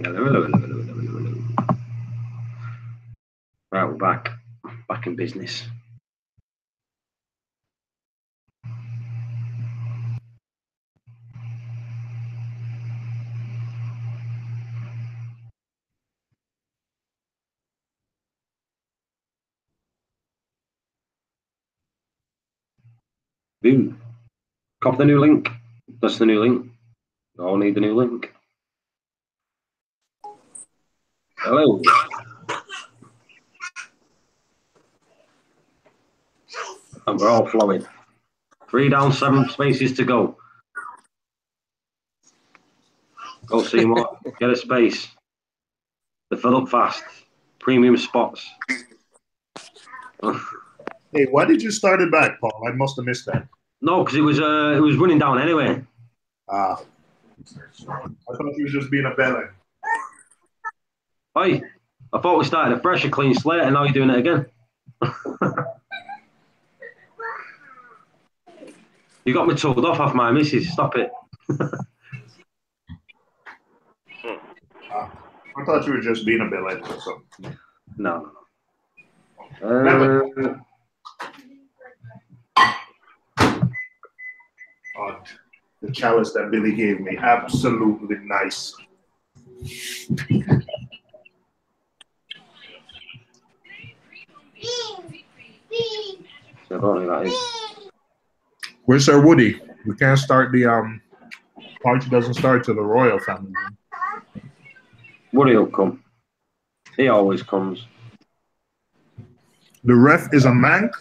Hello, hello, hello, hello, hello, hello, hello. Right, we're back. Back in business. Boom. Copy the new link. That's the new link. You all need the new link. Hello. And we're all flowing. 3 down, 7 spaces to go. Go Seymour. Get a space. They fill up fast. Premium spots. Hey, why did you start it back, Paul? I must have missed that. No, because it was running down anyway. Ah. I thought you were just being a bellend. Hey, I thought we started a fresh, a clean slate, and now you're doing it again. You got me told off my missus. Stop it. I thought you were just being a bellend or something. No. The chalice that Billy gave me, absolutely nice. Where's Sir Woody? We can't start the party doesn't start till the royal family. Woody will come. He always comes. The ref is a man.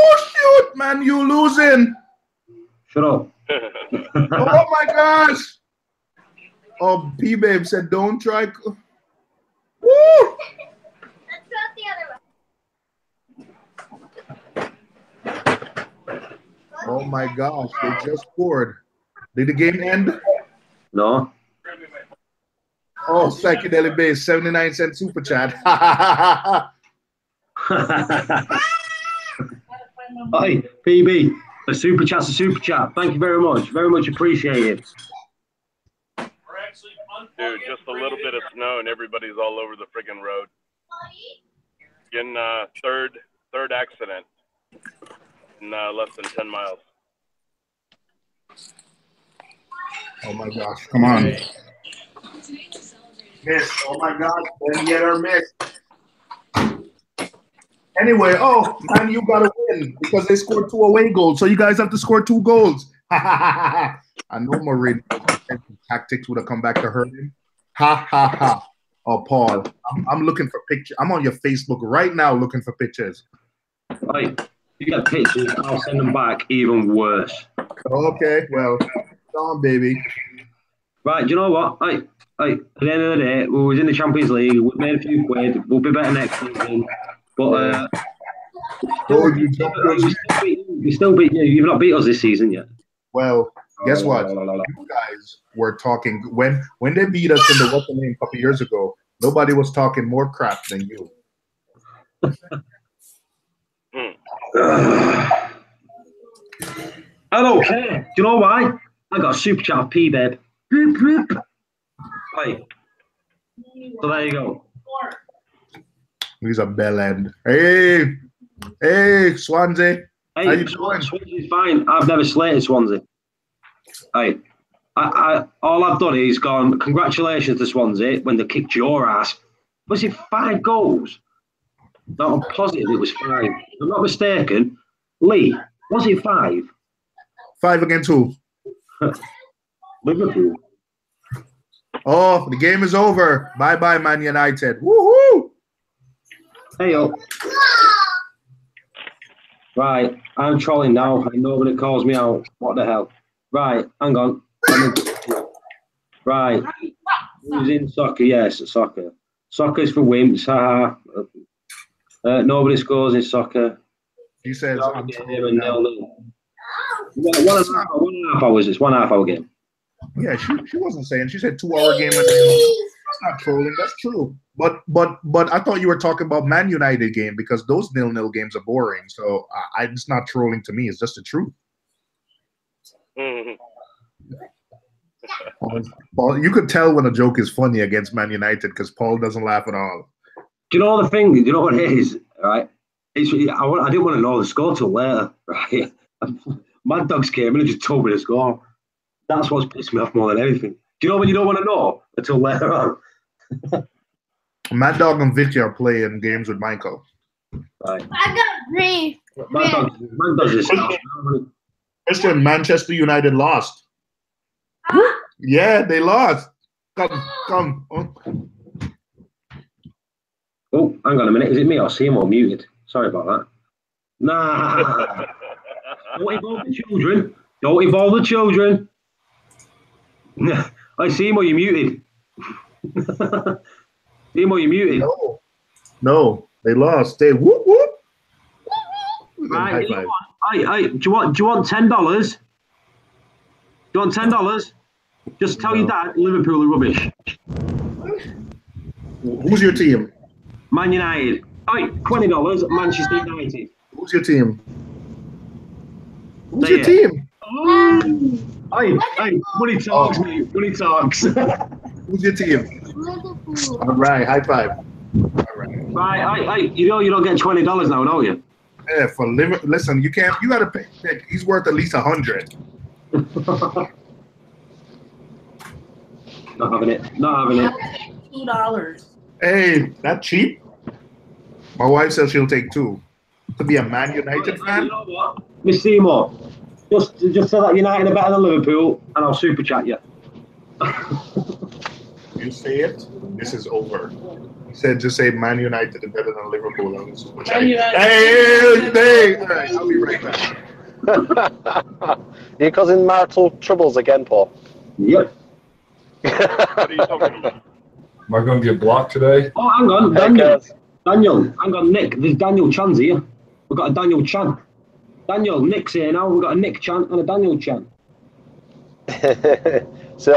Oh shoot, man, you losing. Shut up. Oh my gosh. Oh, P-Babe said don't try. Woo! Let's go the other way. Oh my gosh, they just scored. Did the game end? No. Oh, Psychedelic Base, 79-cent super chat. Hi, PB. A super chat's a super chat. Thank you very much. Very much appreciated. Dude, just a little bit of snow and everybody's all over the friggin' road. Getting third accident in less than 10 miles. Oh my gosh, come on. Miss, oh my gosh, then get her miss. Anyway, oh, man, you got to win because they scored 2 away goals. So you guys have to score 2 goals. I know Marin tactics would have come back to hurt him. Ha, ha, ha. Oh, Paul, I'm looking for pictures. I'm on your Facebook right now looking for pictures. Right. You got pictures, I'll send them back even worse. Okay, well, on, baby. Right, do you know what? At the end of the day, we was in the Champions League. We've made a few quid. We'll be better next season. But you still beat you. You've not beat us this season yet. Well, guess what? You guys were talking when they beat us in the what's the name a couple years ago. Nobody was talking more crap than you. I don't care. Do you know why? I got a super chat P-Babe. Hey. So there you go. He's a bell end. Hey, Swansea. Hey, how you doing? Swansea's fine. I've never slated Swansea. Hey, all I've done is gone, congratulations to Swansea when they kicked your ass. Was it 5 goals? No, I'm positive it was 5. If I'm not mistaken. Lee, was it 5? 5 against who? Liverpool. Oh, the game is over. Bye-bye, Man United. Woohoo! Hey, yo. Right, I'm trolling now and nobody calls me out. What the hell? Right, hang on. Right. Who's in soccer? Yes, soccer. Soccer's for wimps. Haha. Nobody scores in soccer. He says, I'm trolling now. 1.5 hours. It's 1.5 hour game. Yeah, she wasn't saying. She said 2 hour game. That's not trolling. That's true. But I thought you were talking about Man United game because those 0-0 games are boring. So it's not trolling to me. It's just the truth. Mhm. Paul, you could tell when a joke is funny against Man United because Paul doesn't laugh at all. Do you know the thing? Do you know what it is? Right? I didn't want to know the score till later. Right? Mad Dogs came and just told me the score. That's what's pissed me off more than anything. Do you know when you don't want to know until later on? Mad Dog and Vicky are playing games with Michael. Right. I got Reef. Mad Dogs is Christian, Manchester United lost. Huh? Yeah, they lost. Come. Oh, hang on a minute. Is it me or Seymour muted? Sorry about that. Nah. Don't involve the children. Don't involve the children. I Seymour, you muted. Seymour, you muted. No, they lost. They whoop whoop. Right. Do you want $10? Do you want $10? Just tell your dad Liverpool are rubbish. Who's your team? Man United. $20. Manchester United. Who's your team? Who's your team? Money talks, mate. Money talks. Who's your team? Liverpool. All right, high five. All right. Right. You know you don't get $20 now, don't you? Yeah, for listen, you can't. You gotta pay. He's worth at least 100. Not having it. Not having it. $2. Hey, that cheap? My wife says she'll take 2. To be a Man United fan? You know what, Miss Seymour? Just say that United are better than Liverpool, and I'll super chat you. You say it, this is over. He said, just say Man United are better than Liverpool. And super chat. Hey! All right, I'll be right back. You're causing marital troubles again, Paul. Yep. What are you talking about? Am I going to get blocked today? Oh, hang on, Hey, Daniel. guys. Hang on, Nick. There's Daniel Chan's here. We've got a Daniel Chan. Daniel, Nick's here now. We've got a Nick Chan and a Daniel Chan. So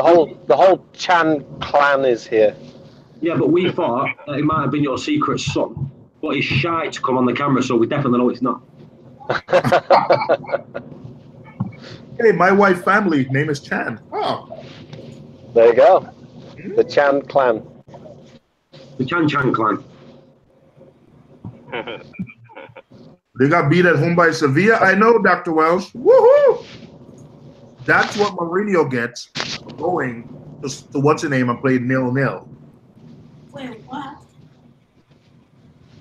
the whole Chan clan is here. Yeah, but we thought that it might have been your secret son, but he's shy to come on the camera, so we definitely know it's not. Hey, my wife's family name is Chan. Oh. There you go. The Chan clan. The Chan clan. They got beat at home by Sevilla. I know, Dr. Welsh. Woohoo! That's what Mourinho gets for going to what's the name and played 0-0. Wait, what?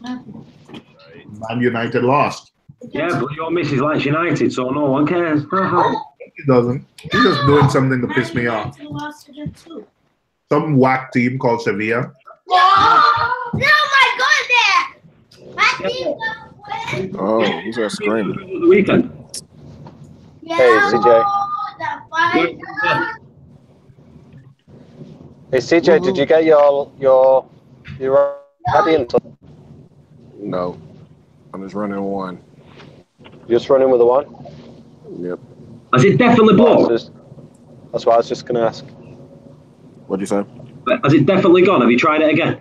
Man United lost. Yeah, but your missus likes United, so no one cares. He doesn't. He's just doing something to piss me off. Some whack team called Sevilla. No, my goodness! My team Oh, who's that screaming? The weekend. Hey, CJ. Hey, CJ, did you get your ready until? No, I'm just running one. Just running with the one? Yep. Has it definitely blown? That's what I was just going to ask. What'd you say? Has it definitely gone? Have you tried it again?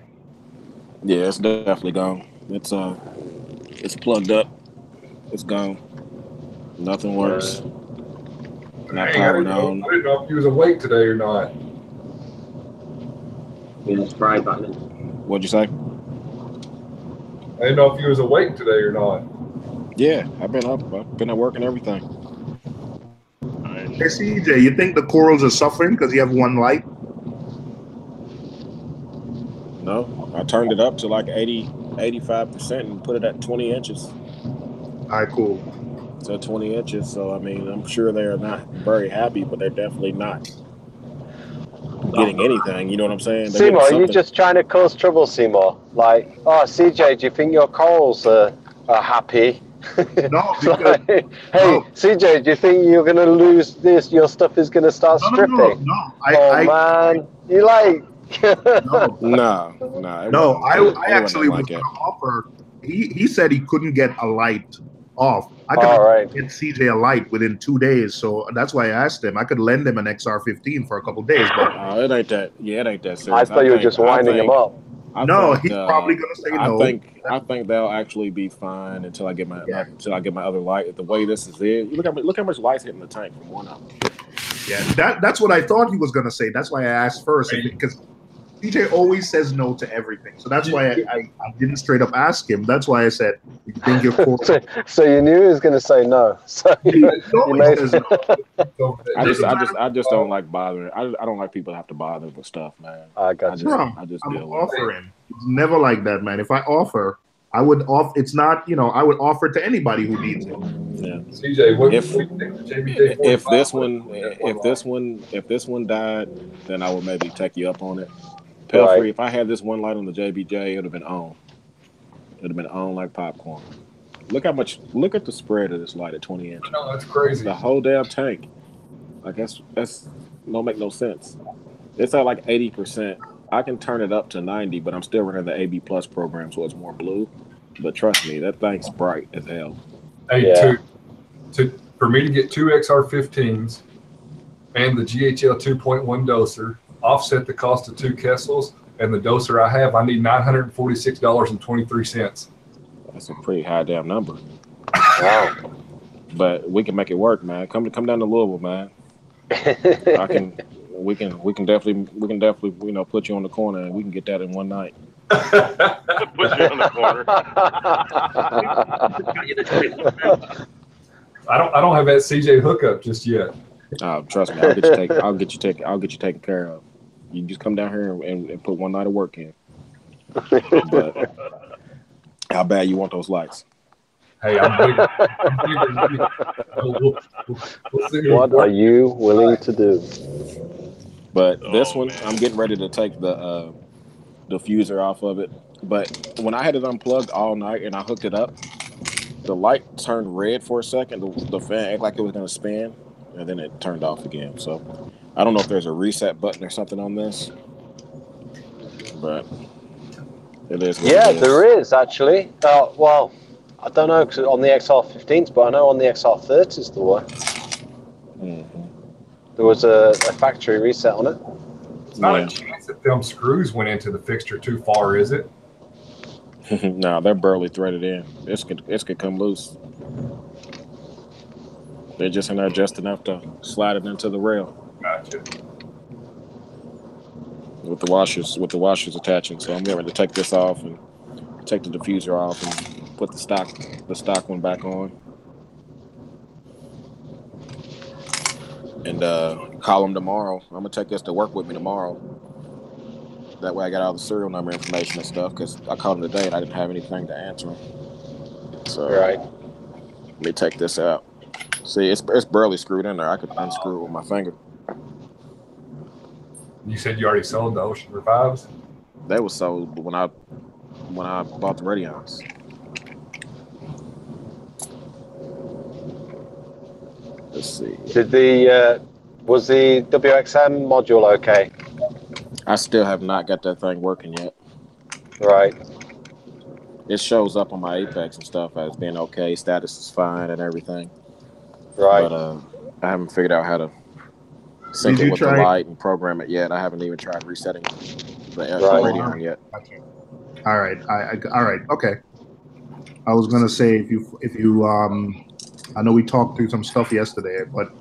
Yeah, it's definitely gone. It's plugged up. It's gone. Nothing works. Not Hey, I powered didn't on. know if you was awake today or not. Yeah, it's fried back then. What'd you say? I didn't know if you was awake today or not. Yeah, I've been up. I've been at work and everything. Hey, CJ, you think the corals are suffering because you have one light? No, I turned it up to like 85% and put it at 20 inches. All right, cool. So 20 inches. So, I mean, I'm sure they're not very happy, but they're definitely not getting anything. You know what I'm saying? They're Seymour, are getting you something. just trying to cause trouble, Seymour? Like, oh, CJ, do you think your corals are happy? No, So, because hey, no. CJ, do you think you're going to lose this? Your stuff is going to start stripping? No. Man, you like... No. No, I actually was going to offer. He said he couldn't get a light off. I could get CJ a light within 2 days, so that's why I asked him. I could lend him an XR15 for a couple days, but it ain't that. Yeah, it ain't that serious. I thought you were just winding him up. No, he's probably gonna say no. I think they'll actually be fine until I get my other light. The way this is look how much light's hitting the tank from one of them. Yeah, that's what I thought he was gonna say. That's why I asked first, because CJ always says no to everything. So that's why I didn't straight up ask him. That's why I said, you think you're cool? so you knew he was going to say no. So He always says no. I just don't like bothering. I don't like people to have to bother with stuff, man. I got you. I just I'm deal with it. offering. It's never like that, man. If I offer, I would offer. It's not, I would offer to anybody who needs it. Yeah. CJ, what if this one died, then I would maybe take you up on it. Pelfrey, Right. if I had this one light on the JBJ, it would have been on. It would have been on like popcorn. Look at the spread of this light at 20 inches. No, that's crazy. The whole damn tank. Like that's don't make no sense. It's at like 80%. I can turn it up to 90, but I'm still running the AB Plus program, so it's more blue. But trust me, that thing's bright as hell. Hey, for me to get 2 XR15s and the GHL 2.1 doser, offset the cost of 2 Kessels, and the doser I have, I need $946.23. That's a pretty high damn number. Wow. But we can make it work, man. Come down to Louisville, man. We can definitely put you on the corner and we can get that in one night. Put you on the corner. I don't have that CJ hookup just yet. Trust me, I'll get you taken care of. You can just come down here and put one night of work in. But how bad you want those lights? Hey, I'm big. What are you willing to do? But this one, I'm getting ready to take the diffuser off of it. But when I had it unplugged all night and I hooked it up, the light turned red for a second. The fan acted like it was going to spin, and then it turned off again. So I don't know if there's a reset button or something on this, but it is. Yeah, there is actually. Well, I don't know on the XR15s, but I know on the XR30s there were. Mm-hmm. There was a factory reset on it. It's not a chance that them screws went into the fixture too far, is it? No, they're barely threaded in. This could come loose. They're just in there just enough to slide it into the rail. Gotcha. With the washers attaching. So I'm going to take this off and take the diffuser off and put the stock one back on. And call them tomorrow. I'm gonna take this to work with me tomorrow. That way I got all the serial number information and stuff, because I called them today and I didn't have anything to answer them. So right. Let me take this out. See, it's barely screwed in there. I could unscrew it with my finger. You said you already sold the Ocean Revives? They were sold when I bought the Radions. Let's see. Was the WXM module okay? I still have not got that thing working yet. Right. It shows up on my Apex and stuff as being okay, status is fine and everything. Right. But I haven't figured out how to sync it with the light and program it yet. I haven't even tried resetting the Radeon yet. All right. All right. Okay. I was gonna say if you I know we talked through some stuff yesterday, but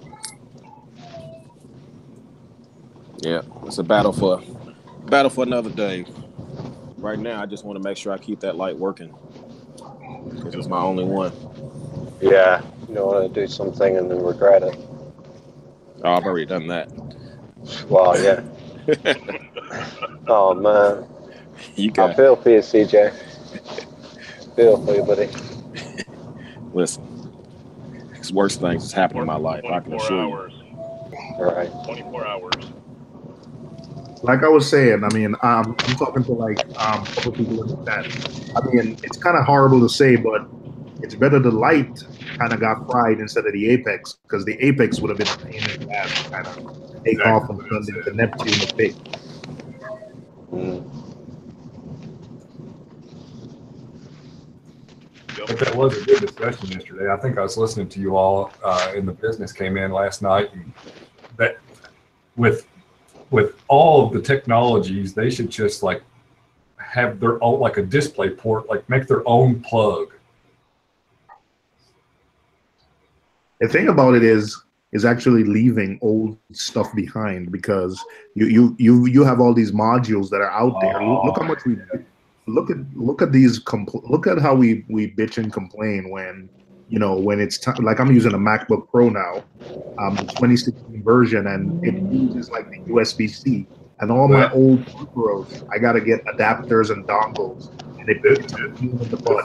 yeah, it's a battle for another day. Right now, I just want to make sure I keep that light working because it's my only one. Yeah, you don't want to do something and then regret it. Oh, I've already done that. Well, yeah. Oh man, I feel for you, CJ. Feel for you, buddy. Listen, it's worse things that's happened in my life. I can assure you. All right. 24 hours. like I was saying, I mean, I'm talking to like a couple people like that. I mean, it's kind of horrible to say, but it's better the light kind of got fried instead of the apex, because the apex would have been a pain in the ass to kind of take off and turn into Neptune or Pig. But that was a good discussion yesterday. I think I was listening to you all in the business came in last night, and that with all of the technologies, they should just like have their own, like a display port, like make their own plug. The thing about it is actually leaving old stuff behind, because you have all these modules that are out there. Look how much we look at these look at how we bitch and complain when, you know, when it's time. Like, I'm using a MacBook Pro now, the 2016 version, and it uses like the USB-C, and all my old peripherals, I got to get adapters and dongles, and it's a pain in the butt.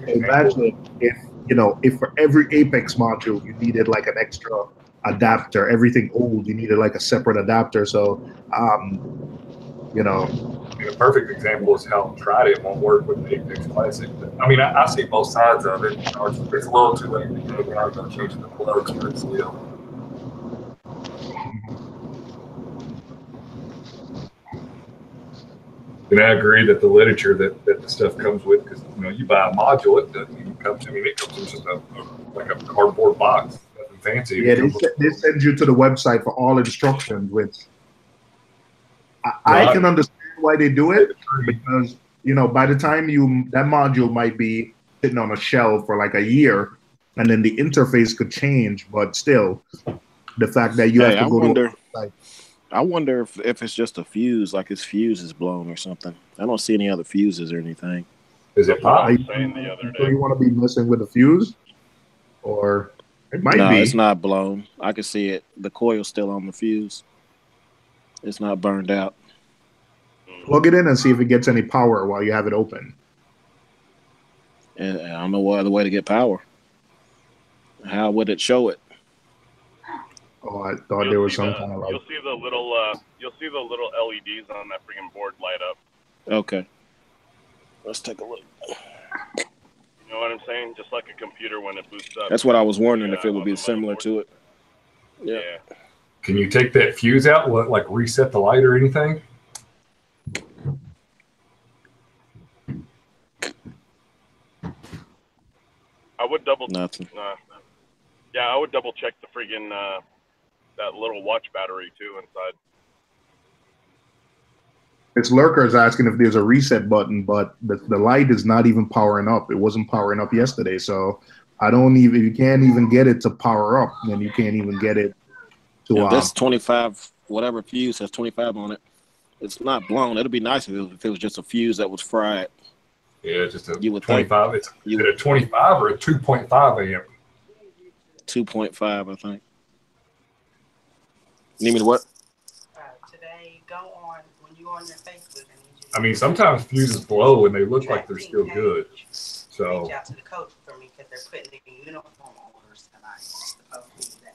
Imagine if for every Apex module you needed like an extra adapter, everything old you needed like a separate adapter. So, you know, a perfect example is how Trident won't work with the Apex Classic. I mean, I see both sides of it. You know, it's a little too late to go. We're not going to change the plugs, but it's still. And I agree that the literature that the stuff comes with, because, you know, you buy a module, it doesn't even come. I mean, it comes in just like a cardboard box, nothing fancy. Yeah, they send you to the website for all instructions, which I can understand why they do it, because, you know, by the time that module might be sitting on a shelf for like a year, and then the interface could change, but still, the fact that you have to go to a website. I wonder if it's just a fuse, like his fuse is blown or something. I don't see any other fuses or anything. Is it pop? You want to be messing with the fuse? Or it might be. No, it's not blown. I can see it. The coil's still on the fuse. It's not burned out. Plug it in and see if it gets any power while you have it open. And I don't know what other way to get power. How would it show it? Oh, I thought there was some kind of like. You'll see the little LEDs on that freaking board light up. Okay. Let's take a look. You know what I'm saying? Just like a computer when it boots up. That's what I was wondering, if it would be similar to it. Yeah. Can you take that fuse out? Like reset the light or anything? I would double. Nothing. Yeah, I would double check the freaking that little watch battery too inside. It's Lurker's asking if there's a reset button, but the light is not even powering up. It wasn't powering up yesterday, so you can't even get it to power up, then you can't even get it to. This 25, whatever fuse has 25 on it, it's not blown. It'd be nice if it was just a fuse that was fried. Yeah, just a you would 25. Think, is it a 25 or a 2.5 amp? 2.5, I think. You need me to what? Today, go on when you on your Facebook. I mean, sometimes fuses blow and they look like they're still good. So reach out to the coach for me because they're putting the uniform orders tonight. Supposed to be today.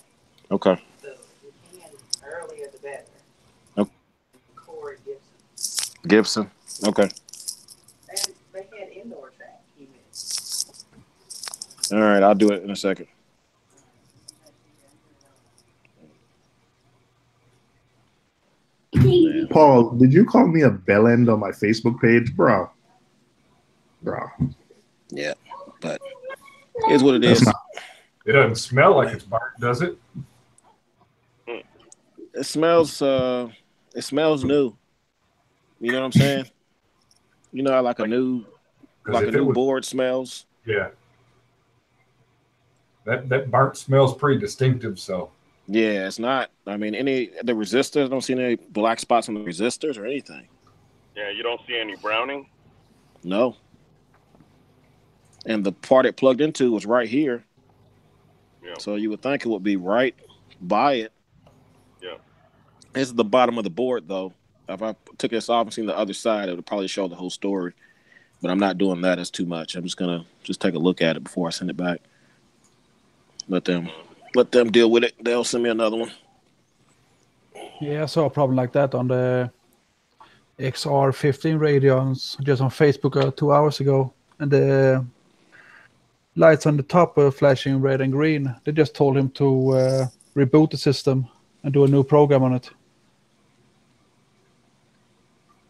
Okay. So if you can, earlier the better. Okay. Corey Gibson. Gibson. Okay. They had indoor track. He missed. All right, I'll do it in a second. Paul, did you call me a bellend on my Facebook page, bro? Yeah, but here's what it is. It doesn't smell like it's burnt, does it? It smells new. You know what I'm saying? You know how like a new board smells? Yeah. That burnt smells pretty distinctive, so. Yeah, it's not. I mean, the resistors, I don't see any black spots on the resistors or anything. Yeah, you don't see any browning? No. And the part it plugged into was right here. Yeah. So you would think it would be right by it. Yeah. This is the bottom of the board, though. If I took this off and seen the other side, it would probably show the whole story. But I'm not doing that. It's too much. I'm just going to take a look at it before I send it back. Let them deal with it. They'll send me another one. Yeah, I saw a problem like that on the XR15 Radeons just on Facebook 2 hours ago. And the lights on the top were flashing red and green. They just told him to reboot the system and do a new program on it.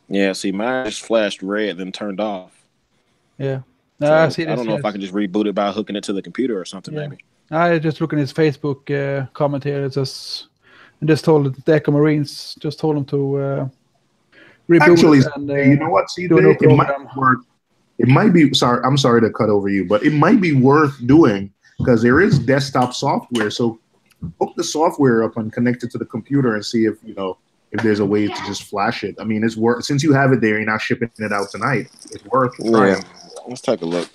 Yeah, see, mine just flashed red then turned off. Yeah. So I see this, I don't know if I can just reboot it by hooking it to the computer or something, maybe. I just looking at his Facebook comment here. It says, and just told the Echo Marines just told him to reboot Actually, it and you know what, do a new CJ? It might program. work. It might be sorry. I'm sorry to cut over you, but it might be worth doing because there is desktop software. So hook the software up and connect it to the computer and see if if there's a way to just flash it. I mean, it's worth since you have it there. You're not shipping it out tonight. It's worth trying. Yeah. Let's take a look.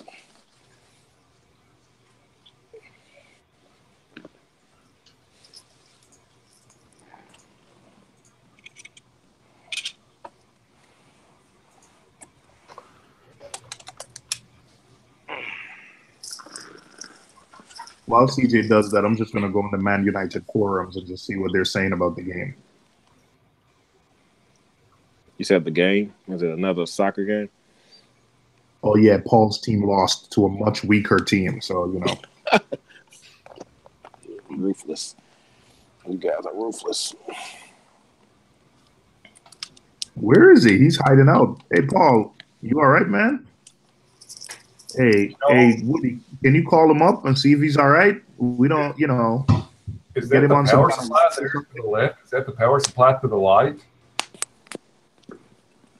While CJ does that, I'm just going to go in the Man United forums and just see what they're saying about the game. You said the game? Was it another soccer game? Oh yeah, Paul's team lost to a much weaker team, so Ruthless. You guys are ruthless. Where is he? He's hiding out. Hey, Paul, you all right, man? Hey, Woody, can you call him up and see if he's all right? We don't, Is get that him the on power some. supply there to the left? Is that the power supply to the light?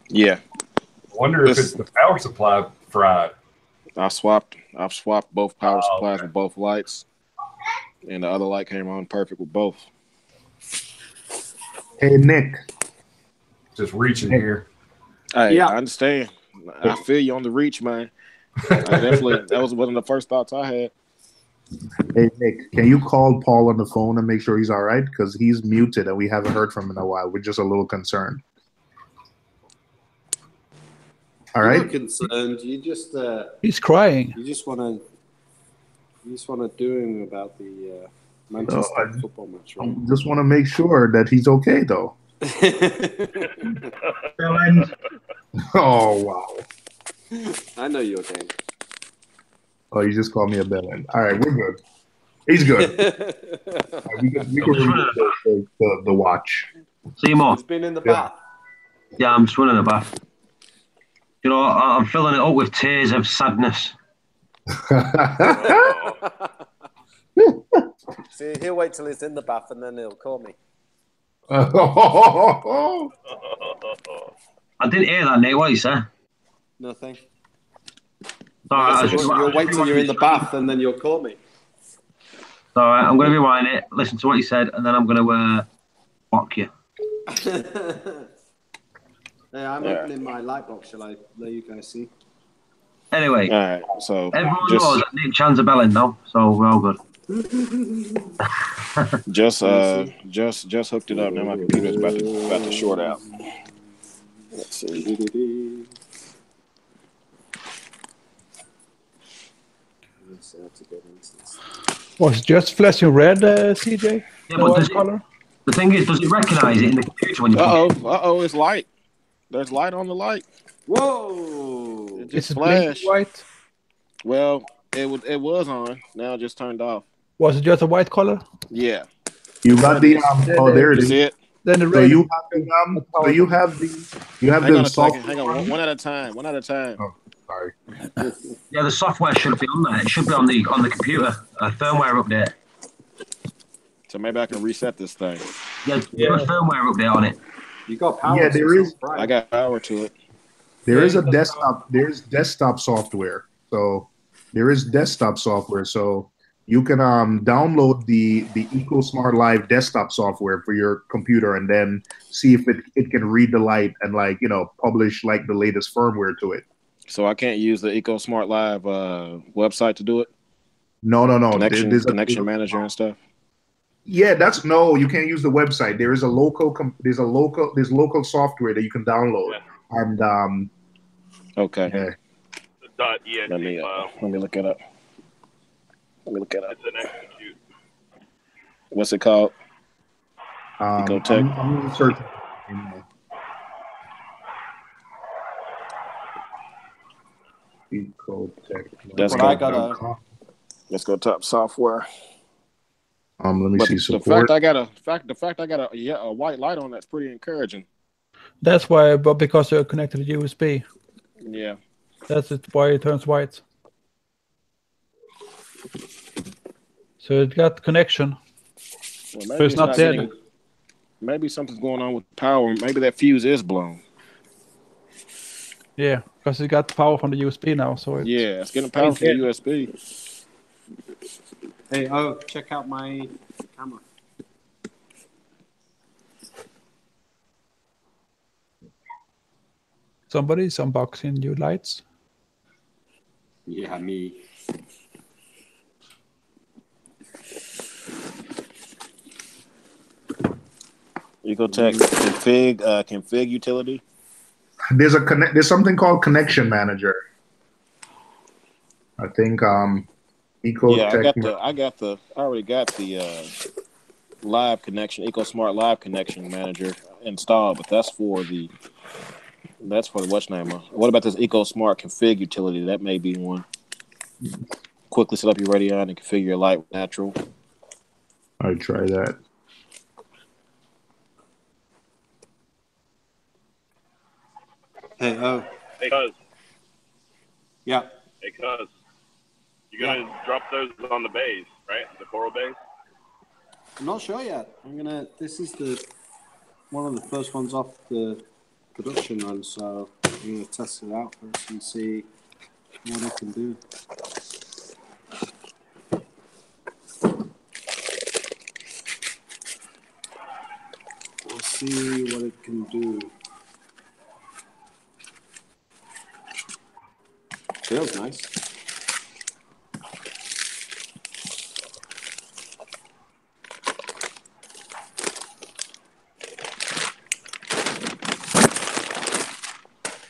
Yeah. I wonder if it's the power supply fried. I've swapped both power supplies with both lights, and the other light came on perfect with both. Hey, Nick. Just reaching here. Hey, I understand. I feel you on the reach, man. That was one of the first thoughts I had. Hey, Nick, can you call Paul on the phone and make sure he's all right? Because he's muted and we haven't heard from him in a while. We're just a little concerned. All right. You're not concerned. You just he's crying. You just want to do him about the Manchester football match, right? I just want to make sure that he's okay, though. Oh wow! I know you're okay. Oh, you just called me a bellend. All right, we're good. He's good. Right, we can remove the watch. Seymour. He's been in the bath. Yeah, I'm just running a bath. I'm filling it up with tears of sadness. See, he'll wait till he's in the bath and then he'll call me. I didn't hear that, Nate. What you say? Nothing. You'll wait till you're in the bath and then you'll call me. All right, I'm going to rewind it, listen to what you said, and then I'm going to mock you. Hey, I'm opening my light box. Shall I let you guys see? Anyway, all right. So everyone knows that Nick Chan's a bellend now, so we're all good. just hooked it up. Now my computer's about to short out. Let's see. Was it just flashing red, CJ? Yeah, but the thing is, does it recognize it in the computer when you? It's light. There's light on the light. Whoa! It just Is it flashed. white? Well, it was on. Now it just turned off. Was it just a white color? Yeah. You got the there it is. See it? Then the So red. you have Hang on the a software. second. Hang on. One at a time. One at a time. Oh, sorry. Yeah, the software should be on there. It should be on the computer. A firmware update. So maybe I can reset this thing. Yeah, do a firmware update on it. You got power. Yeah, there is. I got power to it. There is a desktop. There's desktop software. So there is desktop software. So you can download the EcoSmart Live desktop software for your computer and then see if it can read the light and publish the latest firmware to it. So I can't use the EcoSmart Live website to do it? No. Connection manager and stuff. Yeah, you can't use the website. There is there's local software that you can download. And okay. Yeah. .exe Let me look it up. It's an execute. What's it called? Ecotech. I'm searching. Ecotech. Let's go top software. Let me see support. The fact I got a white light on that's pretty encouraging. That's why, but because they're connected to USB. Yeah. That's why it turns white. So it got connection. Well, but it's not dead. Maybe something's going on with power. Maybe that fuse is blown. Yeah, because it got power from the USB now, so it's Yeah, it's getting power from the USB. Hey, check out my camera. somebody's unboxing new lights. Yeah, me. Ecotech config utility. There's something called Connection Manager. I think Yeah, I Ecotech. already got the live connection, EcoSmart live connection manager installed, but that's for the what's name. What about this EcoSmart config utility? That may be one. Quickly set up your radio and configure your light with natural. I'll try that. Hey, Hey, cuz. Yeah. Hey, cuz. You're gonna drop those on the bays, right? The coral bays. I'm not sure yet. This is one of the first ones off the production run, so I'm gonna test it out first and see what it can do. We'll see what it can do. Feels nice.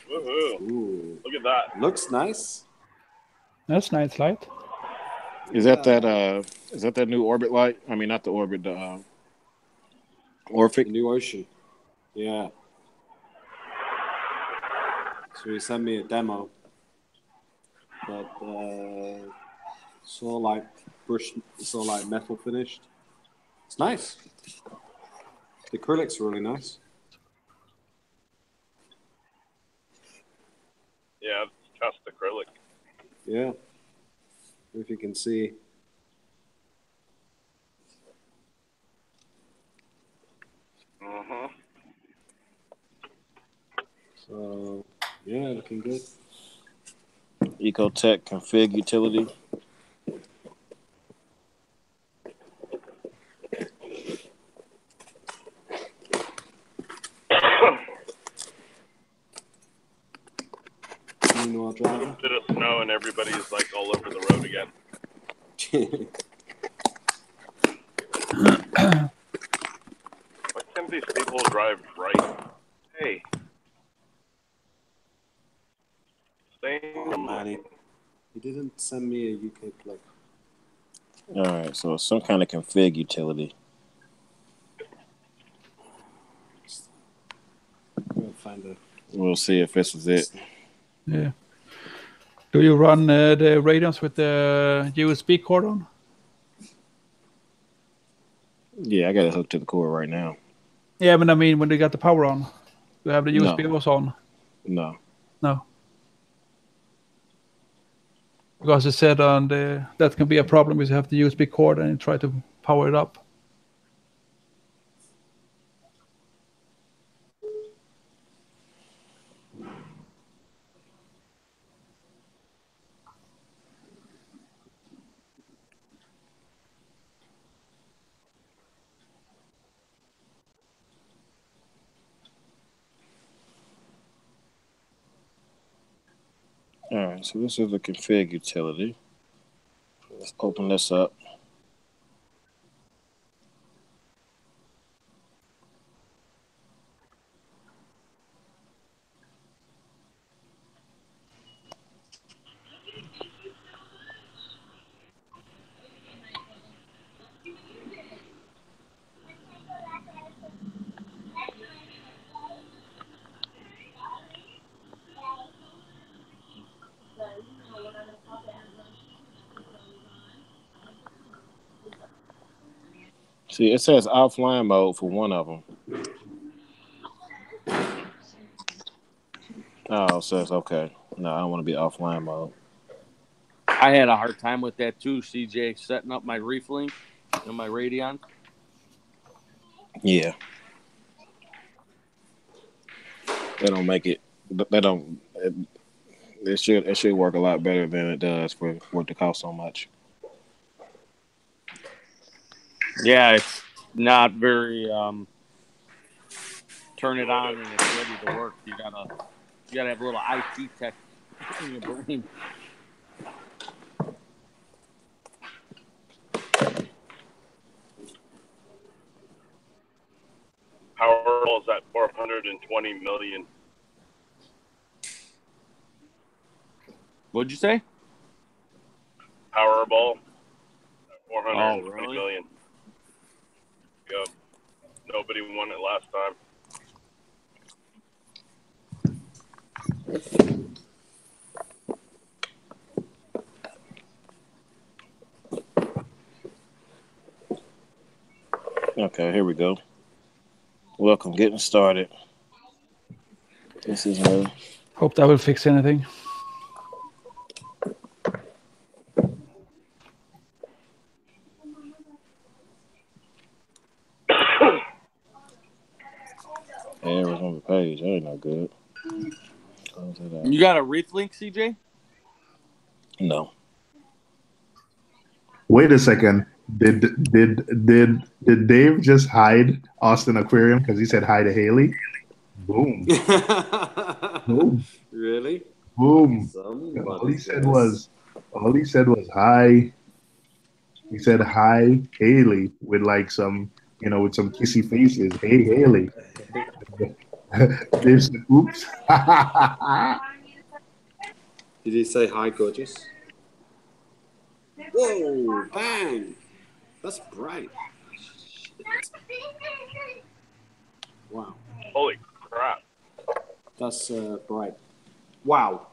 Woohoo! Ooh. Look at that. Looks nice. That's nice light. Is that new orbit light? I mean, not the orbit, the Orphic. The new ocean. Yeah. So he sent me a demo, but it's all like metal finished. It's nice. The acrylic's really nice. Yeah, it's cast acrylic. Yeah. If you can see. Mm-hmm. So yeah, looking good. Ecotech config utility. Meanwhile, driver. Bit of snow and everybody's like all over the road again. Why can't these people drive right? Hey. Oh man, he didn't send me a UK plug. All right, so it's some kind of config utility. We'll find it. We'll see if this is it. Yeah. Do you run the radios with the USB cord on? Yeah, I got it hooked to the core right now. Yeah, but I mean, when they got the power on, do you have the No. USB also on? No. No. Because it said on that can be a problem if you have the USB cord and you try to power it up. All right, so this is the config utility. Let's open this up. See, it says offline mode for one of them. Oh, it says, okay. No, I don't want to be offline mode. I had a hard time with that too, CJ, setting up my Reef link and my Radeon. Yeah. They don't make it. They don't. it should work a lot better than it does for it to cost so much. Yeah, it's not very turn it on and it's ready to work. You gotta have a little IT tech in your brain. Powerball's at 420 million. What'd you say? Powerball, 420 really? million. Yep. Nobody won it last time. Okay, here we go. Welcome, getting started. This is new. Hope that will fix anything. Errors on the page. That ain't no good. You got a Reef link, CJ? No. Wait a second. Did Dave just hide Austin Aquarium because he said hi to Haley? Boom. Boom. Really? Boom. Somebody All he said was hi. He said hi, Haley, with like some, with some kissy faces. Hey, Haley. Dave said, oops. Did he say hi, gorgeous? Whoa, bang. That's bright. Wow. Holy crap. That's bright. Wow.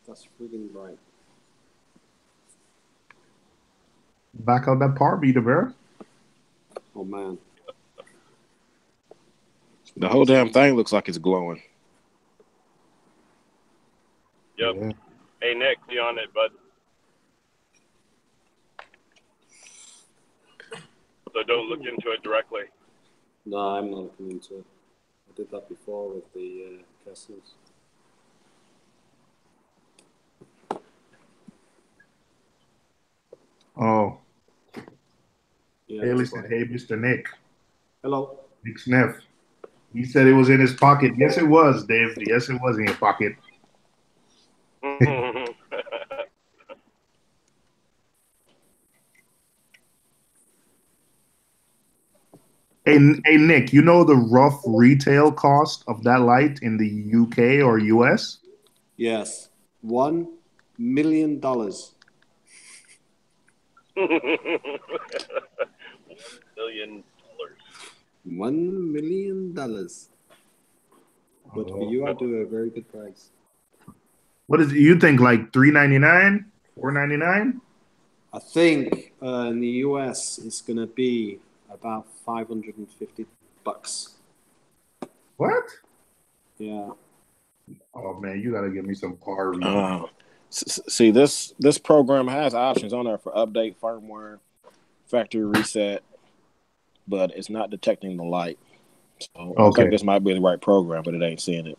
That's freaking bright. Back out that power meter, bro. Oh, man. The whole damn thing looks like it's glowing. Yep. Yeah. Hey, Nick, you on it, bud? So don't look into it directly. No, I'm not looking into it. I did that before with the castles. Oh. Yeah, Haley that's said, right. hey, Mr. Nick. Hello. Nick Sniff. He said it was in his pocket. Yes, it was, Dave. Yes, it was in your pocket. Hey, Nick, you know the rough retail cost of that light in the UK or US? Yes. $1 million. $1 million. $1 million. But for you, I do a very good price. What is it? You think like $3.99, $4.99? I think in the US it's gonna be about $550. What? Yeah. Oh man, you gotta give me some par read. See, this program has options on there for update, firmware, factory reset, but it's not detecting the light. So I think this might be the right program, but it ain't seeing it.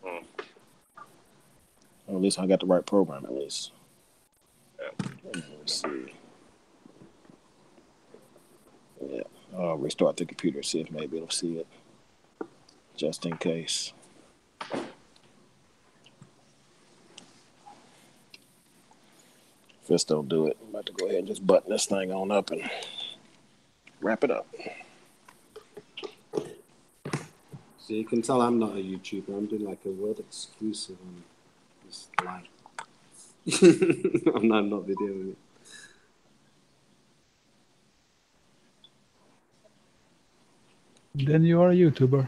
Well, at least I got the right program, at least. Let's see. Yeah, I'll restart the computer, see if maybe it'll see it, just in case. If this don't do it, I'm about to go ahead and just button this thing on up and wrap it up. So you can tell I'm not a YouTuber. I'm doing like a world exclusive on this light. I'm not videoing it. Then you are a YouTuber.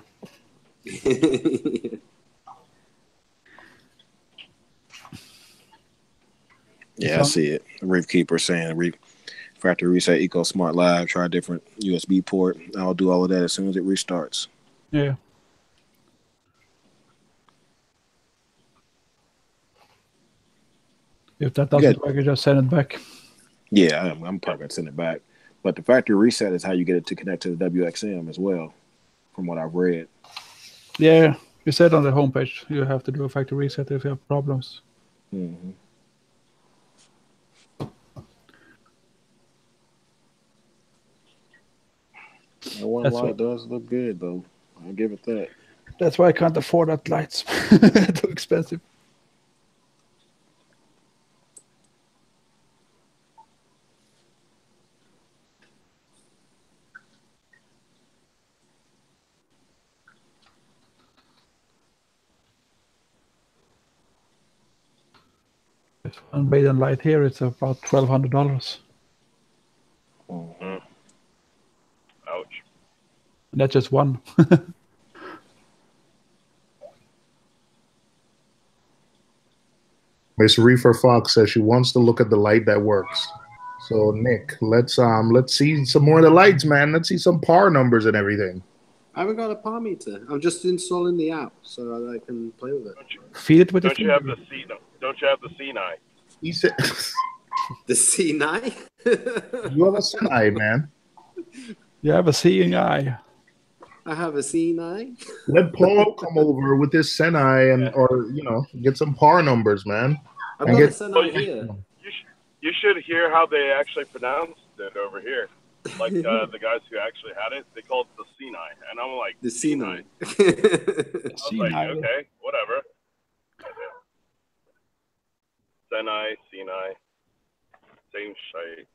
Yeah, I see it. Reef Keeper saying factory reset Eco Smart Live, try different USB port. I'll do all of that as soon as it restarts. Yeah. If that doesn't work, you just send it back. Yeah, I'm probably going to send it back. But the factory reset is how you get it to connect to the WXM as well, from what I've read. Yeah, you said on the homepage you have to do a factory reset if you have problems. Mm-hmm. That one That's light what. does look good, though. I'll give it that. That's why I can't afford that lights. Too expensive. This one Baden light here, it's about $1,200. Mm-hmm. Ouch. And that's just one. Miss Reefer Fox says she wants to look at the light that works. So Nick, let's see some more of the lights, man. Let's see some par numbers and everything. I haven't got a par meter. I'm just installing the app so that I can play with it. Feed it with your Don't you have finger. the C? Don't you have the Sinai? He said, The C9? "You have a Senai, man. You have a seeing eye. I have a C9. Let Paul come over with his Senai and or get some par numbers, man. I've And got a get Senai here. You should hear how they actually pronounced it over here. Like the guys who actually had it, they called it the Sinai, and I'm like The C9. I was like, okay, whatever. Sinai, Sinai, same shite.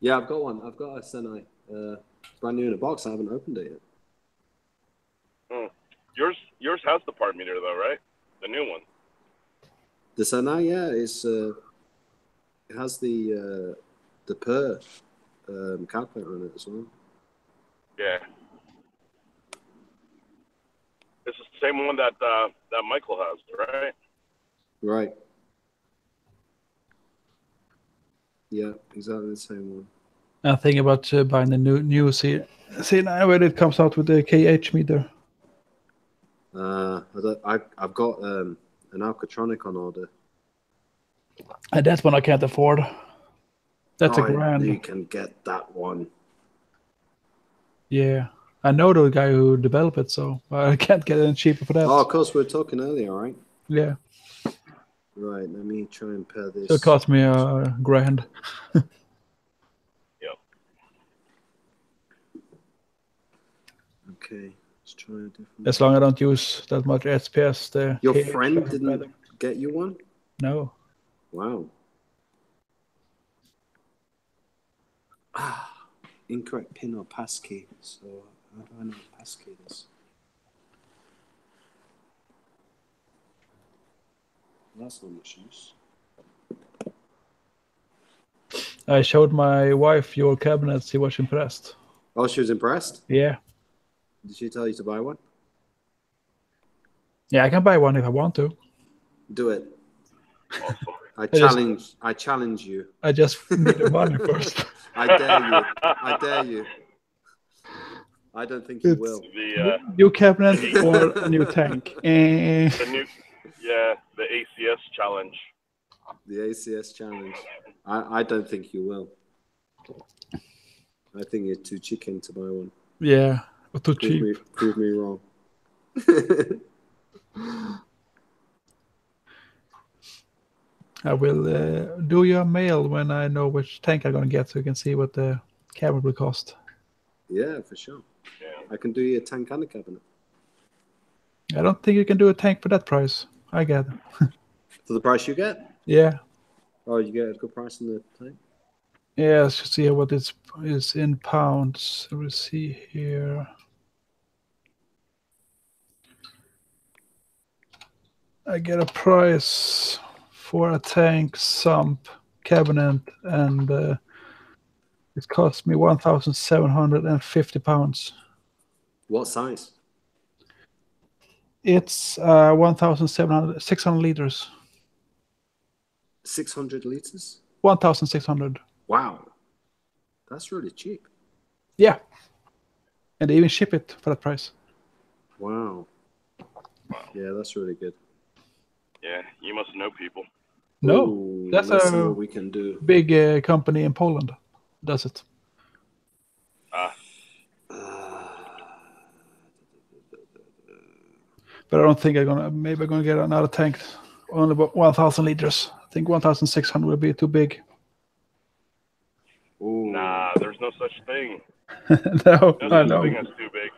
Yeah, I've got one. I've got a Senai. Brand new in a box. I haven't opened it yet. Yours has the part meter though, right? The new one. The Senai, yeah, it has the per calculator on it as well. Yeah. It's the same one that Michael has, right? Right. Yeah, exactly the same one. I'm thinking about buying the new C9 when it comes out with the KH meter. I've got an Alcatronic on order. And that one I can't afford. That's a grand. You can get that one. Yeah. I know the guy who developed it, so I can't get any cheaper for that. Oh, of course, we were talking earlier, right? Yeah. Right, let me try and pair this. So it cost me a grand. Yep. Okay, let's try a different. As long as I don't use that much SPS. Your KH friend didn't get you one? No. Wow. Incorrect pin or passkey. So how do I know what passkey is? That's not much use. I showed my wife your cabinet. She was impressed. Oh, she was impressed? Yeah. Did she tell you to buy one? Yeah, I can buy one if I want to. Do it. Awesome. I challenge you. I just need the money first. I dare you. I dare you. I don't think you will. New cabinet or a new tank. The ACS challenge. The ACS challenge. I don't think you will. I think you're too chicken to buy one. Yeah, or too cheap. Prove me wrong. I will do your mail when I know which tank I'm going to get so you can see what the cabinet will cost. Yeah, for sure. Yeah. I can do you a tank and a cabinet. I don't think you can do a tank for that price. I get it. For the price you get? Yeah. Oh, you get a good price on the tank? Yeah, let's see what it is in pounds. We'll see here. I get a price for a tank, sump, cabinet, and it cost me 1,750 pounds. What size? It's 600 liters. 600 liters? 1,600. Wow. That's really cheap. Yeah. And they even ship it for that price. Wow. Yeah, that's really good. Yeah, you must know people. No, Ooh, that's let's see a what we can do. big company in Poland does it. But I don't think maybe I'm gonna get another tank. Only about 1,000 liters. I think 1,600 will be too big. Ooh. Nah, there's no such thing. No, No I such know. thing as too big.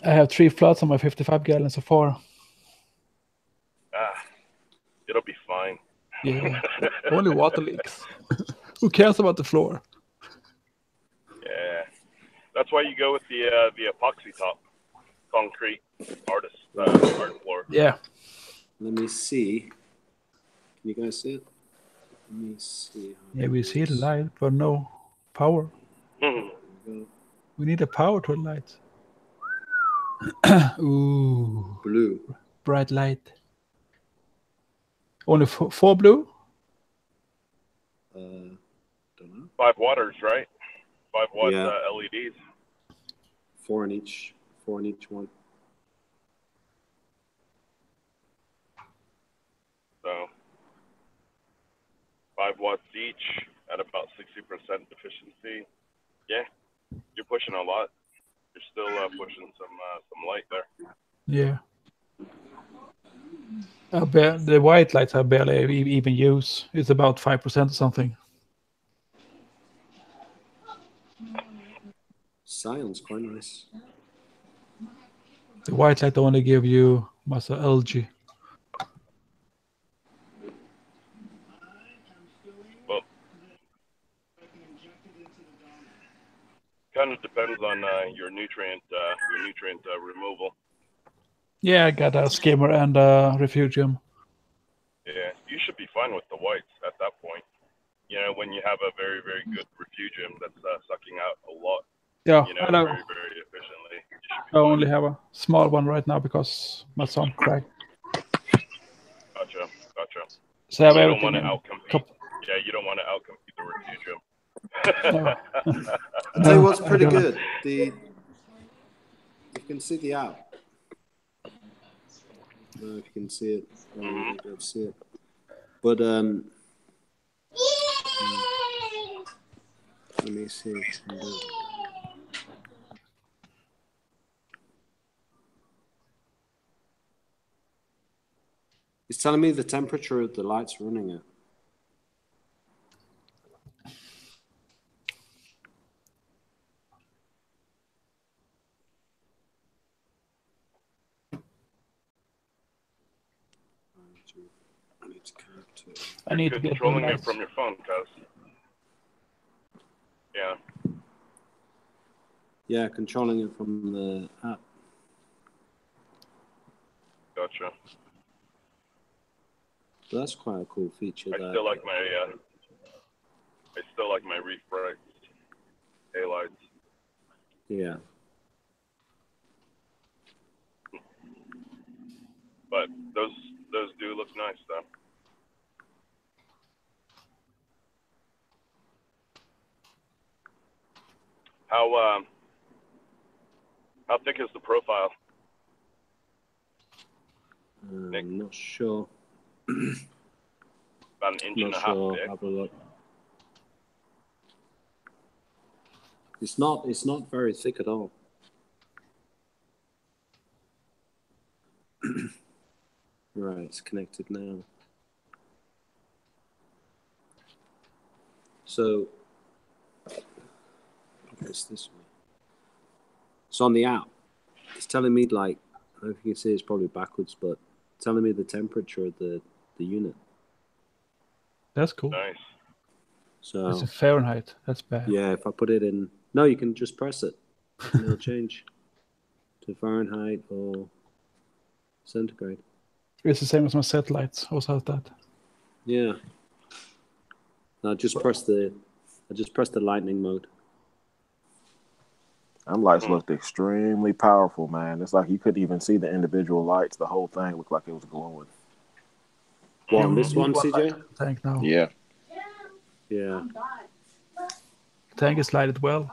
I have 3 floods on my 55 gallons so far. It'll be fine. Yeah, only water leaks. Who cares about the floor? Yeah, that's why you go with the epoxy top, concrete hard floor. Yeah. Let me see. Can you guys see it? Let me see. Yeah, we see the light, but no power. We need a power to the light. Ooh, Blue. bright light. Only 4 blue? Don't know. 5 waters, right? 5 watt Yeah. LEDs. 4 in each. 4 in each one. So 5 watts each at about 60% efficiency. Yeah, you're pushing a lot. You're still pushing some light there. Yeah. The white lights I barely even use. It's about 5% or something. Sounds quite nice. The white light only give you muscle algae. Well, kind of depends on your nutrient removal. Yeah, I got a skimmer and a refugium. Yeah, you should be fine with the whites at that point. You know, when you have a very, very good refugium that's sucking out a lot. Yeah, You know, I know. very, very efficiently. You should be I fine. only have a small one right now because my son cracked. Gotcha. So I have You don't want everything to in outcompete. Yeah, you don't want to outcompete the refugium. I'll tell you what's I pretty don't. good. You can see the out. I don't know if you can see it. I don't know if you'll see it. But let me see. It's telling me the temperature the light's running at. I need to You're get controlling new it lights. from your phone, cuz. Yeah. Yeah, controlling it from the app. Gotcha. But that's quite a cool feature. I still like my Reef bright daylights. Yeah. But those do look nice though. How thick is the profile? I'm not sure. About an inch Not and a sure. half thick. Have a look. It's not very thick at all. Right, it's connected now. So it's this way. So on the app, it's telling me like, I don't know if you can see it's probably backwards, but telling me the temperature of the unit. That's cool. Nice. So It's in Fahrenheit. That's bad. yeah, if I put it in, no, you can just press it and it'll change to Fahrenheit or centigrade. It's the same as my satellites. Also has that. Yeah. I just press the lightning mode. Them lights looked extremely powerful, man. It's like you couldn't even see the individual lights. The whole thing looked like it was glowing. What, on this one, CJ? Tank now. Yeah. Yeah. Tank is lighted well.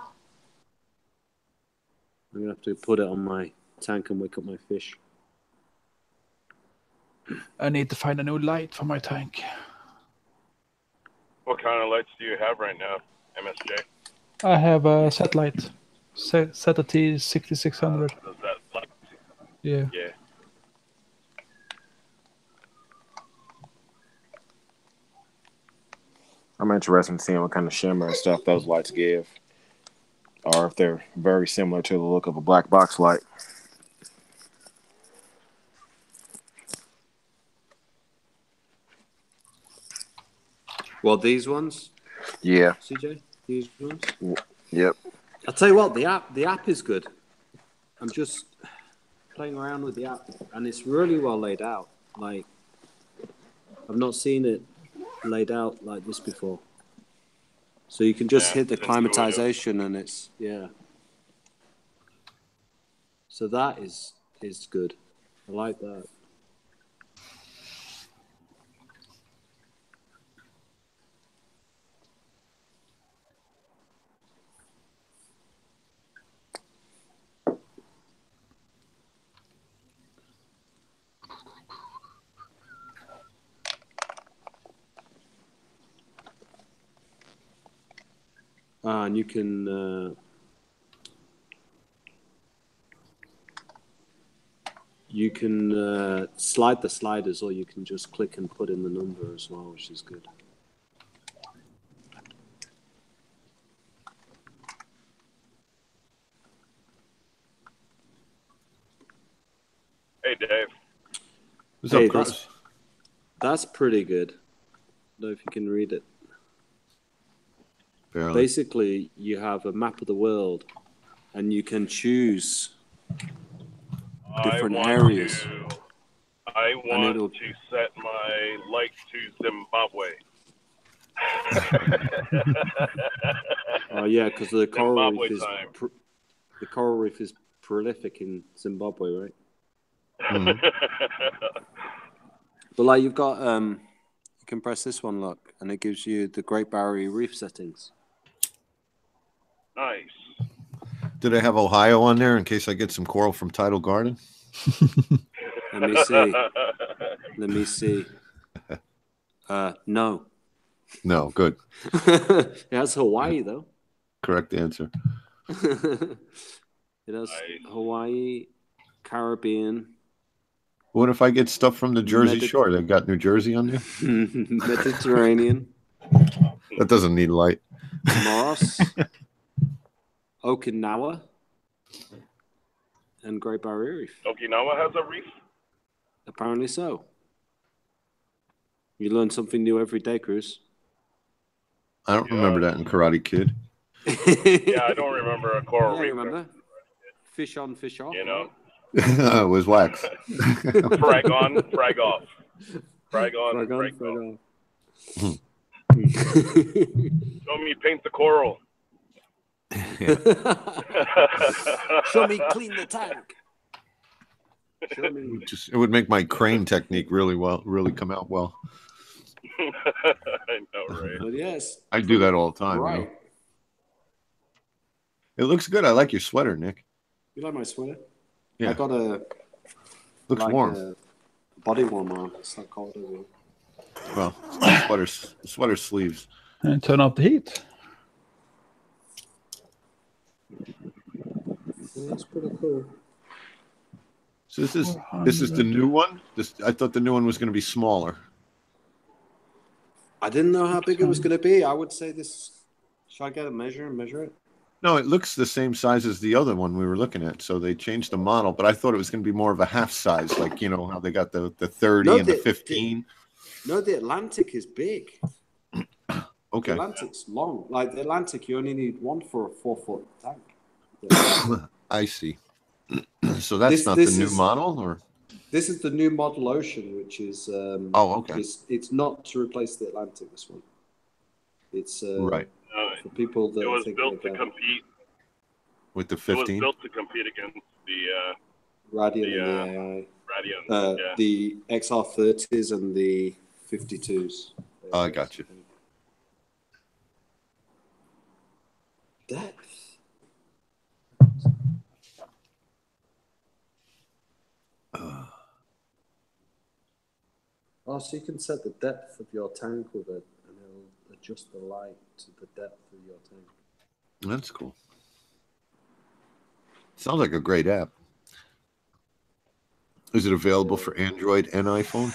I'm gonna have to put it on my tank and wake up my fish. I need to find a new light for my tank. What kind of lights do you have right now, MSJ? I have a satellite. Zeta T 6600. Does that Yeah. Yeah. I'm interested in seeing what kind of shimmer and stuff those lights give, or if they're very similar to the look of a black box light. Well, these ones, Yeah. CJ, these ones. Yep. I'll tell you what, the app is good. I'm just playing around with the app, and it's really well laid out. Like, I've not seen it laid out like this before. So you can just hit the it's intuitive. climatization, and it's So that is good. I like that. And you can slide the sliders, or you can just click and put in the number as well, which is good. Hey, Dave. What's up, Chris? That's pretty good. I don't know if you can read it. Barely. Basically, you have a map of the world, and you can choose different areas. I want to set my light to Zimbabwe. Oh yeah, because the coral reef is time. the coral reef is prolific in Zimbabwe, right? Mm-hmm. But like you've got you can press this one, look, and it gives you the Great Barrier Reef settings. Nice. Did I have Ohio on there in case I get some coral from Tidal Garden? Let me see. Let me see. No. No, good. It has Hawaii though. Correct answer. It has Hawaii, Caribbean. What if I get stuff from the Jersey Shore? They've got New Jersey on there? Mediterranean. That doesn't need light. Moss. Okinawa. And Great Barrier Reef. Okinawa has a reef? Apparently so. You learn something new every day, Cruz. I don't remember that in Karate Kid. Yeah, I don't remember a coral reef. Remember? Fish on, fish off. You know? It was wax. Frag on, frag off. Frag on, frag off. Show me paint the coral. Show me clean the tank. Show me. It would make my crane technique really come out well. I know, right? But yes, I do that all the time. Right. You know? It looks good. I like your sweater, Nick. You like my sweater? Yeah. I got a looks warm. A body warmer on. It's not cold over here. Well, sweater sleeves. And turn off the heat. Yeah, it's pretty cool. So this is the new one. I thought the new one was going to be smaller. I didn't know how big it was going to be. I would say this. Should I get a measure and measure it? No, it looks the same size as the other one we were looking at. So they changed the model, but I thought it was going to be more of a half size, like you know how they got the 30 and the 15. The Atlantic is big. Okay. The Atlantic's long. Like the Atlantic, you only need one for a 4-foot tank. I see. So that's not the new model, or this is the new model Ocean, which is okay. It's not to replace the Atlantic. This one, it's right for people that it was built to compete with the 15. It was built to compete against the Radian and the AI. Radian, the XR30s and the 52s. I got you. Depth. So you can set the depth of your tank with it, and it'll adjust the light to the depth of your tank. That's cool. Sounds like a great app. Is it available for Android and iPhone?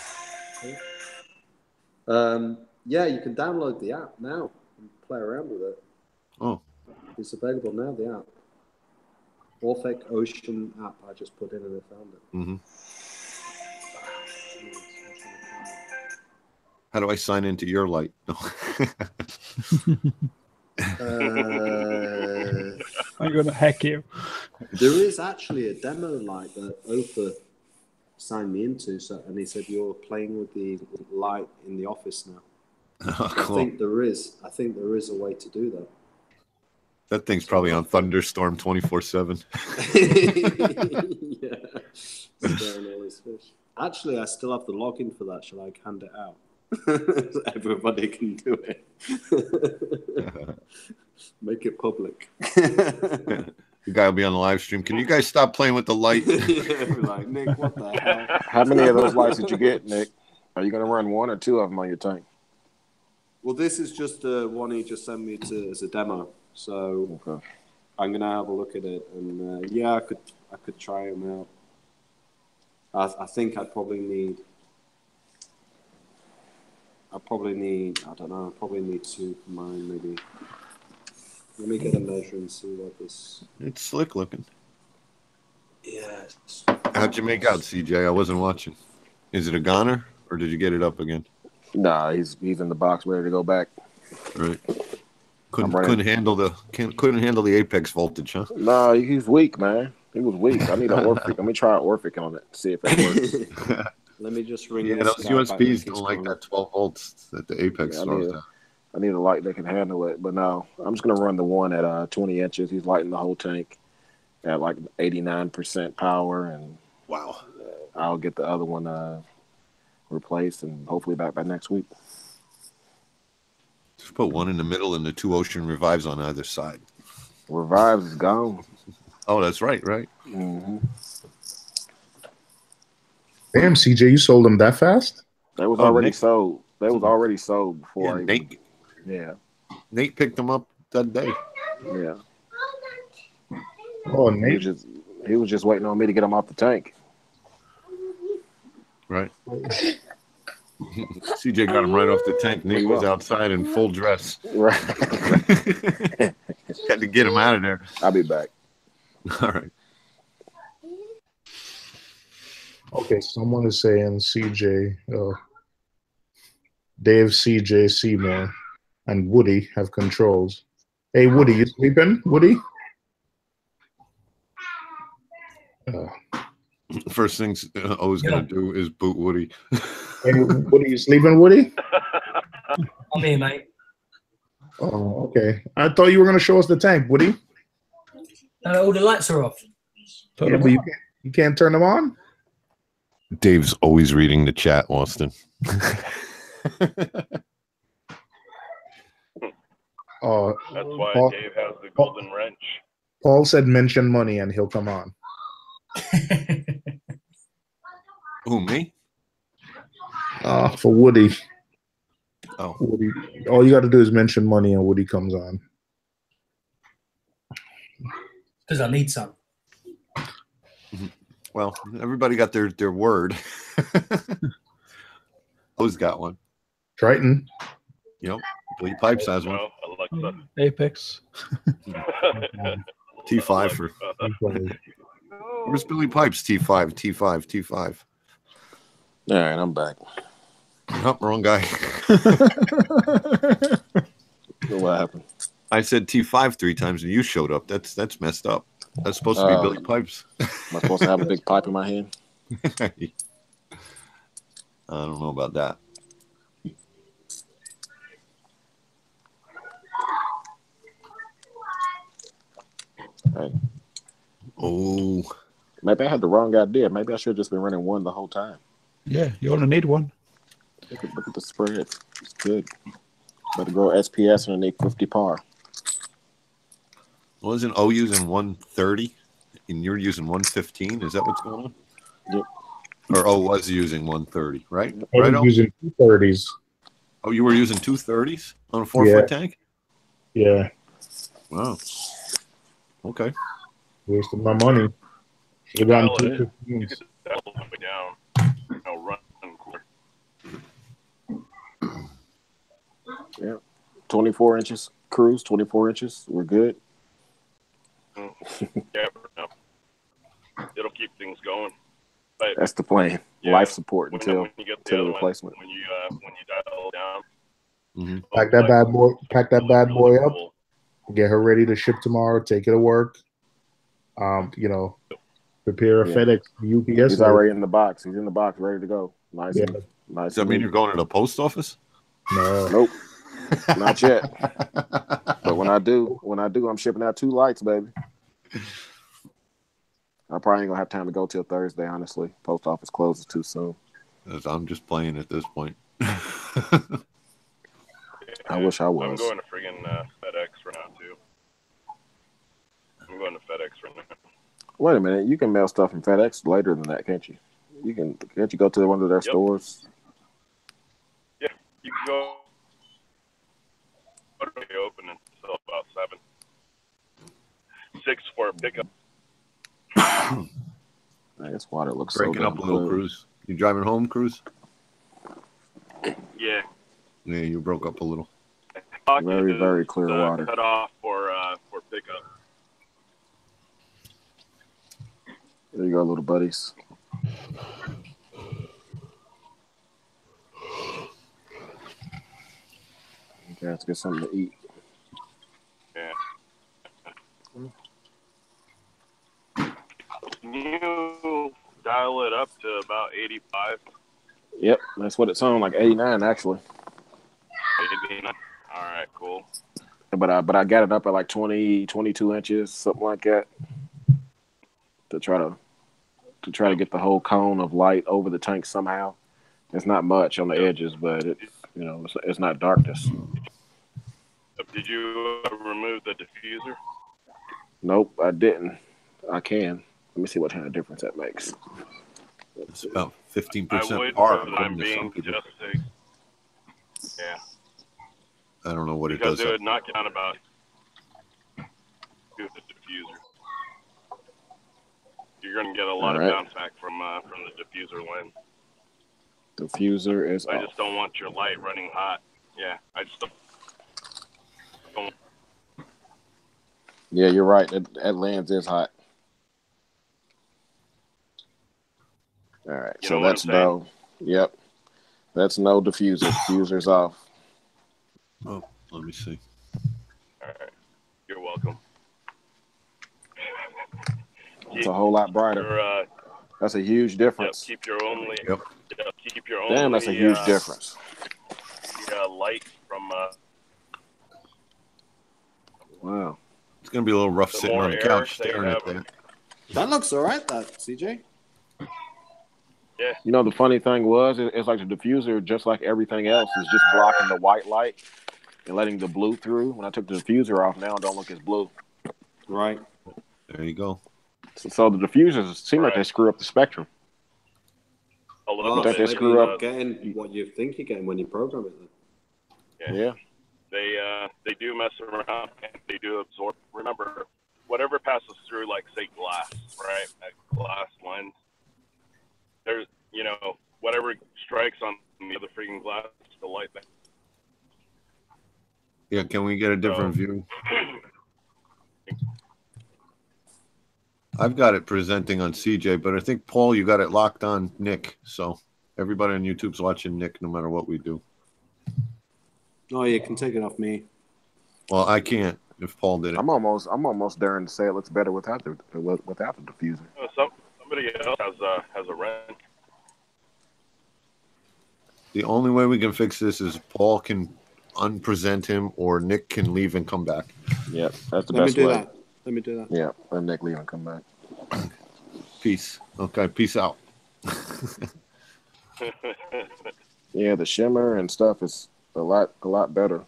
Yeah, you can download the app now and play around with it. Oh. It's available now, the app. Orphic Ocean app. I just put in and I found it. Mm-hmm. How do I sign into your light? I'm gonna hack you. There is actually a demo light that Oprah signed me into, and he said you're playing with the light in the office now. Oh, cool. I think there is a way to do that. That thing's probably on thunderstorm 24/7. Yeah, scaring all his fish. Actually, I still have the login for that. Shall I hand it out? Everybody can do it. Make it public. The guy will be on the live stream. Can you guys stop playing with the light? Like, Nick, what the hell? How many of those lights did you get, Nick? Are you going to run one or two of them on your tank? Well, this is just the one he just sent me as a demo. So I'm going to have a look at it. And yeah, I could try them out. I think I'd probably need, I don't know, I probably need two for mine, maybe. Let me get a measure and see what this... It's slick looking. Yes. How'd you make out, CJ? I wasn't watching. Is it a goner, or did you get it up again? Nah, he's in the box ready to go back. Right. Couldn't handle the apex voltage, huh? Nah, he's weak, man. He was weak. I need an Orphic. Let me try an Orphic on it. See if it works. Let me just ring. Yeah, those USBs don't like that 12 volts that the apex throws down. I need a light that can handle it. But no, I'm just going to run the one at 20 inches. He's lighting the whole tank at like 89% power. And wow. I'll get the other one replaced and hopefully back by next week. Just put one in the middle and the two ocean revives on either side. Revives is gone. Oh, that's right. Mm-hmm. Damn, CJ, you sold them that fast? They was already sold. They was already sold before. Nate. Yeah. Nate picked them up that day. Yeah. Oh, Nate. He was just waiting on me to get him off the tank. Right. CJ got him right off the tank. Nate was outside in full dress. Right. Had to get him out of there. I'll be back. All right. Okay, someone is saying CJ, Dave, CJ, Seymour, and Woody have controls. Hey, Woody, you sleeping? Woody? First things always going to do is boot Woody. Hey, Woody, you sleeping, Woody? I'm here, mate. Oh, okay. I thought you were going to show us the tank, Woody. All the lights are off. Yeah, but you can't turn them on? Dave's always reading the chat, Austin. That's why Dave has the golden wrench. Paul said mention money and he'll come on. Who, me? For Woody. Oh. Woody. All you got to do is mention money and Woody comes on. Because I need some. Well, everybody got their word. Who's got one? Triton. Yep. Billy Pipes has one. Alexa. Apex. T5 for. Where's Billy Pipes? T5. All right, I'm back. Oh, wrong guy. What happened? I said T5 3 times and you showed up. That's messed up. That's supposed to be Billy Pipes. Am I supposed to have a big pipe in my hand? I don't know about that. Hey. Oh. Maybe I had the wrong idea. Maybe I should have just been running one the whole time. Yeah, you only need one. Look at the spread. It's good. Better grow SPS underneath 50 par. Wasn't O using 130 and you're using 115? Is that what's going on? Yep. Or O was using 130, right? I was using 230s. Oh, you were using 230s on a 4-foot tank? Yeah. Wow. Okay. Wasted my money. You're down Dial it in. You 215s. could dial it all the way down. You know, run cooler. Yeah. 24 inches cruise, 24 inches. We're good. Yeah, no. It'll keep things going. But That's the plan. yeah, Life support when until you get the the other replacement. one, when you dial it down, Pack that bad boy. Pack that bad boy up. cool. Get her ready to ship tomorrow. Take it to work. Prepare a Yeah. FedEx, UPS. He's already in the box. He's in the box, ready to go. Nice. Yeah. And, nice. Does that mean you're going to the post office? No. Nope. Not yet. But when I do, I'm shipping out 2 lights, baby. I probably ain't gonna have time to go till Thursday, honestly. Post office closes too soon. I'm just playing at this point. I wish I was. I'm going to friggin' FedEx right now too. I'm going to FedEx right now. Wait a minute, you can mail stuff from FedEx later than that, can't you? Can't you go to one of their stores? Yeah, you can go. They open until about 7. 6 for a pickup. This water looks breaking so up a little, clear. Cruz. You driving home, Cruz? Yeah. Yeah, you broke up a little. Very, very clear water. Cut off for pickup. There you go, little buddies. Okay, let's get something to eat. Yeah. Can you dial it up to about 85? Yep, that's what it sounded like. 89 actually. 89. All right, cool. But I got it up at like 20, 22 inches, something like that, to try to get the whole cone of light over the tank somehow. It's not much on the edges, but it's not darkness. Did you remove the diffuser? Nope, I didn't. I can. Let me see what kind of difference that makes. It's about 15% I would, par. for the time being, just to, yeah. I don't know what it Because does. it would knock it down about with the diffuser. You're going to get a lot of bounce back from the diffuser lens. Diffuser is I off. just don't want your light running hot. Yeah, I just don't. Yeah, you're right. That lens is hot. All right, You so know what that's I'm saying? no. Yep, that's no diffuser. Diffuser's off. Oh, let me see. All right, you're welcome. It's a whole lot brighter. That's a huge difference. Keep your only. Yep. Keep your only. Damn, that's a huge difference. Light from. Wow. It's going to be a little rough The sitting more on the air couch that you staring at have- that. That looks all right, that, CJ. Yeah. You know, the funny thing was, it's like the diffuser, just like everything else, is just blocking the white light and letting the blue through. When I took the diffuser off, now it don't look as blue. Right. There you go. So the diffusers seem like they screw up the spectrum. A Well, little Don't bit. they screw up? Getting what you think you're getting when you program it. Then. Yeah. They do mess around and they do absorb. Remember, whatever passes through, like say glass, right? A glass lens. There's, whatever strikes on the other freaking glass, the light. Yeah, can we get a different view? I've got it presenting on CJ, but I think, Paul, you got it locked on Nick. So everybody on YouTube's watching Nick no matter what we do. Oh, you can take it off me. Well, I can't if Paul did it. I'm almost daring to say it looks better without the diffuser. Somebody else has a wrench. The only way we can fix this is Paul can unpresent him or Nick can leave and come back. Yep, that's the Let me best do way. that. Let me do that. Yeah, let Nick leave and come back. Peace. Okay, peace out. Yeah, the shimmer and stuff is a lot better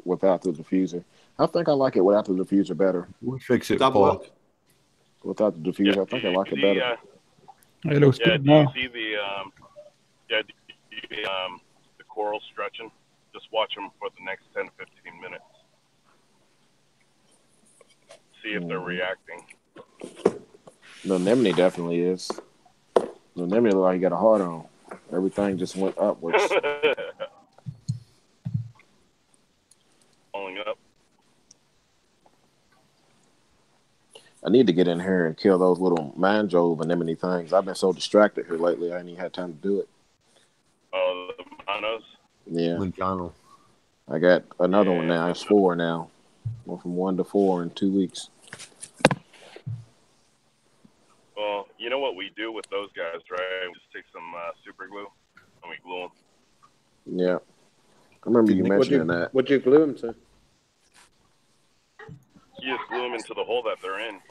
without the diffuser. I think I like it without the diffuser better. We'll fix it, That Paul. work? Without the diffuser, I think I like it better. It looks Yeah, good do you now. see the coral stretching? Just watch them for the next 10 to 15 minutes. See if they're reacting. The anemone definitely is. The anemone look like he got a heart on. Everything just went upwards. Falling up. I need to get in here and kill those little mangrove anemone things. I've been so distracted here lately, I ain't even had time to do it. Oh, the monos. Yeah. McDonald. I got another one now. It's 4 now. Went from 1 to 4 in 2 weeks. Well, you know what we do with those guys, right? We just take some super glue and we glue them. Yeah. I remember you mentioning that. What'd you glue them to? You just glue them into the hole that they're in,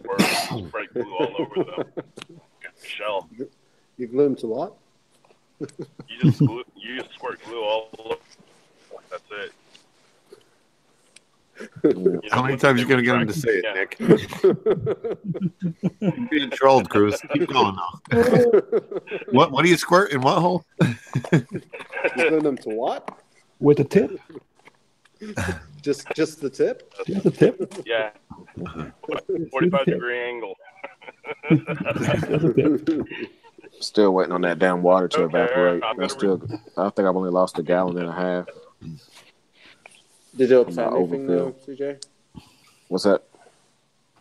or spray glue all over the shell. You glue them to what? You just squirt glue all over. That's it. How many times are you going to get him to say it, Nick? You're being trolled, Cruz. Keep going now. What do you squirt in what hole? You glue them to what? With a tip? Just the tip? Just the tip? Yeah. 45-degree angle. Still waiting on that damn water to evaporate. I think I've only lost 1.5 gallons. Did it upset anything though, CJ? What's that?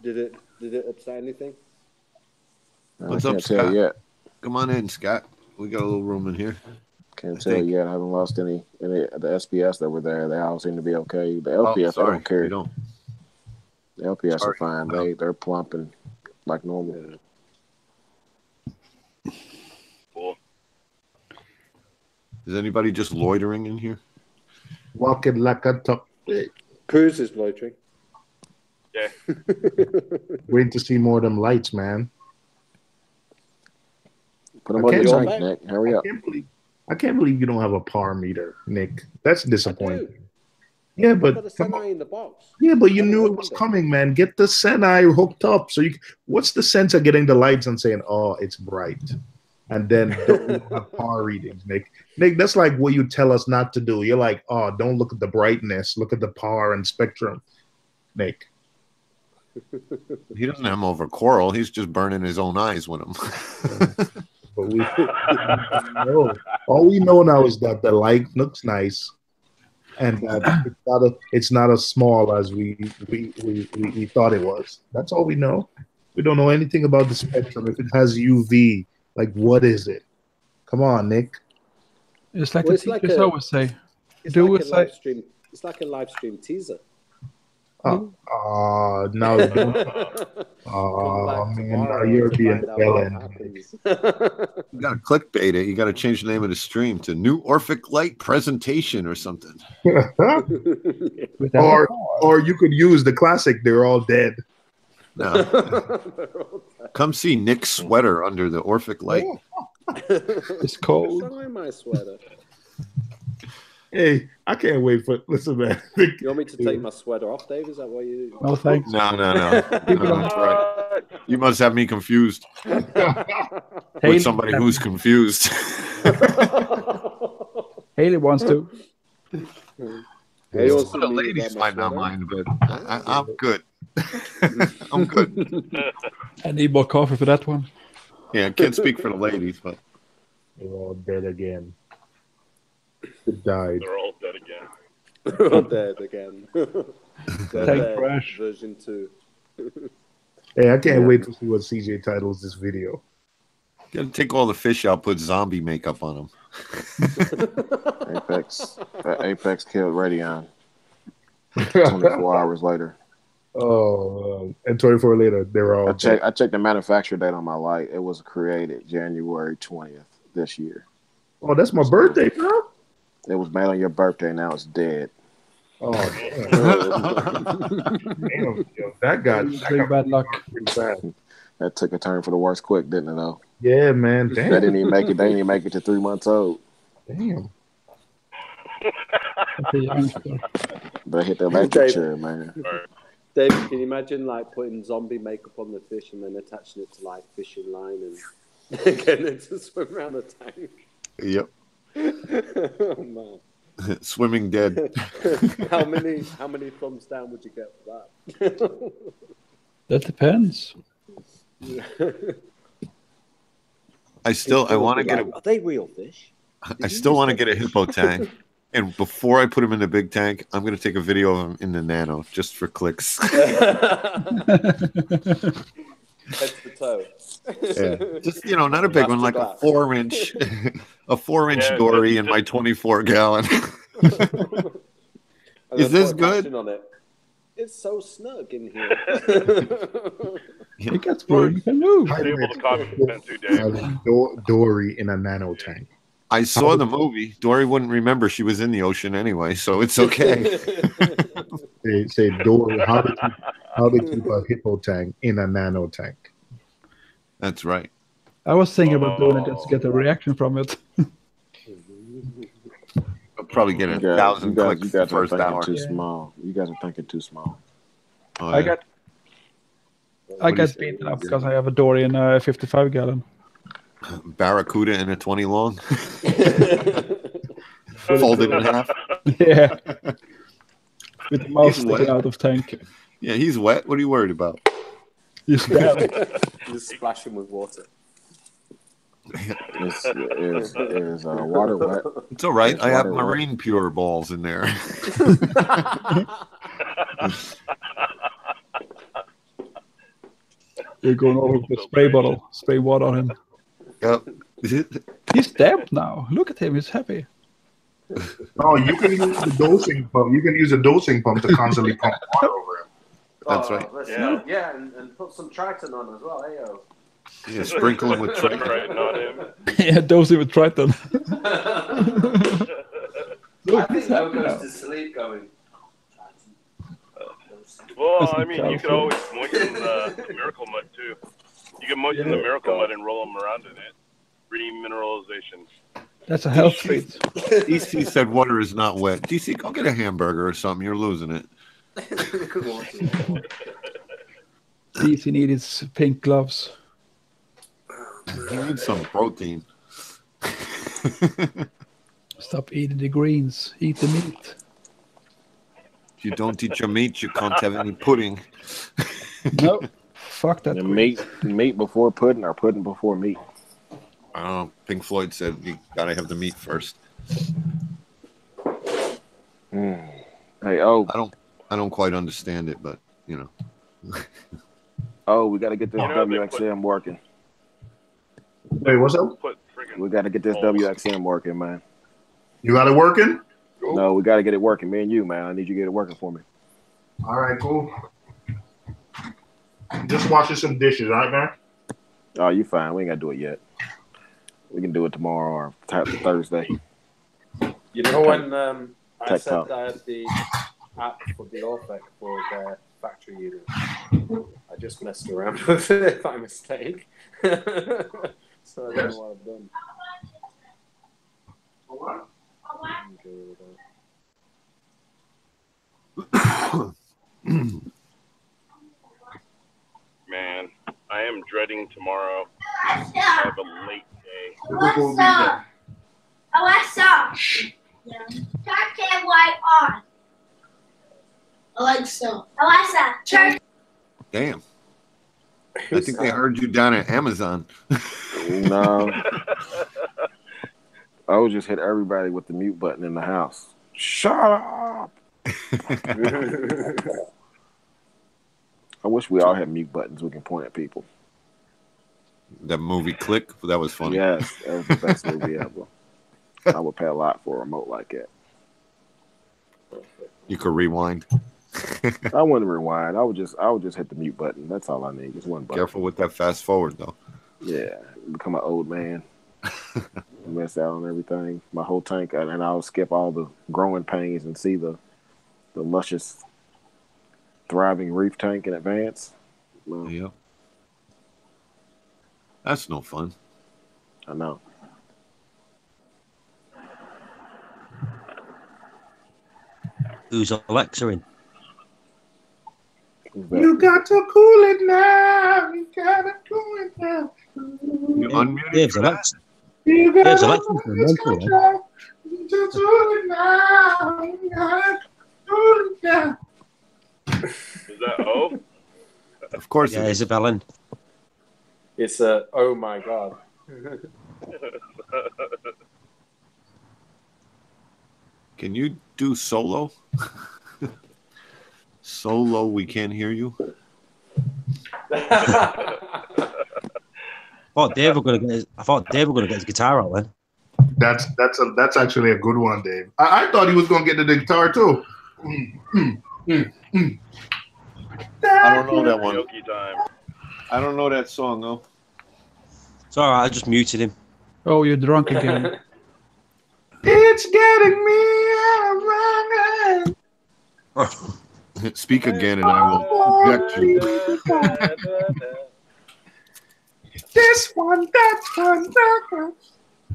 Did it upset anything? What's up, Scott? Yet. Come on in, Scott. We got a little room in here. Can't tell you yet. I haven't lost any of the SPS that were there. They all seem to be okay. The LPS, I don't care. The LPS are fine. They're plumping like normal. Cool. Is anybody just loitering in here? Walking like a top. Cruz is loitering. Yeah. Waiting to see more of them lights, man. Put them on your tank, Nick. Hurry up. I can't believe you don't have a power meter, Nick. That's disappointing. Yeah, but in the box. Yeah, but you knew it was coming, man. Get the Senai hooked up. So what's the sense of getting the lights and saying, "Oh, it's bright," and then don't have power readings, Nick? Nick, that's like what you tell us not to do. You're like, "Oh, don't look at the brightness. Look at the power and spectrum," Nick. He doesn't have them over coral. He's just burning his own eyes with them. But all we know now is that the light looks nice, and that it's not as small as we thought it was. That's all we know. We don't know anything about the spectrum. If it has UV, like what is it? Come on, Nick. It's like the teachers always say. It's like a live stream teaser. No. Man, now you're being the bell end. You got to clickbait it. You got to change the name of the stream to New Orphic Light Presentation or something. or you could use the classic. They're all dead. No. Come see Nick's sweater under the Orphic light. It's cold. Sign my sweater. Hey, I can't wait for. Listen, man. You want me to take my sweater off, Dave? Is that what you do? No, thanks. No. That's right. You must have me confused with somebody who's confused. Haley wants to. Hey, the ladies might not mind, but I'm good. I'm good. I need more coffee for that one. Yeah, I can't speak for the ladies, but they're all dead again. They died. They're all dead again. They're all dead again. Fresh. Version 2. Hey, I can't wait to see what CJ titles this video. Gotta take all the fish out, put zombie makeup on them. Apex killed Radeon 24 hours later. Oh, and 24 later, they were all dead. I checked the manufacture date on my light. It was created January 20th this year. Oh, that's my birthday, bro. It was made on your birthday. Now it's dead. Oh, damn. Damn, yo, that got bad luck. Pretty bad. That took a turn for the worse quick, didn't it, though? Yeah, man. Damn. They didn't even make it. They didn't even make it to 3 months old. Damn. They hit the electric chair, man. Dave, can you imagine like putting zombie makeup on the fish and then attaching it to like fishing line and getting it to swim around the tank? Yep. Oh man. Swimming dead. How many thumbs down would you get for that? That depends. I want to get Are they real fish? I still want to get a hippo tank. And before I put him in the big tank, I'm going to take a video of him in the nano just for clicks. Head to toe. Yeah. Just, not a big one, like a 4-inch, a 4-inch dory in my 24-gallon. Is this good? On it. It's so snug in here. It gets boring. You can move. Dory in a nano tank. I saw the movie. Dory wouldn't remember she was in the ocean anyway, so it's okay. They say, Dory, how to keep a hippo tank in a nano tank. That's right. I was thinking about doing it just to get a reaction from it. I'll probably get 1,000 clicks you guys the first are thinking hour. too small. You guys are thinking too small. Oh, I got beaten up because I have a dory in a 55-gallon. Barracuda in a 20 long. Folded in half. Yeah. With the mouth sticking out of tank. Yeah, he's wet. What are you worried about? He's dead. Just splash him with water. Is water wet? It's all right. I have water marine pure balls in there. You're going over with the spray bottle. Spray water on him. Yep. He's damp now. Look at him. He's happy. Oh, you can use the dosing pump. You can use a dosing pump to constantly pump water over him. That's right. Yeah, and put some Triton on as well, ayo. Yeah, sprinkle him with Triton. Yeah, dosing with Triton. I think Mo goes to sleep going. Well, I mean, you could always moisten the miracle mud too. You can moisten the miracle mud and roll them around in it. Remineralization. That's a health treat. DC said water is not wet. DC, go get a hamburger or something. You're losing it. DC needs his pink gloves. You need some protein. Stop eating the greens. Eat the meat. If you don't eat your meat, you can't have any pudding. No, fuck that. The meat before pudding or pudding before meat. Pink Floyd said you gotta have the meat first. Hey, I don't quite understand it, but we got to get this WXM working. Wait, what's up? We got to get this WXM working, man. You got it working? No, we got to get it working. Me and you, man. I need you to get it working for me. All right, cool. Just washing some dishes, all right, man? Oh, you fine. We ain't got to do it yet. We can do it tomorrow or Thursday. You know when I Tech said Talk. I had the app for the Orphic for their factory unit, I just messed around with it by mistake. So I don't know what I've done. Man, I am dreading tomorrow. I have a late day. Alexa, turn white on. Alexa, turn. Damn. I think they heard you down at Amazon. No. I would just hit everybody with the mute button in the house. Shut up. I wish we all had mute buttons we can point at people. That movie Click, that was funny. Yes, that was the best movie ever. I would pay a lot for a remote like that. You could rewind. I wouldn't rewind. I would just hit the mute button. That's all I need. Just one button. Careful with that fast forward though. Yeah, become an old man. Miss out on everything. My whole tank, and I'll skip all the growing pains and see the luscious, thriving reef tank in advance. Well, yep. That's no fun. I know. Who's Alexa in? You got to cool it now. You got to cool it now. You unmuted Dave's Alexa. You got Dave's to Alexa. cool it now. You got to cool it now. Is that O? Of course. Yeah, Isabel in. It's a oh my god. Can you do solo? Solo, we can't hear you. I thought Dave were going to get his guitar out then. That's actually a good one, Dave. I thought he was gonna get the guitar too. I don't know that one. Karaoke time. I don't know that song though. It's all right. I just muted him. Oh, you're drunk again. It's getting me out of Speak again, and I will object you. This one, that one, that one.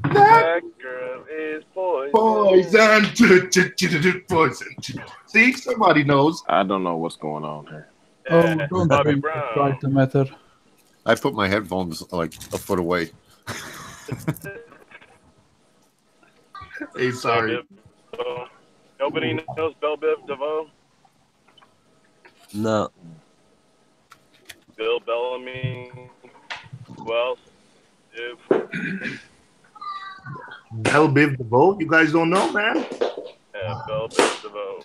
That girl is poison. Poison. See, somebody knows. I don't know what's going on here. Oh, don't Bobby drink. Brown. Right the matter. I put my headphones like a foot away. Hey, sorry. Nobody knows Belle Biv DeVoe? No. Bill Bellamy. Who else? Belle Biv DeVoe? You guys don't know, man? Yeah, Belle Biv DeVoe.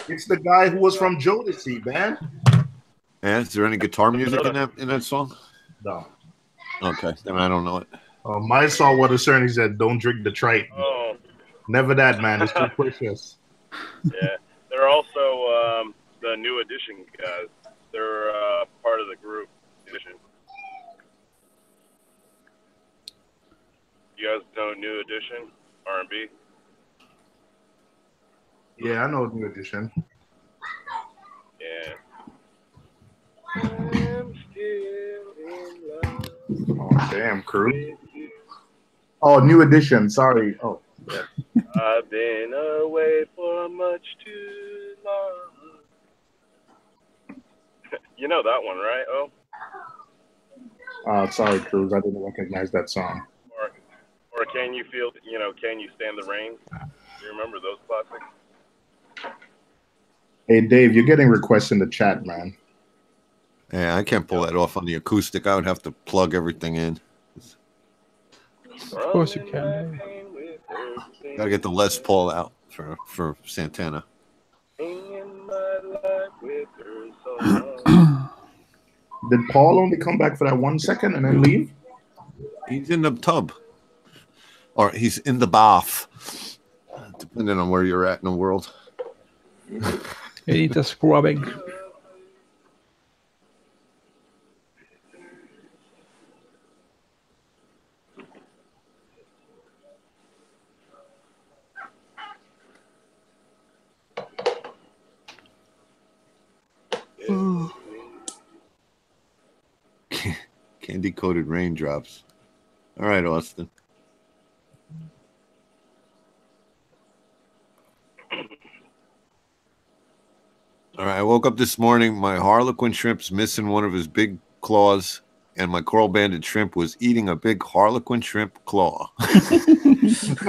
It's the guy who was from Jodeci, man. Yeah, is there any guitar music in that song? No. Okay, then I don't know it. My song was a certain. He said, "Don't drink the Triton." Oh. Never that, man. It's too precious. Yeah, they're also the New Edition guys. They're part of the group Edition. You guys know New Edition R&B? Yeah, I know New Edition. Yeah. I'm still in love. Oh, damn, crew. Oh, New Edition. Sorry. Oh, yeah. I've been away for much too long. You know that one, right? Oh. Sorry, Cruz. I didn't recognize that song. Or can you feel? Can you stand the rain? Do you remember those classics? Hey, Dave, you're getting requests in the chat, man. Yeah, I can't pull that off on the acoustic. I would have to plug everything in. Of course you can. Gotta get the Les Paul out for Santana. Did Paul only come back for that 1 second and then leave? He's in the tub. Or he's in the bath. Depending on where you're at in the world. You need a scrubbing. Candy coated raindrops. All right, Austin. All right, I woke up this morning. My Harlequin shrimp's missing one of his big claws, and my coral banded shrimp was eating a big Harlequin shrimp claw. I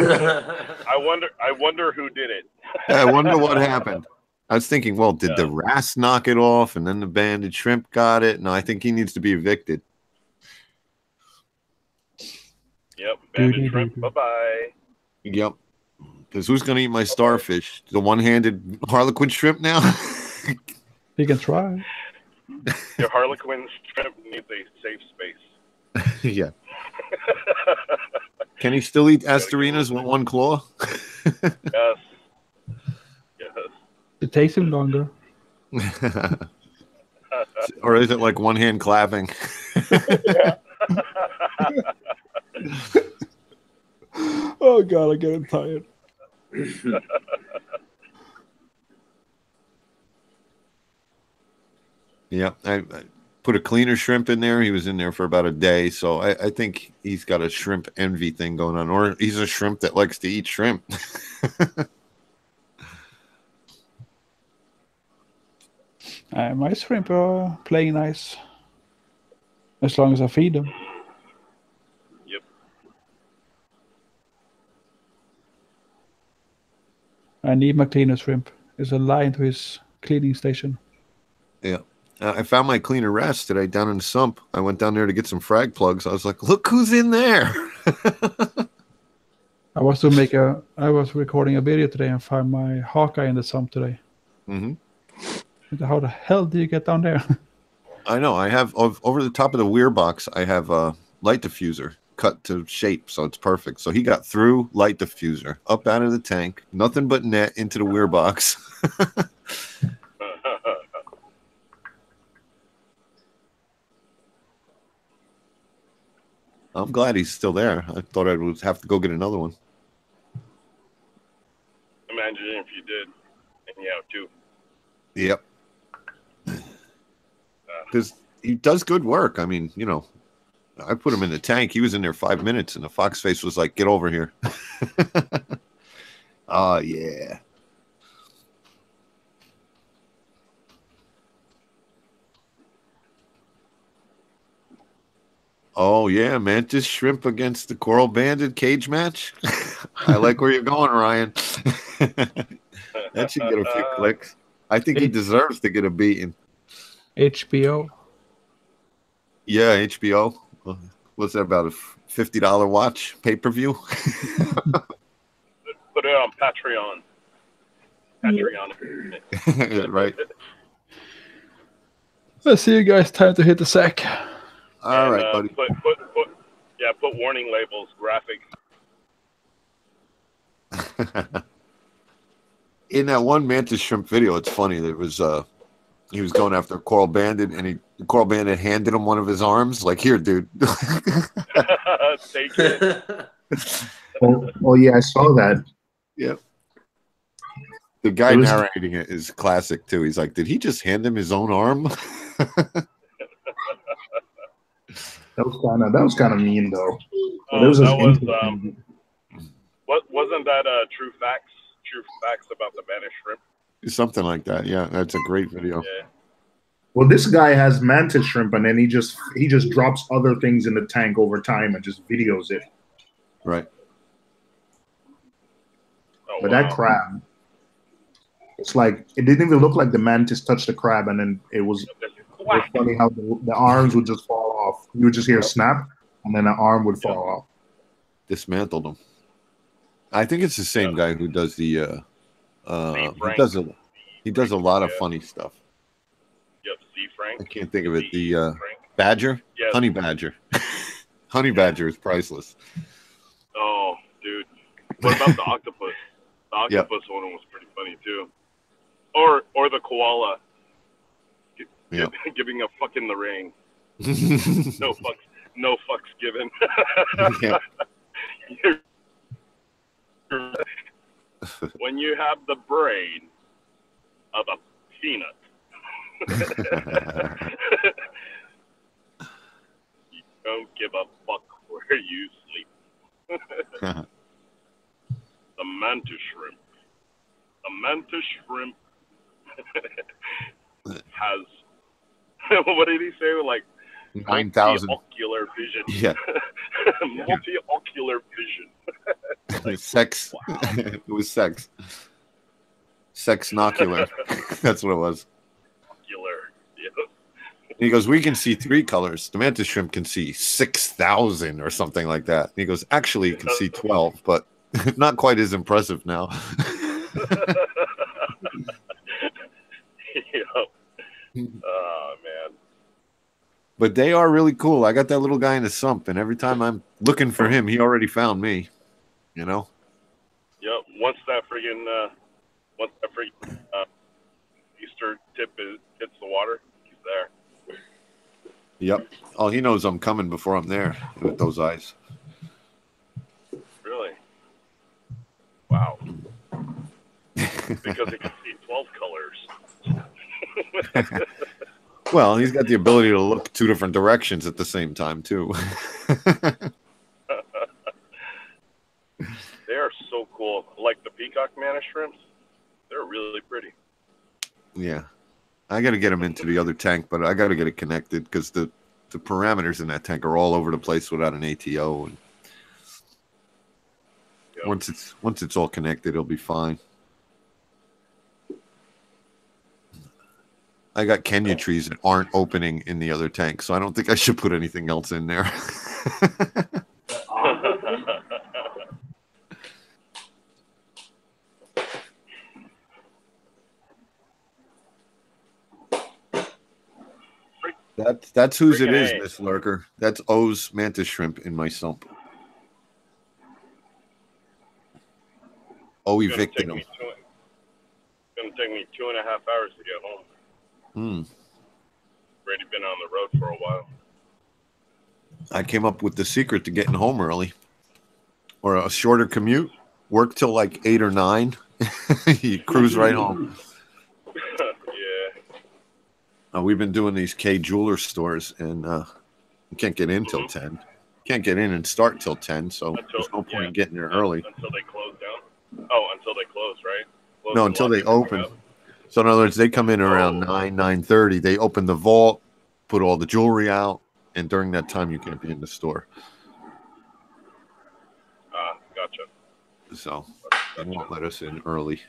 wonder who did it. I wonder what happened. I was thinking, well, did the wrasse knock it off, and then the banded shrimp got it? No, I think he needs to be evicted. Yep, banded shrimp. Bye-bye. Yep. Because who's going to eat my starfish? The one-handed Harlequin shrimp now? You can try. Your Harlequin shrimp needs a safe space. Yeah. Can he still eat Astorinas with one claw? Yes. Yes. It takes him longer. Or is it like one hand clapping? Oh, God, I'm getting tired. Yeah, I put a cleaner shrimp in there. He was in there for about a day, so I think he's got a shrimp envy thing going on, or he's a shrimp that likes to eat shrimp. My shrimp are playing nice, as long as I feed them. Yep. I need my cleaner shrimp. There's a line to his cleaning station. Yeah. I found my cleaner rest today down in the sump. I went down there to get some frag plugs. I was like, look who's in there. I was recording a video today and found my Hawkeye in the sump today. Mm-hmm. How the hell do you get down there? I know. I have over the top of the weir box. I have a light diffuser cut to shape, so it's perfect. So he got through light diffuser, up out of the tank, nothing but net into the weir box. I'm glad he's still there. I thought I would have to go get another one. Imagine if you did, and you have two. Yep. Because he does good work. I mean, you know, I put him in the tank. He was in there 5 minutes, and the fox face was like, "Get over here." Oh, yeah. Oh, yeah, mantis shrimp against the coral banded cage match. I like where you're going, Ryan. That should get a few clicks. I think he deserves to get a beating. HBO. Yeah, HBO. What's that about? A $50 watch pay-per-view? Put it on Patreon. Yeah, right. I see you guys. Time to hit the sack. All right, buddy. Put warning labels, graphic. In that one mantis shrimp video, it's funny. There was he was going after a coral bandit, and the coral bandit handed him one of his arms. Like, here, dude. Take it. Oh, yeah, I saw that. Yep. The guy narrating it is classic too. He's like, "Did he just hand him his own arm?" That was kind of mean though. Wasn't that true facts? True facts about the vanished shrimp. Something like that. Yeah, that's a great video. Yeah. Well, this guy has mantis shrimp, and then he just drops other things in the tank over time and just videos it. Right. But that crab, it's like it didn't even look like the mantis touched the crab, and then it was funny how the arms would just fall off. You would just hear a snap, and then the arm would fall off. Dismantled him. I think it's the same guy who does the. He does a lot of funny stuff. Yep, C. Frank. I can't think of it. The badger, Yes. honey badger. Honey badger is priceless. Oh, dude. What about the octopus? The octopus one was pretty funny too. Or the koala. Yep. Giving a fuck in the ring. No fucks given. Yeah. When you have the brain of a peanut, you don't give a fuck where you sleep. The mantis shrimp. The mantis shrimp has what did he say? Like 9,000 multi-ocular vision. Yeah. Multi-ocular vision. Sex. It was sex. Sex-nocular. That's what it was. Ocular. Yeah. And he goes, we can see 3 colors. The mantis shrimp can see 6,000 or something like that. And he goes, actually, you can see 12, but not quite as impressive now. Oh, man. But they are really cool. I got that little guy in the sump, and every time I'm looking for him, he already found me. You know? Yep. Once that friggin' Easter tip hits the water, he's there. Yep. Oh, he knows I'm coming before I'm there with those eyes. Really? Wow. Because he can see 12 colors. Well, he's got the ability to look 2 different directions at the same time, too. They are so cool. Like the peacock mantis shrimps, they're really pretty. Yeah. I got to get him into the other tank, but I got to get it connected because the parameters in that tank are all over the place without an ATO. And yep. Once it's all connected, it'll be fine. I got Kenya trees that aren't opening in the other tank, so I don't think I should put anything else in there. That's whose it is, Miss Lurker. That's O's mantis shrimp in my sump. Oh, evicted him. It's going to take me 2.5 hours to get home. Already been on the road for a while. I came up with the secret to getting home early, or a shorter commute. Work till like 8 or 9. You cruise right home. Yeah. We've been doing these K jeweler stores, and you can't get in till 10. Can't get in and start till 10, so there's no point in getting there early. Until they close down. Oh, until they close, right? Close No, until they open. So in other words, they come in around 9:30. They open the vault, put all the jewelry out, and during that time, you can't be in the store. Gotcha. So they won't let us in early.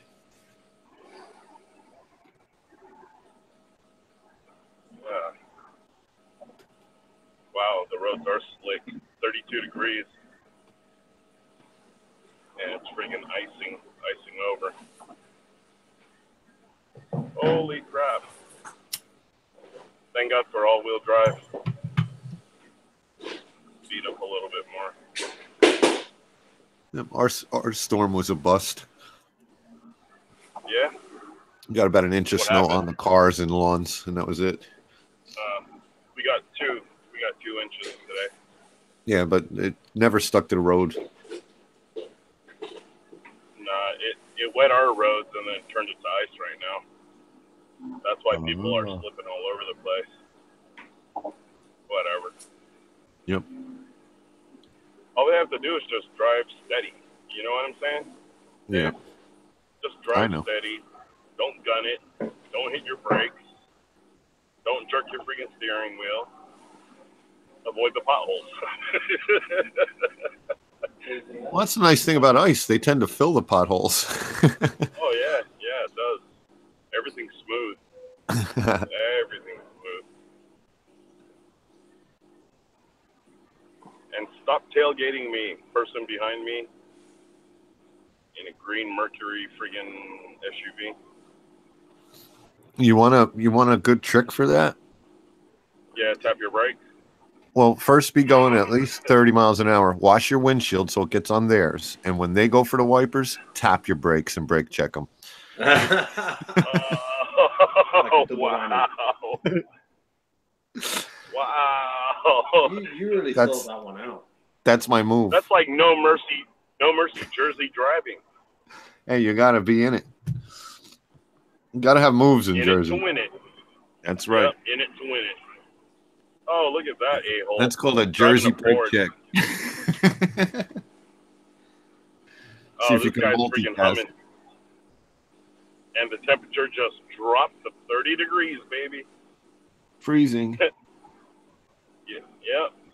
Wow, the roads are slick. 32 degrees. And it's freaking icing over. Holy crap. Thank God for all-wheel drive. Speed up a little bit more. Yep, our storm was a bust. Yeah? We got about an inch of What snow happened? on the cars and lawns, and that was it. We got 2 inches today. Yeah, but it never stuck to the road. Nah, it wet our roads and then turned it to ice right now. That's why people are slipping all over the place. Whatever. Yep. All they have to do is just drive steady. You know what I'm saying? Yeah. Just I drive know. steady. Don't gun it. Don't hit your brakes. Don't jerk your freaking steering wheel. Avoid the potholes. Well, that's the nice thing about ice. They tend to fill the potholes. Oh, yeah. Yeah, it does. Everything's smooth. Everything's smooth. And stop tailgating me, person behind me, in a green Mercury friggin' SUV. You want a good trick for that? Yeah, tap your brake. Well, first be going at least 30 miles an hour. Wash your windshield so it gets on theirs. And when they go for the wipers, tap your brakes and brake check them. Oh, wow. Wow. You really thought that one out. That's my move. That's like no mercy Jersey driving. Hey, you got to be in it. You got to have moves in Jersey. It to win it. That's right. Yep, in it to win it. Oh, look at that a-hole. That's called a Jersey brake check. See if you can freaking multitask. humming. And the temperature just dropped to 30 degrees, baby. Freezing. Yep.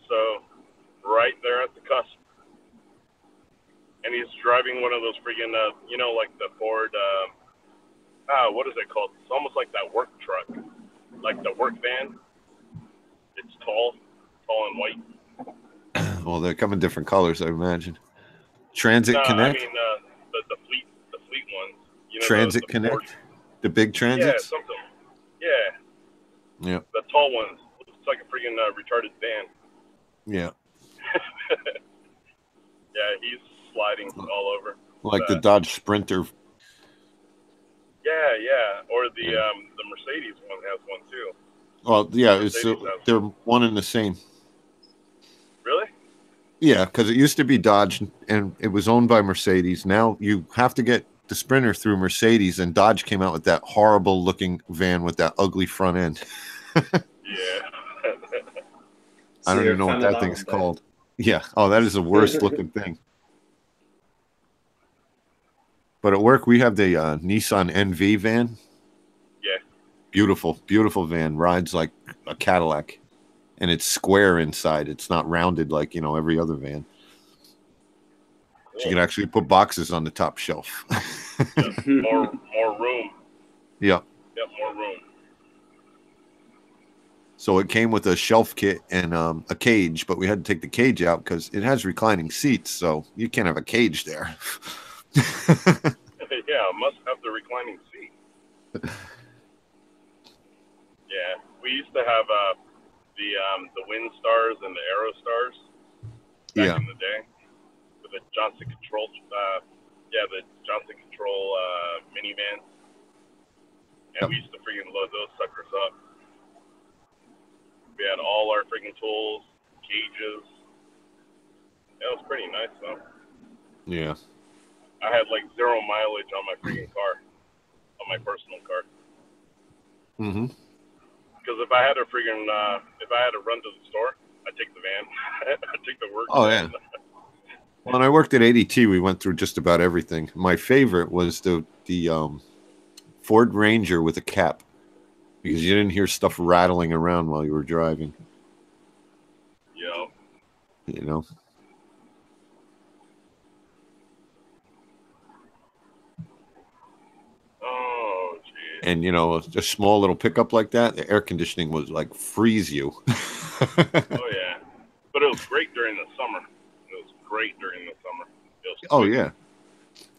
So, right there at the cusp. And he's driving one of those freaking, like the Ford, what is it called? It's almost like that work truck. Like the work van. It's tall and white. Well, they come in different colors, I imagine. Transit Connect? I mean, the fleet ones. You know, Transit the Connect? Ford. The big transits? Yeah, something. Yeah. Yep. The tall ones. Looks like a freaking retarded van. Yeah. Yeah, he's sliding all over. Like the Dodge Sprinter. Yeah. Or the Mercedes one has one too. Well, yeah, they're one and the same. Really? Yeah, because it used to be Dodge, and it was owned by Mercedes. Now you have to get the Sprinter through Mercedes, and Dodge came out with that horrible-looking van with that ugly front end. Yeah. I don't even know what that thing's called. Yeah. Oh, that is the worst-looking thing. But at work, we have the Nissan NV van. Yeah. Beautiful, beautiful van. Rides like a Cadillac. And it's square inside. It's not rounded like, every other van. You can actually put boxes on the top shelf. More room. Yeah. Yep, more room. So it came with a shelf kit and a cage, but we had to take the cage out because it has reclining seats, so you can't have a cage there. Yeah, must have the reclining seat. Yeah, we used to have the Wind Stars and the Aero Stars back in the day with the Johnson Control. The Johnson Control minivans, and we used to freaking load those suckers up. We had all our freaking tools, cages. It was pretty nice though. Yeah. I had like 0 mileage on my freaking car, on my personal car. Mm-hmm. Because if I had to run to the store, I'd take the van. I'd take the work van. Yeah. When I worked at ADT, we went through just about everything. My favorite was the Ford Ranger with a cap, because you didn't hear stuff rattling around while you were driving. Yeah. You know. Oh, geez. And a small little pickup like that, the air conditioning was like freeze you. Oh yeah, but it was great during the summer. Oh yeah,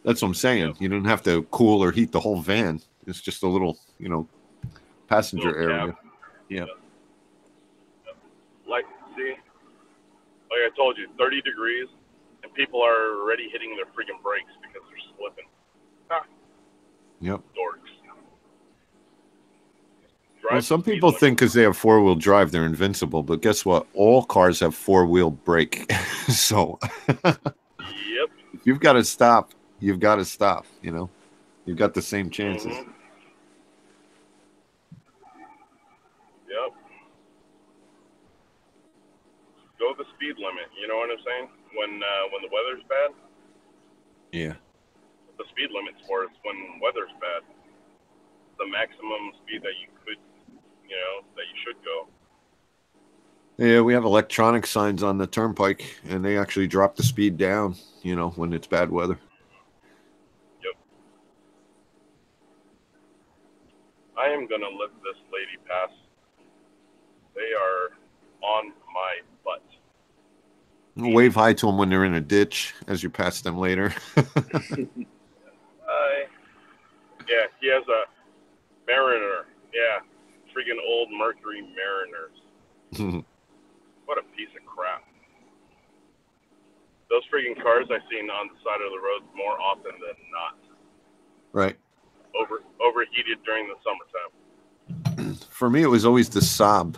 that's what I'm saying. Yep. You didn't have to cool or heat the whole van. It's just a little, passenger area. Cab. Yeah. Like I told you, 30 degrees, and people are already hitting their freaking brakes because they're slipping. Yep. Dorks. Well, some people think because they have 4-wheel drive, they're invincible. But guess what? All cars have 4-wheel brake. So. Yep. If you've got to stop, you've got to stop. You've got the same chances. Mm-hmm. Yep. Go the speed limit. You know what I'm saying? When the weather's bad. Yeah. The speed limit's for is when weather's bad. The maximum speed that you could, that you should go. Yeah, we have electronic signs on the turnpike, and they actually drop the speed down, when it's bad weather. Yep. I am going to let this lady pass. They are on my butt. Wave hi to them when they're in a ditch as you pass them later. Yeah, he has a Mariner. Yeah, freaking old Mercury Mariners. What a piece of crap. Those freaking cars I've seen on the side of the road more often than not. Right. Overheated during the summertime. For me, it was always the Saab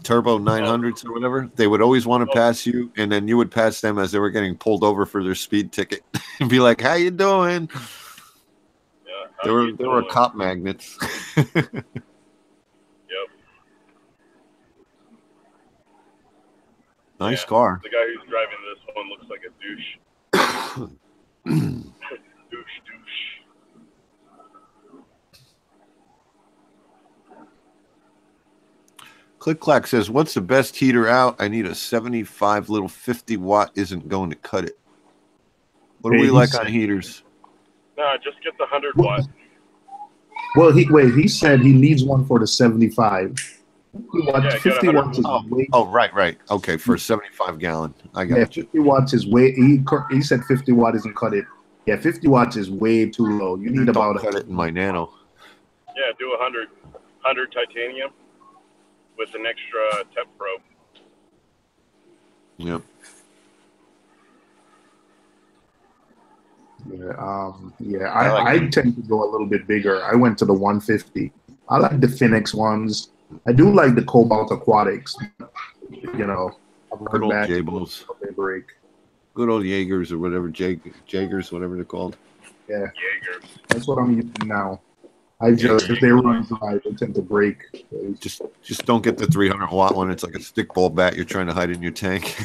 Turbo 900s or whatever. They would always want to pass you, and then you would pass them as they were getting pulled over for their speed ticket and be like, "How you doing?" Yeah, they were cop magnets. Yep. Nice car. The guy who's driving this one looks like a douche. douche. Click Clack says, "What's the best heater out? I need a 75 little 50 watt. Isn't going to cut it. What do we like on heaters?" No, just get the 100 watt. Well, he said he needs one for the 75. 50 watts is way. Oh, right. Okay, for a 75 gallon. I got you. 50 watts is way. He said 50 watt isn't cut it. Yeah, 50 watts is way too low. You need about cut it in my Nano. Yeah, do 100 titanium with an extra temp probe. Yep. Yeah. I tend to go a little bit bigger. I went to the 150. I like the Phoenix ones. I do like the Cobalt Aquatics. Good old Jables. They break. Good old Jaegers or whatever, Jaegers, whatever they're called. Yeah. Jaegers. That's what I'm using now. If they run dry, they tend to break. Just don't get the 300 watt one. It's like a stickball bat you're trying to hide in your tank.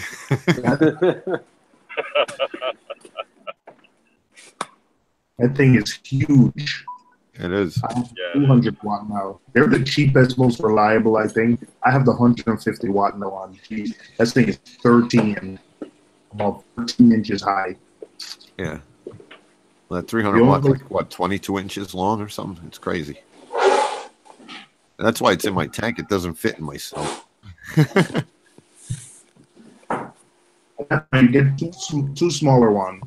That thing is huge. It is. I have 200 watt now. They're the cheapest, most reliable, I think. I have the 150 watt now on. That thing is 13 inches high. Yeah. Well, that 300 watts, like what, 22 inches long or something? It's crazy. That's why it's in my tank. It doesn't fit in my sump. You get two smaller ones.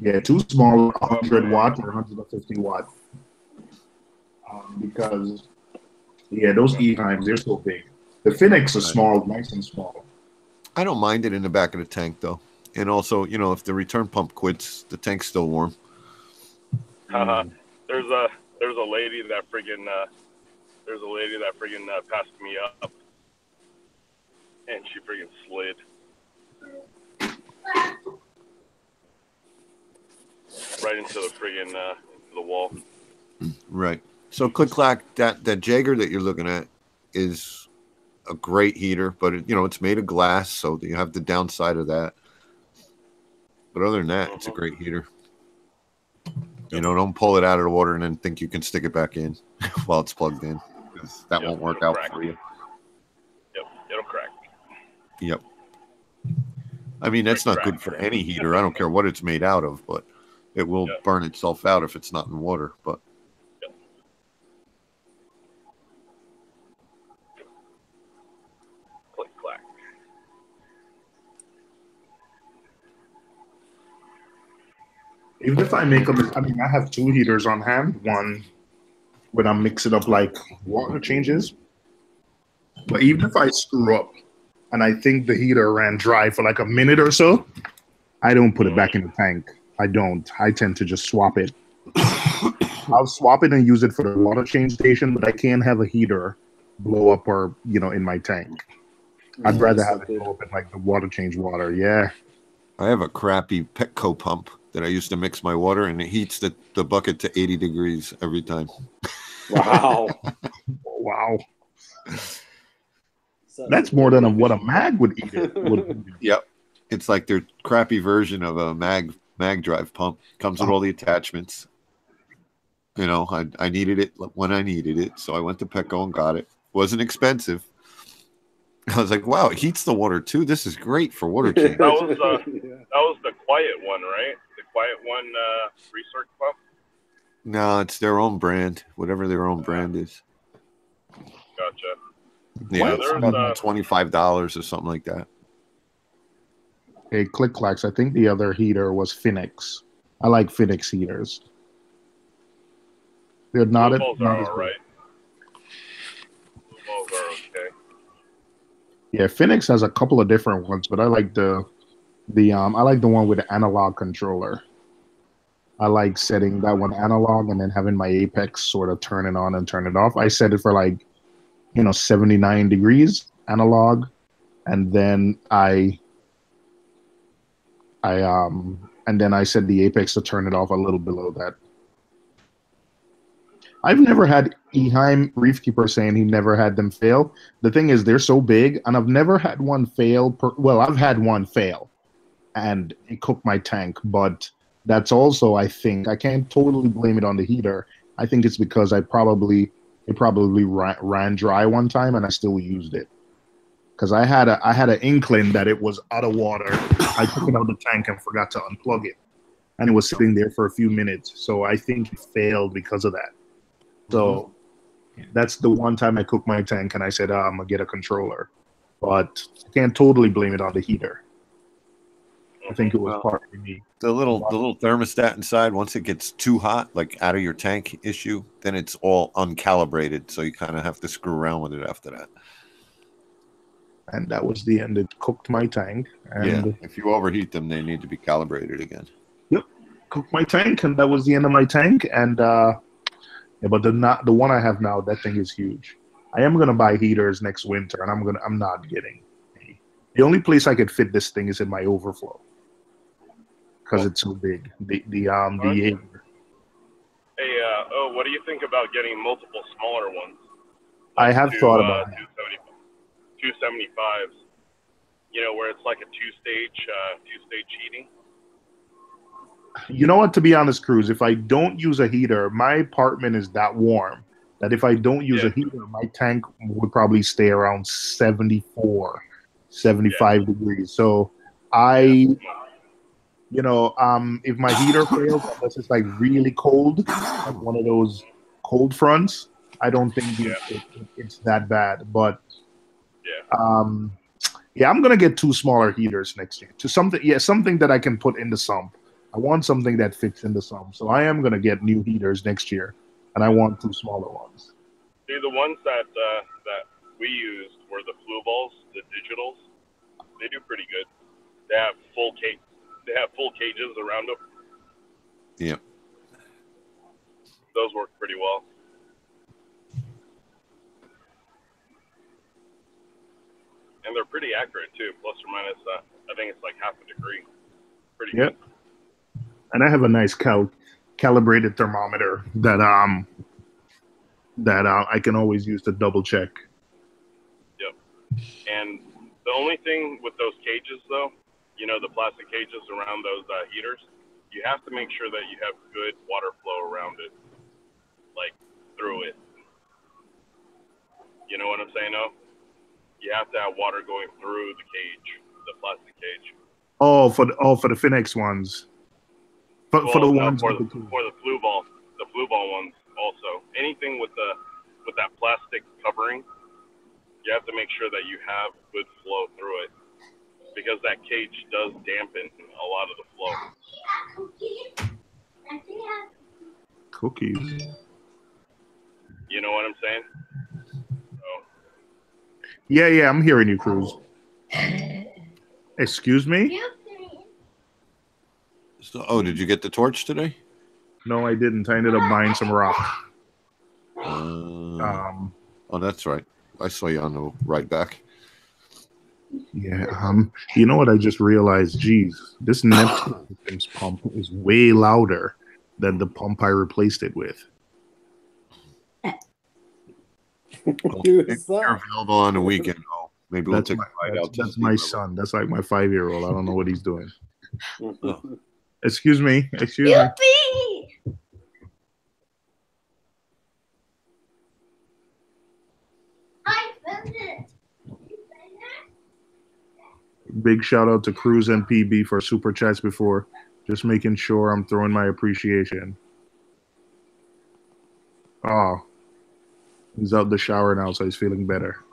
Yeah, two small 100 watt or 150 watt. Because, yeah, those E times, they're so big. The Phoenix is small, nice and small. I don't mind it in the back of the tank, though. And also, you know, if the return pump quits, the tank's still warm. There's a lady that friggin' passed me up, and she friggin' slid. Right into the friggin' into the wall. Right. So click clack, that Jaeger that you're looking at is a great heater, but it, you know, it's made of glass, so you have the downside of that. But other than that, it's a great heater. You know, don't pull it out of the water and then think you can stick it back in while it's plugged in, because that won't work out for you. Yep, it'll crack. Yep. I mean, that's not good for any heater. I don't care what it's made out of, but it will burn itself out if it's not in water. But click clack. Even if I make them, I mean, I have two heaters on hand. One when I'm mixing up like water changes. But even if I screw up and I think the heater ran dry for like a minute or so, I don't put it back in the tank. I don't. I tend to just swap it. I'll swap it and use it for the water change station, but I can't have a heater blow up or, you know, in my tank. I'd rather have it blow up in like the water change water. Yeah. I have a crappy Petco pump that I used to mix my water, and it heats the bucket to 80 degrees every time. Wow. Wow. That's more than what a mag would eat. Yep. It's like their crappy version of a mag drive pump. Comes with all the attachments. You know, I needed it when I needed it, so I went to Petco and got it. Wasn't expensive. I was like, wow, it heats the water too. This is great for water change. That was the quiet one, right? The quiet one research pump. No, it's their own brand, whatever their own brand is. Gotcha. Yeah, it's about $25 or something like that. Hey, click clacks. I think the other heater was Phoenix. I like Phoenix heaters. They're not Blue as balls are all right. Blue balls are okay. Yeah, Phoenix has a couple of different ones, but I like the one with the analog controller. I like setting that one analog and then having my Apex sort of turn it on and turn it off. I set it for like, 79 degrees analog, and then I set the Apex to turn it off a little below that. I've never had Eheim Reefkeeper saying he never had them fail. The thing is, they're so big, and I've never had one fail. I've had one fail, and it cooked my tank. But that's also, I think, I can't totally blame it on the heater. I think it's because it probably ran dry one time, and I still used it. Because I had an inkling that it was out of water. I took it out of the tank and forgot to unplug it, and it was sitting there for a few minutes. So I think it failed because of that. So that's the one time I cooked my tank and I said, I'm going to get a controller. But I can't totally blame it on the heater. I think it was part of me. The little thermostat inside, once it gets too hot, like out of your tank issue, then it's all uncalibrated. So you kind of have to screw around with it after that. And that was the end. It cooked my tank. And yeah, if you overheat them, they need to be calibrated again. Yep, cooked my tank, and that was the end of my tank. And but the one I have now, that thing is huge. I am gonna buy heaters next winter, and I'm not getting any. The only place I could fit this thing is in my overflow because it's so big. The Hey, what do you think about getting multiple smaller ones? I have thought about it. 275s. Where it's like a two-stage heating. You know what? To be honest, Cruz, if I don't use a heater, my apartment is that warm that if I don't use a heater, my tank would probably stay around 74, 75 degrees. So if my heater fails, unless it's like really cold, like one of those cold fronts, I don't think it's that bad. But yeah, I'm gonna get 2 smaller heaters next year. To something that I can put in the sump. I want something that fits in the sump. So I am gonna get new heaters next year, and I want 2 smaller ones. See, the ones that we used were the flu balls, the digitals. They do pretty good. They have full cages around them. Yeah. Those work pretty well. And they're pretty accurate too, plus or minus. I think it's like half a degree. Pretty good. And I have a nice calibrated thermometer that I can always use to double check. Yep. And the only thing with those cages, though, you know, the plastic cages around those heaters, you have to make sure that you have good water flow around it, like through it. You know what I'm saying, though? You have to have water going through the cage, the plastic cage. Oh, for the Phoenix ones. For the ones for the flu ball ones also. Anything with that plastic covering, you have to make sure that you have good flow through it, because that cage does dampen a lot of the flow. Cookies. You know what I'm saying? Yeah, I'm hearing you, Cruz. Excuse me? So, did you get the torch today? No, I didn't. I ended up buying some rock. Oh, that's right. I saw you on the right back. Yeah. You know what I just realized? Geez, this Neptune's pump is way louder than the pump I replaced it with. They're available on the weekend. Oh, maybe we'll take a ride out. That's my son. That's like my 5-year-old. I don't know what he's doing. Excuse me. Big shout out to Cruz and PB for super chats before. Just making sure I'm throwing my appreciation. Oh, he's out the shower now, so he's feeling better.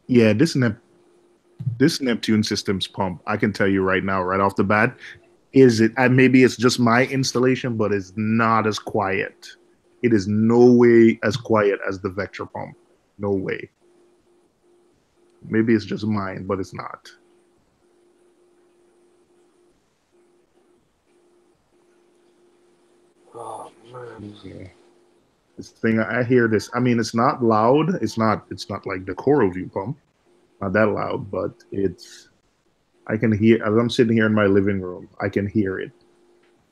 Yeah, this Neptune Systems pump, I can tell you right now, right off the bat, maybe it's just my installation, but it's not as quiet. It is no way as quiet as the Vector pump. No way. Maybe it's just mine, but it's not. Oh man. Yeah. This thing, I hear this. I mean, it's not loud. It's not like the CoroView pump. Not that loud, but I can hear, as I'm sitting here in my living room, I can hear it.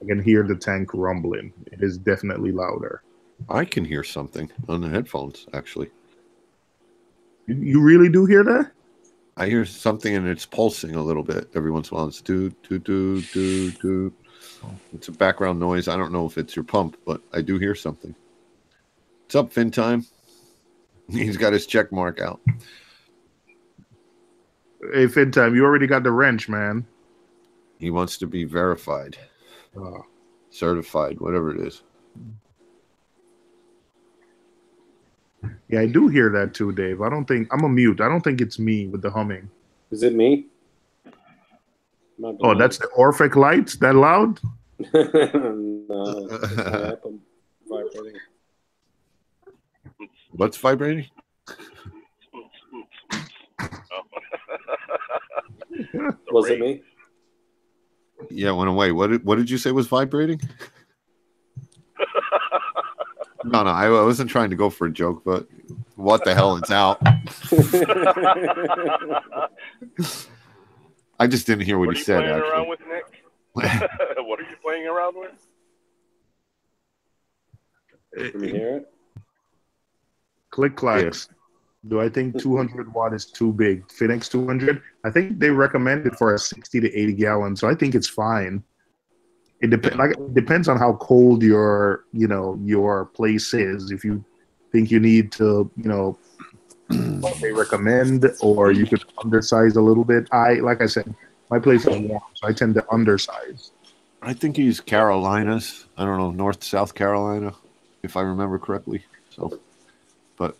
I can hear the tank rumbling. It is definitely louder. I can hear something on the headphones, actually. You really do hear that? I hear something and it's pulsing a little bit every once in a while. It's doot, doot, doot, doot, doot. It's a background noise. I don't know if it's your pump, but I do hear something. What's up, Fin Time? He's got his check mark out. Hey, Fin Time, you already got the wrench, man. He wants to be verified, certified, whatever it is. Yeah, I do hear that too, Dave. I'm a mute. I don't think it's me with the humming. Is it me? Oh, that's the Orphic lights? That loud? No, I'm vibrating. What's vibrating? Was it me? Yeah, it went away. What did you say was vibrating? No, I wasn't trying to go for a joke, but what the hell? It's out. I just didn't hear what he said. What are you playing actually. around with, Nick? What are you playing around with? Can you hear it? Click clacks. Do I think 200 watt is too big? Phoenix 200? I think they recommend it for a 60 to 80 gallon, so I think it's fine. It depends on how cold your place is. If you think you need to, what they recommend, or you could undersize a little bit. Like I said, my place is warm, so I tend to undersize. I think he's Carolinas. I don't know, North, South Carolina, if I remember correctly. So, but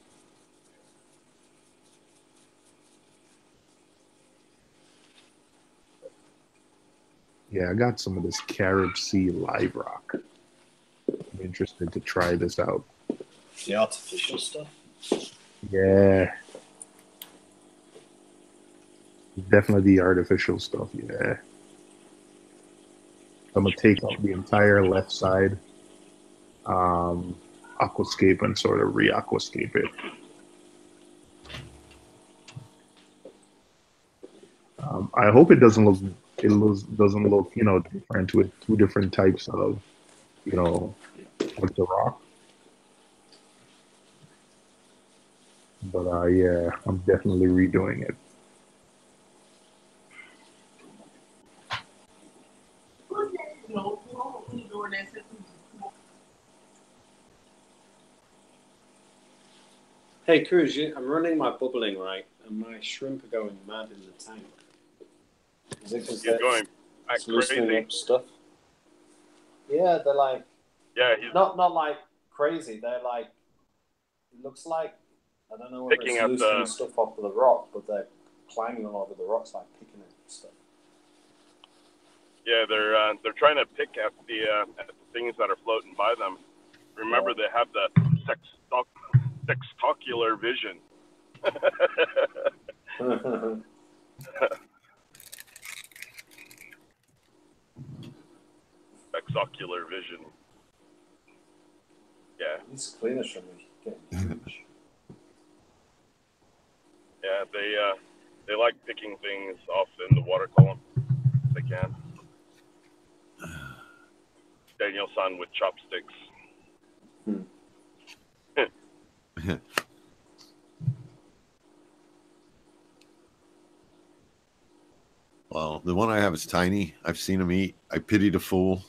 yeah, I got some of this Carib Sea live rock. I'm interested to try this out. The artificial stuff. Yeah. Definitely the artificial stuff, yeah. I'm gonna take out the entire left side, aquascape, and sort of re-aquascape it. I hope it doesn't look different with two different types of with the rock. But yeah, I'm definitely redoing it. Hey, Cruz, I'm running my bubbling right, and my shrimp are going mad in the tank. Is it because they're going loosening crazy. up stuff? Yeah, they're like. Yeah, he's not like crazy. They're like. It looks like I don't know whether picking it's up loosening stuff off of the rock, but they're clanging all over the rocks, like picking at stuff. Yeah, they're trying to pick at the things that are floating by them. Remember, they have the sextocular vision. Sexocular vision. Yeah. These cleaners from me getting huge. Yeah, they like picking things off in the water column if they can. Daniel-san with chopsticks. Well, the one I have is tiny. I've seen him eat. I pity the fool.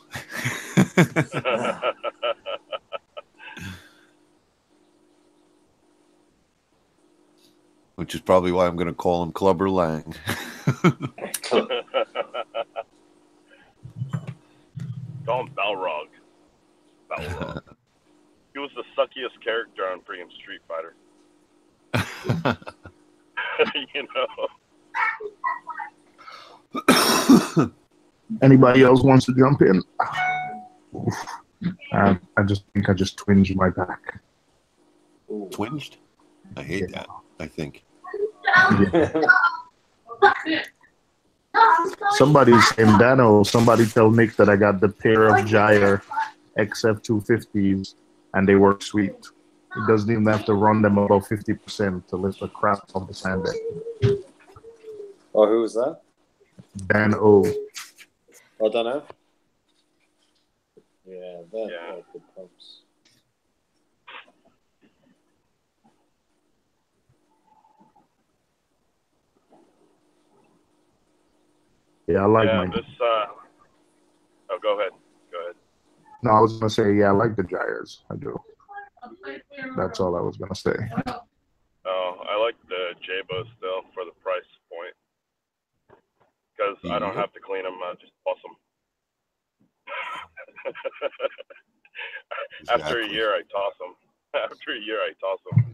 Which is probably why I'm going to call him Clubber Lang. Call him Balrog. Balrog. He was the suckiest character on freaking Street Fighter. You know. Anybody else wants to jump in? I just think I just twinged my back. Twinged? I hate that, I think. Somebody's saying, Dano, somebody tell Nick that I got the pair of Gyre XF250s and they work sweet. He doesn't even have to run them about 50% to lift the crap off the sandbag. Oh, who was that? Dan O. I don't know. Yeah, they're good pumps. Yeah, I like my. This. Oh, go ahead. Go ahead. No, I was gonna say, yeah, I like the Gyres. I do. That's all I was gonna say. Oh, I like the J-Bo still for the price point because I don't have to clean them. I just toss them. After a year, I toss them. After a year, I toss them.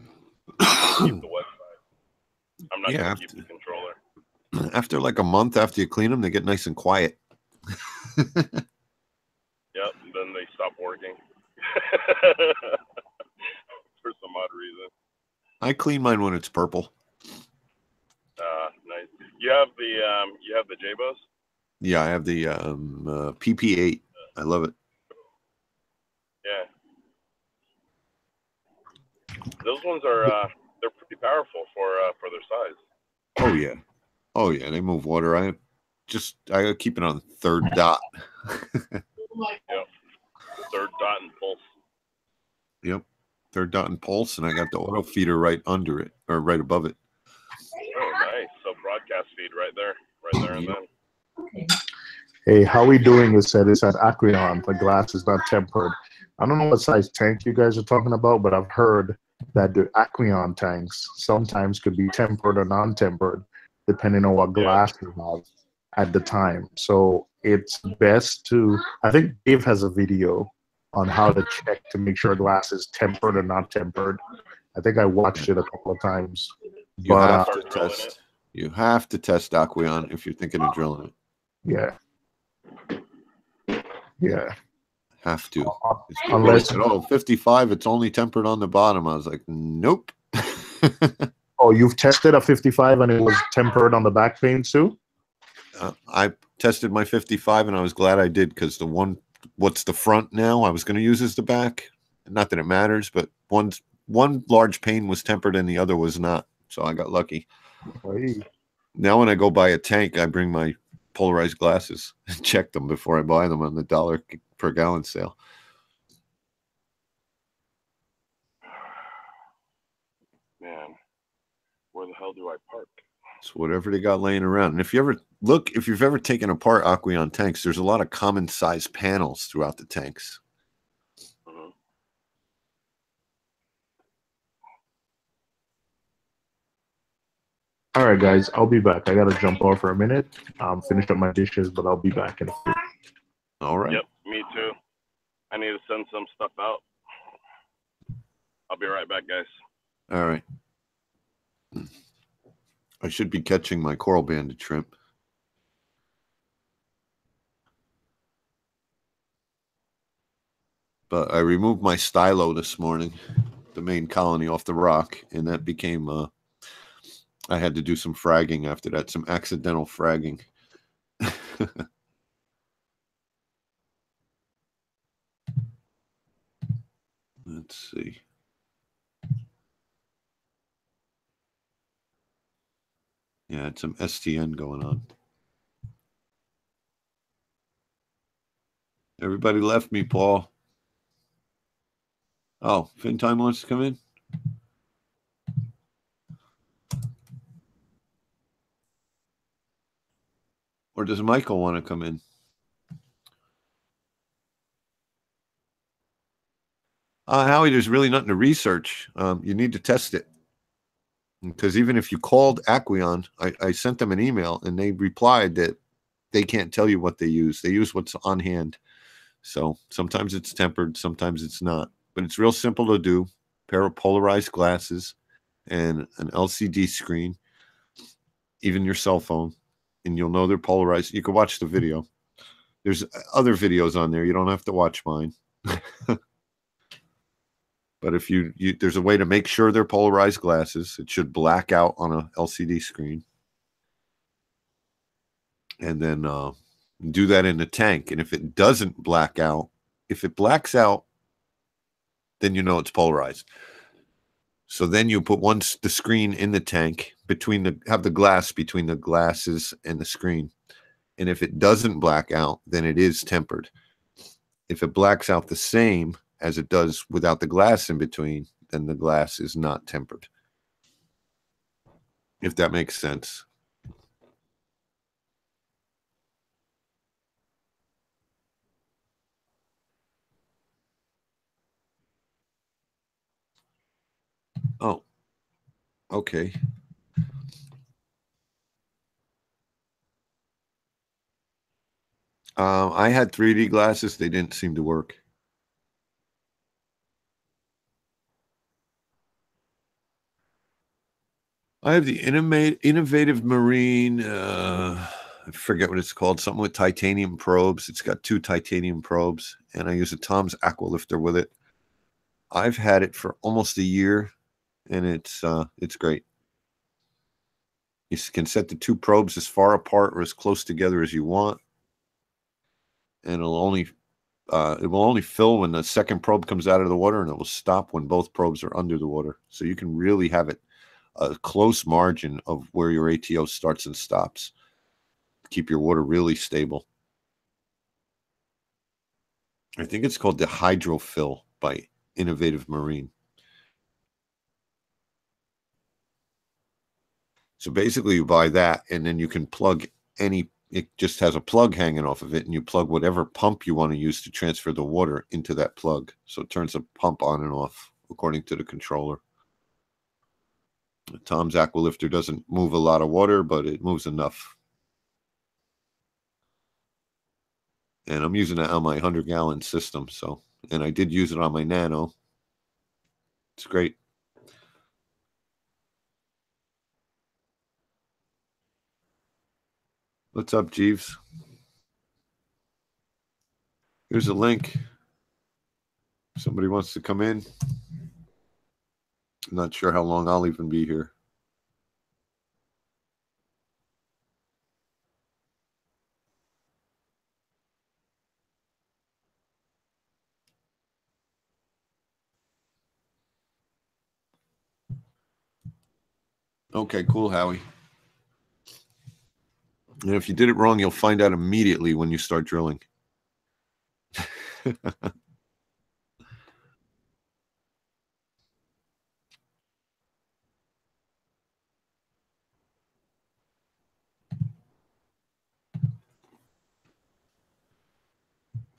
Keep the wet side. I'm not gonna keep the controller. After like a month after you clean them, they get nice and quiet. Yep, then they stop working for some odd reason. I clean mine when it's purple. Nice. You have the J-Bos? Yeah, I have the PP8. I love it. Yeah. Those ones are they're pretty powerful for their size. Oh yeah. Oh yeah, they move water. I keep it on third dot. Yep. Third dot and pulse. Yep. Third dot and pulse, and I got the auto feeder right under it or right above it. Oh, nice. So broadcast feed right there and then. Hey, how we doing? It said it's at Acreon. The glass is not tempered. I don't know what size tank you guys are talking about, but I've heard that the Acreon tanks sometimes could be tempered or non-tempered, depending on what glass you have at the time. So it's best to, I think Dave has a video on how to check to make sure a glass is tempered or not tempered. I think I watched it a couple of times. You But have to test. You have to test Aqueon if you're thinking of drilling it. yeah. Yeah. Have to. Unless, oh, 55, it's only tempered on the bottom. I was like, nope. oh, you've tested a 55 and it was tempered on the back panes too? I tested my 55 and I was glad I did, because the one, what's the front now, I was going to use as the back. Not that it matters, but one large pane was tempered and the other was not. So I got lucky. Hey. Now when I go buy a tank, I bring my polarized glasses and check them before I buy them on the $1 per gallon sale. Man, where the hell do I park? It's whatever they got laying around. And if you ever look, if you've ever taken apart Aqueon tanks, there's a lot of common size panels throughout the tanks. Mm-hmm. All right, guys, I'll be back. I got to jump off for a minute. Finish up my dishes, but I'll be back in a few. All right. Yep, me too. I need to send some stuff out. I'll be right back, guys. All right. I should be catching my coral banded shrimp. But I removed my stylo this morning, the main colony off the rock, and that became, I had to do some fragging after that, some accidental fragging. Let's see. Yeah, it's some STN going on. Everybody left me, Paul. Oh, FinTime wants to come in? Or does Michael want to come in? Howie, there's really nothing to research. You need to test it. Because even if you called Aqueon, I sent them an email and they replied that they can't tell you what they use. They use what's on hand. So sometimes it's tempered, sometimes it's not. But it's real simple to do. Pair of polarized glasses and an LCD screen, even your cell phone, and you'll know they're polarized. You can watch the video. There's other videos on there. You don't have to watch mine. But if you there's a way to make sure they're polarized glasses. It should black out on a LCD screen. And then do that in the tank. And if it doesn't black out, if it blacks out, then you know it's polarized. So then you put the screen in the tank have the glass between the glasses and the screen. And if it doesn't black out, then it is tempered. If it blacks out the same as it does without the glass in between, then the glass is not tempered. If that makes sense. Oh, okay. I had 3D glasses. They didn't seem to work. I have the Innovative Marine, I forget what it's called, something with titanium probes. It's got 2 titanium probes, and I use a Tom's Aqualifter with it. I've had it for almost a year, and it's great. You can set the 2 probes as far apart or as close together as you want, and it will only fill when the second probe comes out of the water, and it will stop when both probes are under the water. So you can really have it a close margin of where your ATO starts and stops. Keep your water really stable. I think it's called the Hydrofill by Innovative Marine. So basically you buy that, and then you can plug it just has a plug hanging off of it, and you plug whatever pump you want to use to transfer the water into that plug. So it turns the pump on and off according to the controller. Tom's Aqualifter doesn't move a lot of water, but it moves enough. And I'm using it on my 100-gallon system. So, and I did use it on my Nano. It's great. What's up, Jeeves? Here's a link. Somebody wants to come in. I'm not sure how long I'll even be here. Okay, cool, Howie. And if you did it wrong, you'll find out immediately when you start drilling.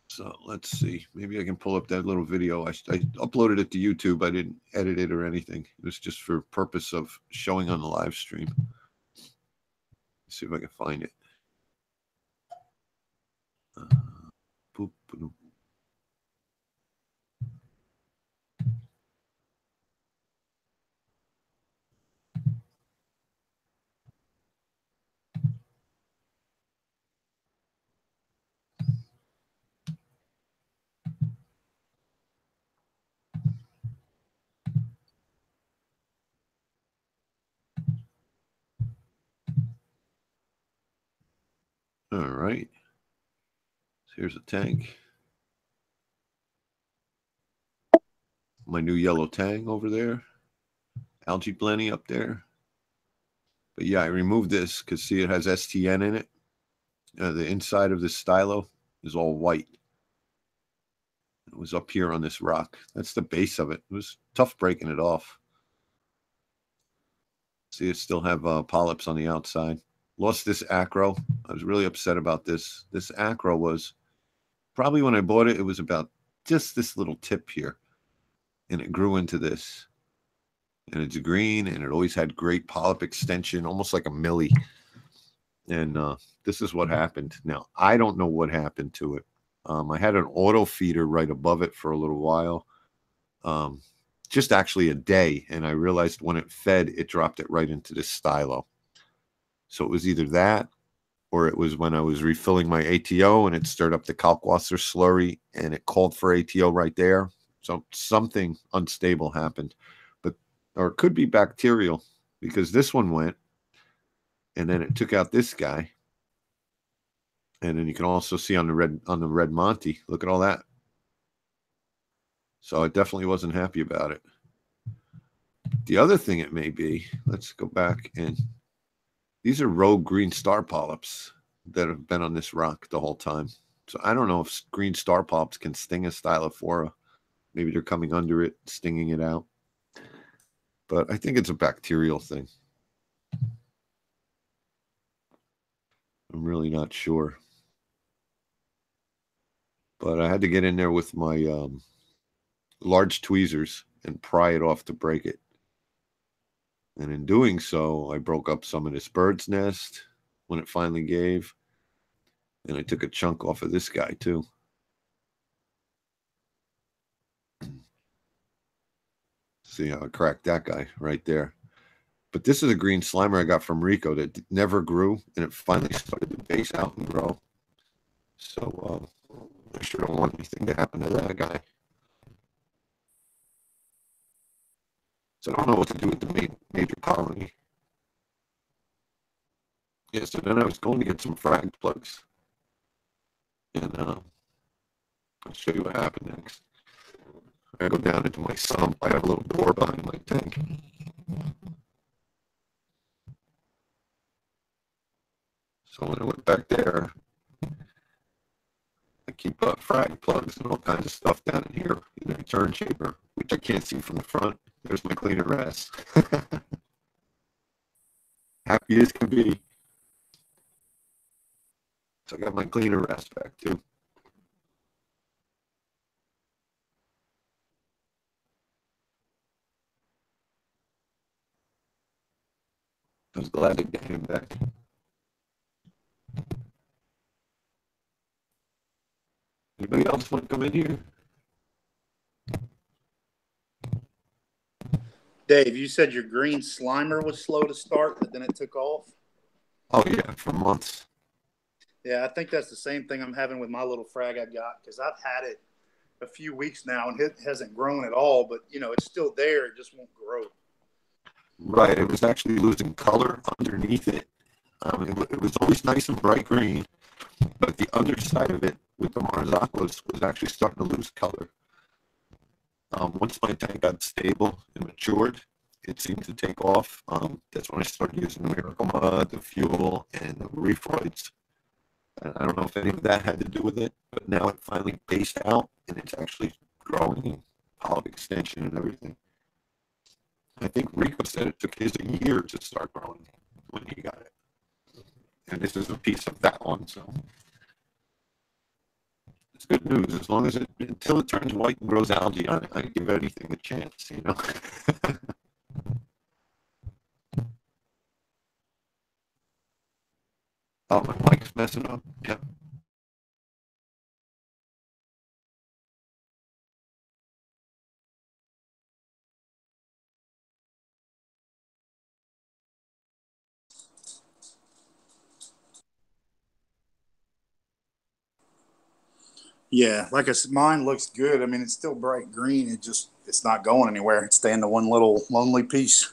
So let's see. Maybe I can pull up that little video. I uploaded it to YouTube. I didn't edit it or anything. It was just for purpose of showing on the live stream. Let's see if I can find it. Boop, boop. All right. So here's a tank. My new yellow tang over there. Algae plenty up there. But yeah, I removed this because see it has STN in it. The inside of this stylo is all white. It was up here on this rock. That's the base of it. It was tough breaking it off. See, it still have polyps on the outside. Lost this acro. I was really upset about this. This acro was probably when I bought it, it was about just this little tip here. And it grew into this. And it's green, and it always had great polyp extension, almost like a millie. And this is what happened. Now, I don't know what happened to it. I had an auto feeder right above it for a little while. Just actually a day. And I realized when it fed, it dropped it right into this stylo. So it was either that, or it was when I was refilling my ATO and it stirred up the Kalkwasser slurry and it called for ATO right there. So something unstable happened. Or it could be bacterial, because this one went and then it took out this guy. And then you can also see on the red Monty, look at all that. So I definitely wasn't happy about it. The other thing it may be, let's go back, and these are rogue green star polyps that have been on this rock the whole time. So I don't know if green star polyps can sting a stylophora. Maybe they're coming under it, stinging it out. But I think it's a bacterial thing. I'm really not sure. But I had to get in there with my large tweezers and pry it off to break it. And in doing so, I broke up some of this bird's nest when it finally gave. And I took a chunk off of this guy too. See how I cracked that guy right there. But this is a green slimer I got from Rico that never grew, and it finally started to base out and grow. So I sure don't want anything to happen to that guy. So I don't know what to do with the major colony. Yeah, so then I was going to get some frag plugs. And I'll show you what happened next. I go down into my sump. I have a little door behind my tank. So when I went back there, I keep frag plugs and all kinds of stuff down in here in a turn shaper, which I can't see from the front. There's my cleaner S. Happy as can be. So I got my cleaner S back too. I was glad to get him back. Anybody else want to come in here? Dave, you said your green slimer was slow to start, but then it took off. Oh yeah, for months. Yeah, I think that's the same thing I'm having with my little frag I got, because I've had it a few weeks now and it hasn't grown at all, but it's still there. It just won't grow. Right, it was actually losing color underneath it. It was always nice and bright green, but the underside of it with the Mars Aquas was actually starting to lose color. Once my tank got stable and matured, it seemed to take off. That's when I started using the Miracle Mud, the fuel, and the Reef. I don't know if any of that had to do with it, but now it finally based out and it's actually growing, polyp extension and everything. I think Rico said it took his a year to start growing when he got it. And this is a piece of that one, so it's good news. As long as until it turns white and grows algae on it, I give anything a chance, Oh, my mic's messing up. Yep. Yeah, like I said, mine looks good. I mean, it's still bright green. It's not going anywhere. It's staying the one little lonely piece.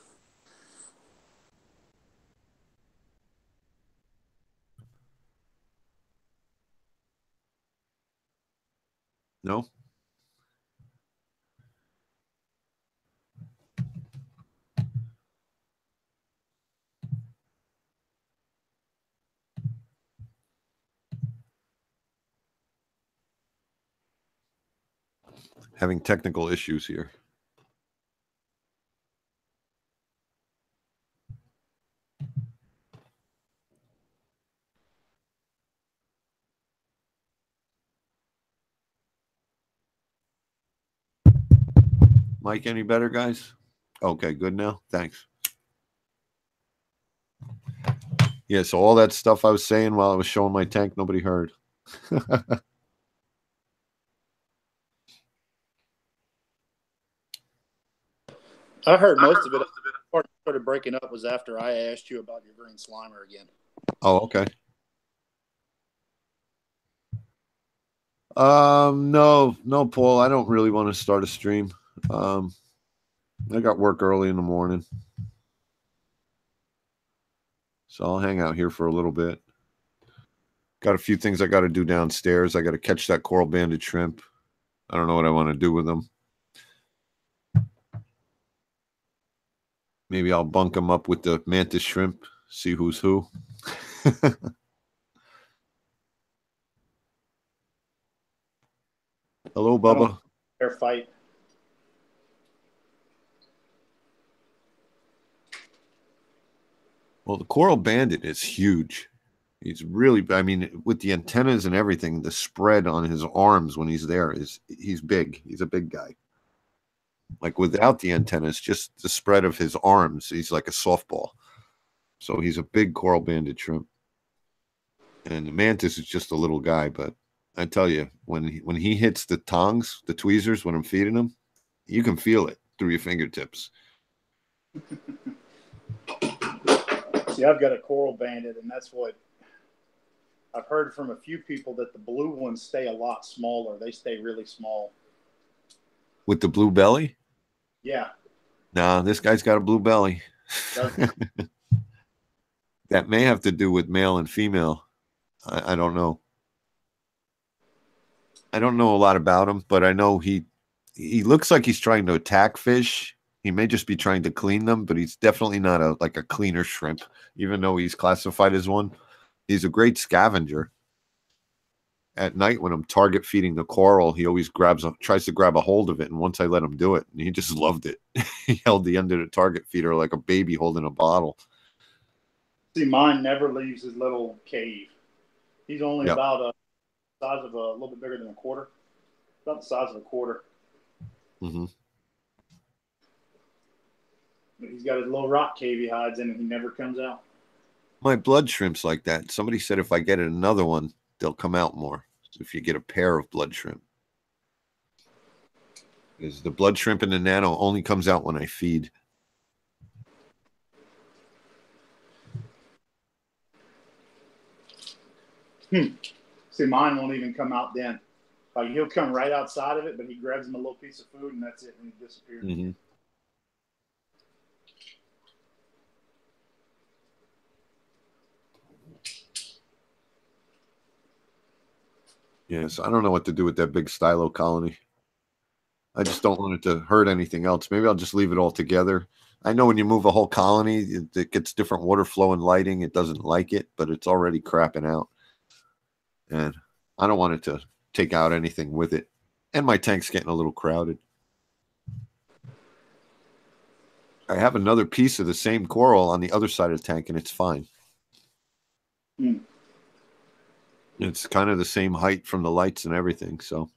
No? Having technical issues here. Mike, any better, guys? Okay, good now. Thanks. Yeah, so all that stuff I was saying while I was showing my tank, nobody heard. I heard most of it. The part that started breaking up was after I asked you about your green slimer again. Oh, okay. No, Paul, I don't really want to start a stream. I got work early in the morning. So I'll hang out here for a little bit. Got a few things I got to do downstairs. I got to catch that coral banded shrimp. I don't know what I want to do with them. Maybe I'll bunk them up with the mantis shrimp, see who's who. Hello, Bubba. Fair fight. Well, the coral bandit is huge. He's really, I mean, with the antennas and everything, the spread on his arms when he's there he's big. He's a big guy. Like without the antennas, just the spread of his arms, he's like a softball. So he's a big coral banded shrimp. And the mantis is just a little guy, but I tell you, when he hits the tongs, the tweezers, when I'm feeding him, you can feel it through your fingertips. See, I've got a coral banded, and that's what I've heard from a few people, that the blue ones stay a lot smaller. They stay really small. With the blue belly? Yeah. Nah, this guy's got a blue belly. That may have to do with male and female. I don't know. I don't know a lot about him, but I know he looks like he's trying to attack fish. He may just be trying to clean them, but he's definitely not a cleaner shrimp, even though he's classified as one. He's a great scavenger. At night when I'm target feeding the coral, he always tries to grab a hold of it, and once I let him do it, and he just loved it. He held the end of the target feeder like a baby holding a bottle. See, mine never leaves his little cave. He's only about the size of a little bit bigger than a quarter. About the size of a quarter. Mm-hmm. But he's got his little rock cave he hides in, and he never comes out. My blood shrimp's like that. Somebody said if I get another one, they'll come out more. if you get a pair of blood shrimp. Because the blood shrimp in the nano only comes out when I feed. See, mine won't even come out then. Like he'll come right outside of it, but he grabs him a little piece of food and that's it, and he disappears. Mm-hmm. Yeah, so I don't know what to do with that big stylo colony. I just don't want it to hurt anything else. Maybe I'll just leave it all together. I know when you move a whole colony, it gets different water flow and lighting. It doesn't like it, but it's already crapping out. And I don't want it to take out anything with it. And my tank's getting a little crowded. I have another piece of the same coral on the other side of the tank, and it's fine. Hmm. It's kind of the same height from the lights and everything, so.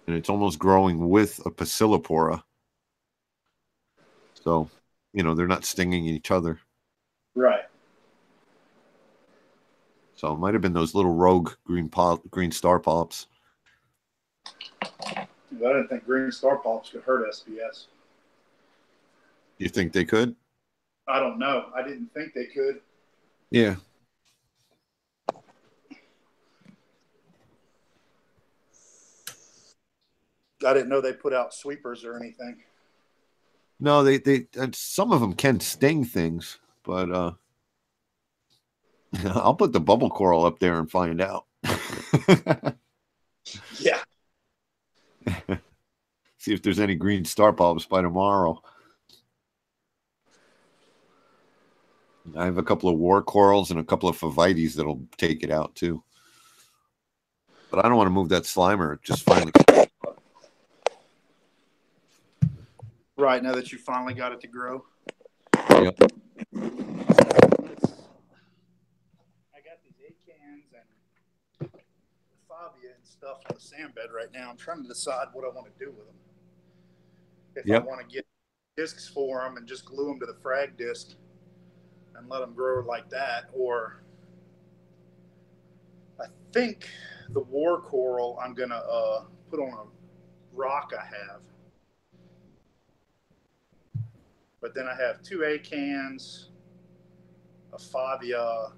And it's almost growing with a Pasillipora. So, they're not stinging each other. Right. So it might have been those little rogue green star polyps. I didn't think green star polyps could hurt SPS. You think they could? I don't know. I didn't think they could. Yeah. I didn't know they put out sweepers or anything. No, they some of them can sting things, but I'll put the bubble coral up there and find out. Yeah. See if there's any green star polyps by tomorrow. I have a couple of war corals and a couple of favites that'll take it out too. But I don't want to move that Slimer. Just finally. Right, now that you finally got it to grow. Yep. I got these acans and Fabia and stuff on the sand bed right now. I'm trying to decide what I want to do with them. If I want to get discs for them and just glue them to the frag disc and let them grow like that, or I think the war coral I'm going to put on a rock I have. But then I have 2 acans, a Fabia,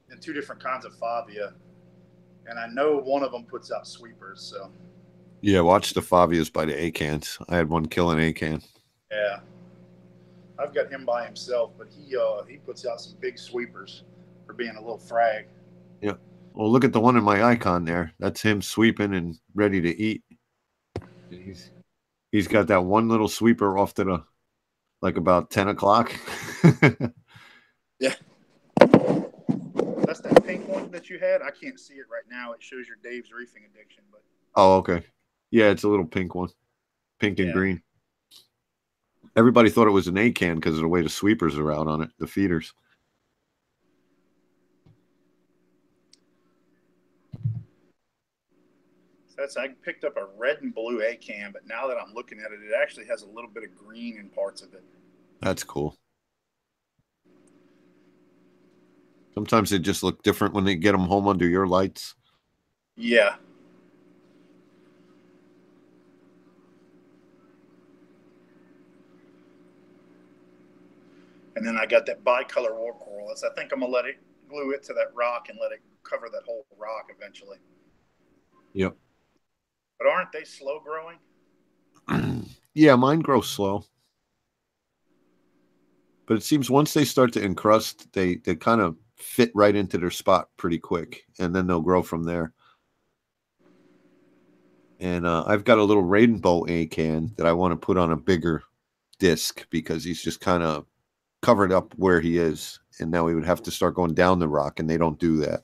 and 2 different kinds of Fabia. And I know one of them puts out sweepers, so. Yeah, watch the Favias by the acans. I had one kill an acan. Yeah. I've got him by himself, but he puts out some big sweepers for being a little frag. Yeah. Well, look at the one in my icon there. That's him sweeping and ready to eat. He's got that one little sweeper off to the, like about 10 o'clock. Yeah. That's that pink one that you had. I can't see it right now. It shows your Dave's reefing addiction, but. Oh, okay. Yeah, it's a little pink one. Pink and green. Everybody thought it was an acan because of the way the sweepers are out on it, the feeders. I picked up a red and blue acan, but now that I'm looking at it, it actually has a little bit of green in parts of it. That's cool. Sometimes they just look different when they get them home under your lights. Yeah. And then I got that bicolor war coral. I think I'm going to glue it to that rock and let it cover that whole rock eventually. Yep. But aren't they slow growing? Yeah, mine grow slow. But it seems once they start to encrust, they kind of fit right into their spot pretty quick, and then they'll grow from there. And I've got a little rainbow acan that I want to put on a bigger disc because he's just kind of covered up where he is, and now he would have to start going down the rock, and they don't do that.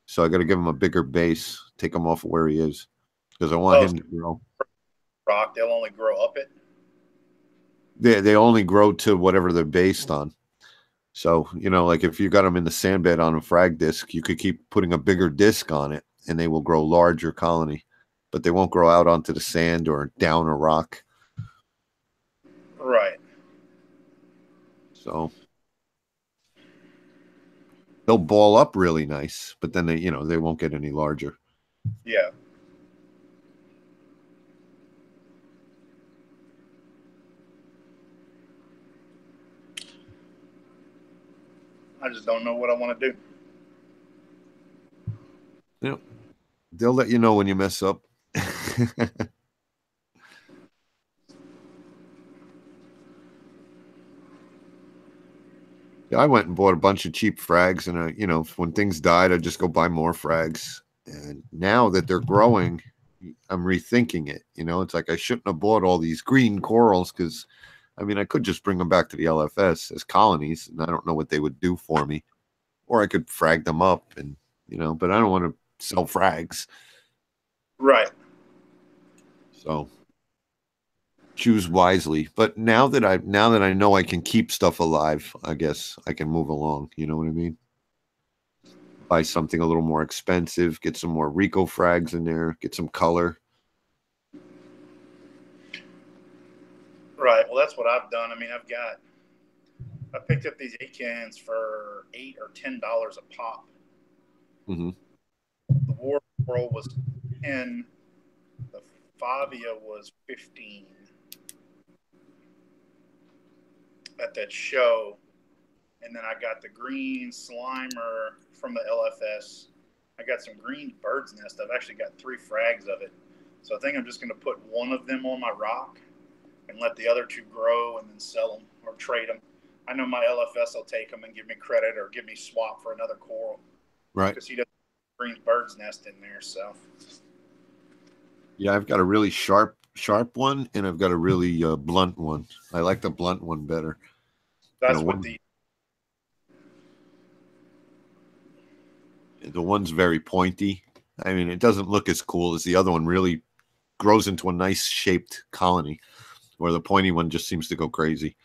So I got to give him a bigger base, take him off of where he is, because I want him to grow. Rock, they'll only grow up it. They only grow to whatever they're based on. So, like if you got them in the sand bed on a frag disc, you could keep putting a bigger disc on it and they will grow larger colony, but they won't grow out onto the sand or down a rock. Right. So they'll ball up really nice, but then they won't get any larger. Yeah. I just don't know what I want to do. Yeah. They'll let you know when you mess up. Yeah, I went and bought a bunch of cheap frags, and when things died, I'd just go buy more frags. And now that they're growing, I'm rethinking it. It's like I shouldn't have bought all these green corals because, I could just bring them back to the LFS as colonies, and I don't know what they would do for me. Or I could frag them up, and but I don't want to sell frags. Right. So choose wisely. But now that I know I can keep stuff alive, I guess I can move along. You know what I mean? Buy something a little more expensive, get some more Rico frags in there, get some color. Right. Well, that's what I've done. I picked up these cans for $8 or $10 a pop. Mm-hmm. The War Coral was 10. The Favia was 15 at that show. And then I got the green Slimer from the LFS. I got some green bird's nest. I've actually got 3 frags of it. So I think I'm just going to put one of them on my rock and let the other 2 grow and then sell them or trade them. I know my LFS will take them and give me credit or give me swap for another coral. Right. Because he doesn't have green bird's nest in there. So. Yeah, I've got a really sharp one, and I've got a really blunt one. I like the blunt one better. That's what the one's very pointy. It doesn't look as cool as the other one. Really grows into a nice shaped colony, where the pointy one just seems to go crazy.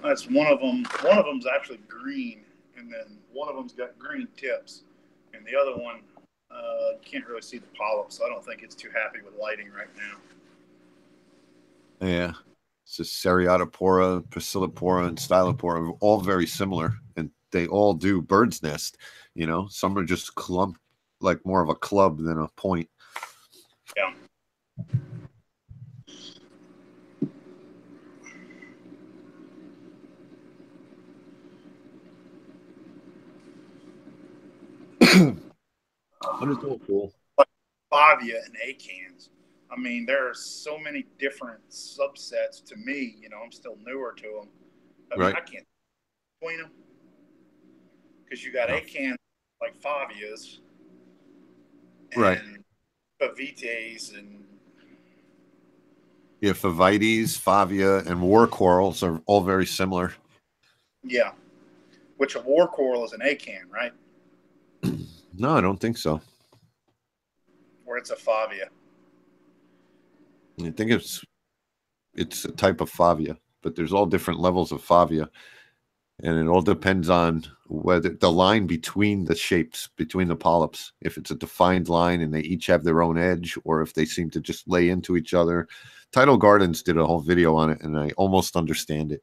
That's one of them. One of them's actually green, and then one of them's got green tips, and the other one you can't really see the polyps, so I don't think it's too happy with lighting right now. Yeah, it's a Seriatopora, Priscillipora, and Stylopora, all very similar, and they all do bird's nest. Some are just clump, like more of a club than a point. Yeah. But it's all cool. Favia and acans. There are so many different subsets to me. I'm still newer to them. Right. I can't between them because you got acans like Favias, and right? Favites and Yeah, Favites, Favia, and war corals are all very similar. yeah, which a war coral is an acan, right? No, I don't think so. Or it's a Favia. I think it's a type of Favia, but there's all different levels of Favia, and it all depends on whether the line between the shapes, between the polyps, if it's a defined line and they each have their own edge, or if they seem to just lay into each other. Tidal Gardens did a whole video on it, and I almost understand it.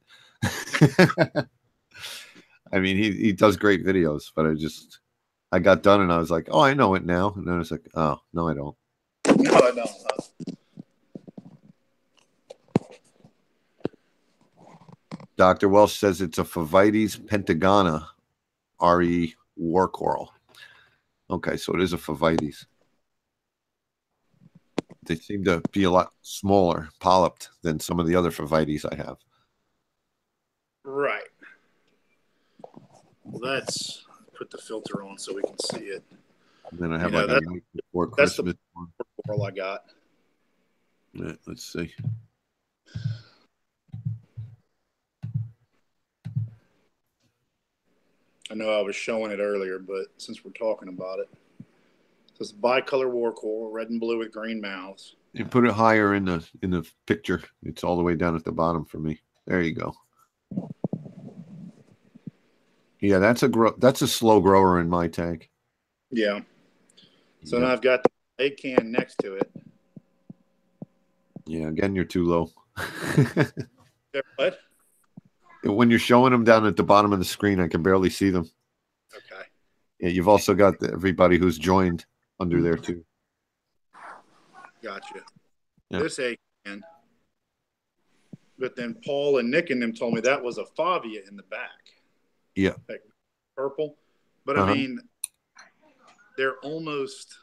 He does great videos, but I got done and I was like, oh, I know it now. And then I was like, oh, no, I don't. No, I don't. Dr. Welsh says it's a Favites pentagona RE war coral. Okay, so it is a Favites. They seem to be a lot smaller, polyped, than some of the other Favites I have. Right. Well, that's put the filter on so we can see it. And then I have a night before Christmas. That's the coral I got. Yeah, let's see. I know I was showing it earlier, but since we're talking about it, it's bicolor war coral, red and blue with green mouths. You put it higher in the picture. It's all the way down at the bottom for me. There you go. Yeah, that's a slow grower in my tank. Yeah. So now I've got the acan next to it. Yeah, again, you're too low. What? When you're showing them down at the bottom of the screen, I can barely see them. Okay. Yeah, you've also got everybody who's joined under there too. Gotcha. Yeah. This A-can. But then Paul and Nick and them told me that was a Favia in the back. Yeah. Like purple. But I mean, they're almost,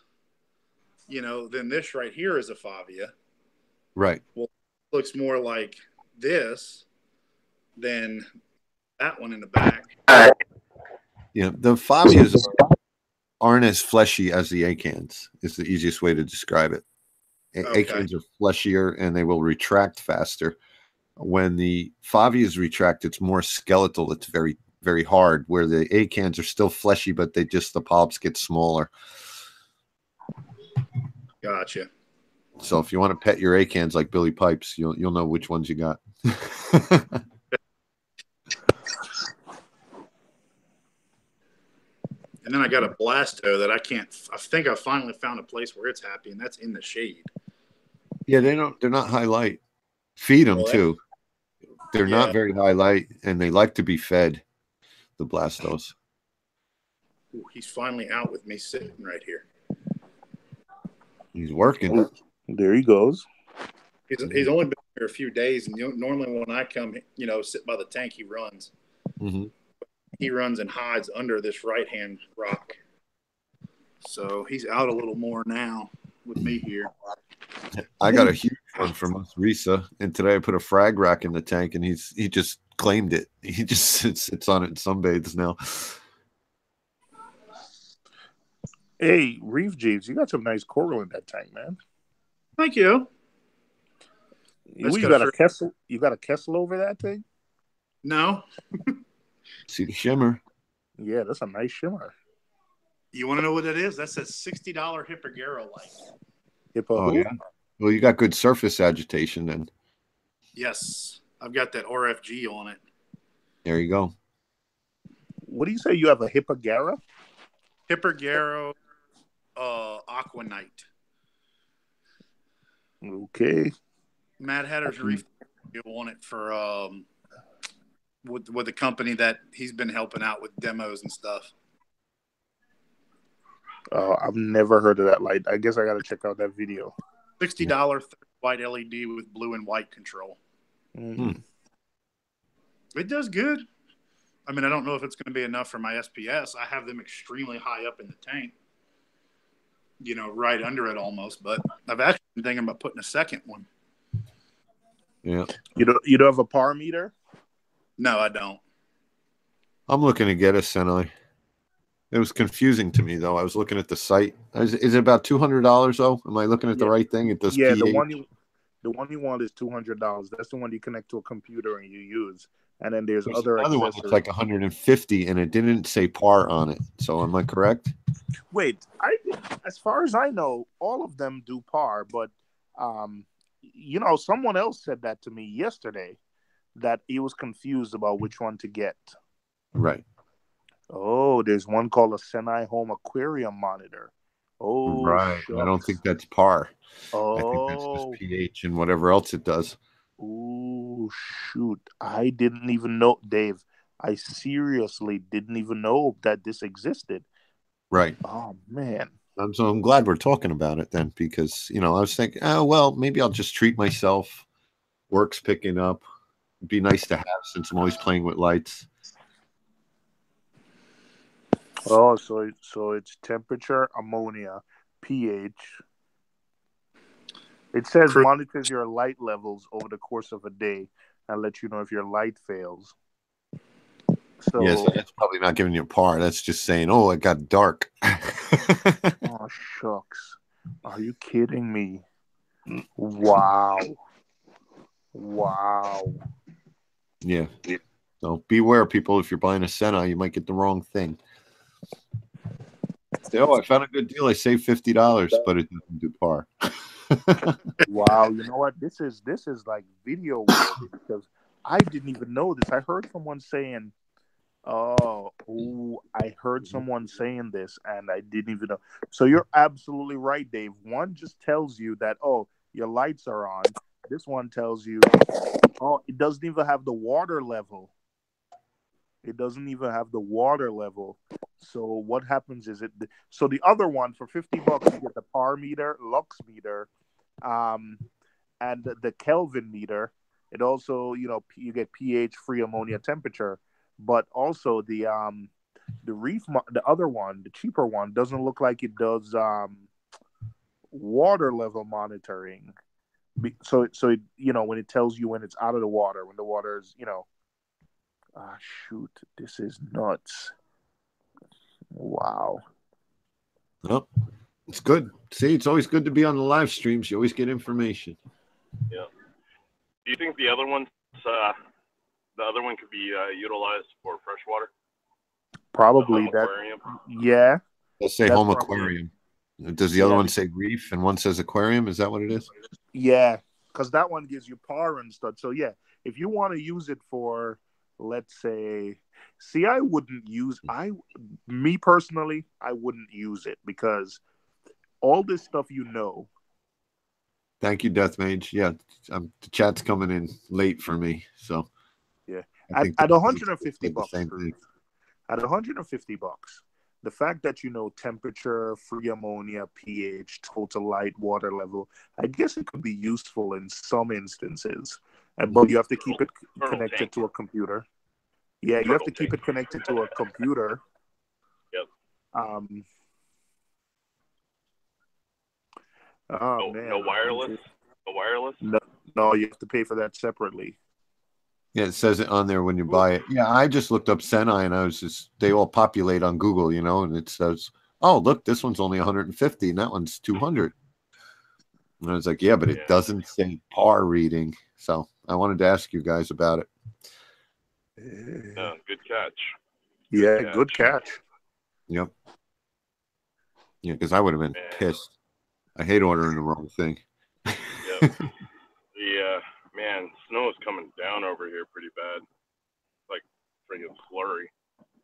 then this right here is a Favia. Right. Well, it looks more like this than that one in the back. Yeah, the Fabias aren't as fleshy as the A-cans. Is the easiest way to describe it. A-cans are fleshier and they will retract faster. When the Favias retract, it's more skeletal. It's very, very hard. Where the A-cans are still fleshy, but the polyps get smaller. Gotcha. So if you want to pet your A-cans like Billy Pipes, you'll know which ones you got. And then I got a Blasto that I think I finally found a place where it's happy, and that's in the shade. Yeah, they're not high light. Feed them too. They're not very high light, and they like to be fed, the Blastos. Ooh, he's finally out with me sitting right here. He's working. There he goes. He's only been here a few days, and normally when I come, sit by the tank, he runs. Mm-hmm. He runs and hides under this right-hand rock. So he's out a little more now with me here. I got a huge one from us, Risa, and today I put a frag rack in the tank, and he just claimed it. He just sits on it and sunbathes now. Hey, Reef Jeeves, you got some nice coral in that tank, man. Thank you. You got a Kessel? You got a Kessel over that thing? No. See the shimmer? Yeah, that's a nice shimmer. You want to know what that is? That's a $60 Hippogero light. Oh yeah. Well, you got good surface agitation then. Yes, I've got that RFG on it. There you go. What do you say? You have a Hippogero? Hippogero Aquanite. Okay. Matt Hatter's Reef on it for with the company that he's been helping out with demos and stuff. Oh, I've never heard of that light. I guess I got to check out that video. $60 white LED with blue and white control. Mm-hmm. It does good. I mean, I don't know if it's going to be enough for my SPS. I have them extremely high up in the tank, right under it almost. But I've actually been thinking about putting a second one. Yeah. You don't have a par meter? No, I don't. I'm looking to get a Senai. It was confusing to me though. I was looking at the site. Is it about $200 though? Am I looking at the right thing? It does. Yeah, pH? the one you want is $200. That's the one you connect to a computer and you use. And then there's There's other another one accessories. that's like 150, and it didn't say par on it. So am I correct? Wait, as far as I know, all of them do par, but someone else said that to me yesterday, that he was confused about which one to get. Right. Oh, there's one called a Senai Home Aquarium Monitor. Oh, right. shucks. I don't think that's par. Oh. I think that's just pH and whatever else it does. Oh, shoot. I didn't even know, Dave. I seriously didn't even know that this existed. Right. Oh, man. So I'm glad we're talking about it then, because, I was thinking, maybe I'll just treat myself. Work's picking up. It'd be nice to have since I'm always playing with lights. Oh, so it's temperature, ammonia, pH. It says monitors your light levels over the course of a day and let you know if your light fails. So yes, that's probably not giving you a par. That's just saying, oh, it got dark. Oh, shucks. Are you kidding me? Wow. Yeah. So beware, people. If you're buying a Senna, you might get the wrong thing. Say, I found a good deal. I saved $50, but it doesn't do par. Wow. You know what? This is like video worthy, because I didn't even know this. I heard someone saying, I heard someone saying this, and I didn't even know. So you're absolutely right, Dave. One just tells you that, your lights are on, This one tells you, oh, it doesn't even have the water level. It doesn't even have the water level. So what happens is so the other one for $50 you get the par meter, lux meter, and the Kelvin meter. It also, you get pH, free ammonia, temperature, but also the Reef, the other one, the cheaper one, doesn't look like it does water level monitoring. So it, when it tells you when it's out of the water, when the water is, shoot, this is nuts. Wow. Well, it's good. See, it's always good to be on the live streams. You always get information. Yeah. Do you think the other one could be utilized for freshwater? Probably that. Aquarium? Yeah. Let's say home aquarium. Does the other one say reef and one says aquarium? Is that what it is? Yeah, because that one gives you par and stuff. So yeah, if you want to use it for, let's say, I wouldn't use. Me personally, I wouldn't use it because all this stuff, Thank you, Death Mage. Yeah, the chat's coming in late for me, so yeah. At $150, at $150, the fact that temperature, free ammonia, pH, total light, water level, I guess it could be useful in some instances, but you have to keep it connected to a computer. Yeah, you have to keep it connected to a computer. Yep. Man. No wireless? No wireless? No, you have to pay for that separately. Yeah, it says it on there when you buy it. Yeah, I just looked up Senai and they all populate on Google, and it says, oh, look, this one's only 150 and that one's 200. And I was like, yeah, but it doesn't say par reading. So I wanted to ask you guys about it. Good catch. Good catch. Yep. Yeah, because I would have been pissed. I hate ordering the wrong thing. Yep. Man, snow is coming down over here pretty bad. Like freaking flurry.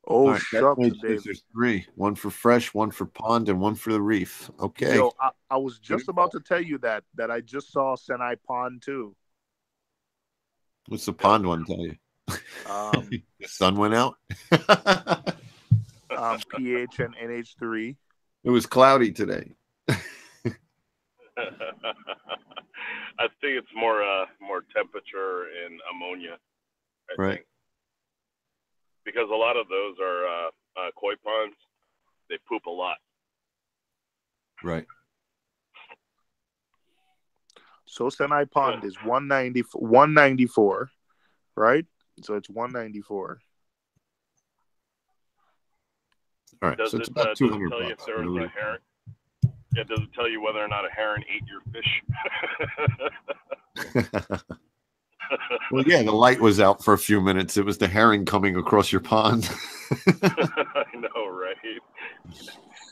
Oh, right, shucks, Dave. There's 3. One for fresh, one for pond, and one for the reef. Okay. Yo, I was just about to tell you that I just saw Senai Pond too. What's the pond one tell you? The sun went out? pH and NH3. It was cloudy today. I think it's more temperature and ammonia. I think. Because a lot of those are koi ponds. They poop a lot. Right. So Senai Pond is 194, right? So it's 194. All right. So it's about $200. Does it tell you if there was a heron? Yeah, does it tell you whether or not a heron ate your fish? Well, yeah, the light was out for a few minutes. It was the herring coming across your pond. I know, right?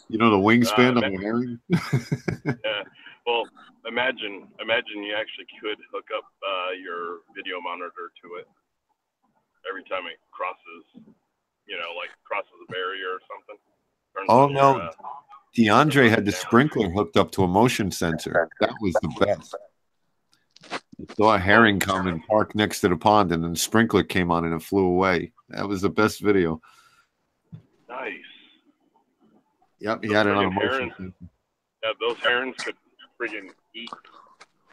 You know the wingspan of a herring? Yeah. Well, imagine you actually could hook up your video monitor to it every time it crosses, crosses a barrier or something. Oh, no. DeAndre had the sprinkler hooked up to a motion sensor. That was the best. I saw a herring come and park next to the pond, and then the sprinkler came on and it flew away. That was the best video. Nice. Yep, he had it on a motion sensor. Yeah, those herons could friggin' eat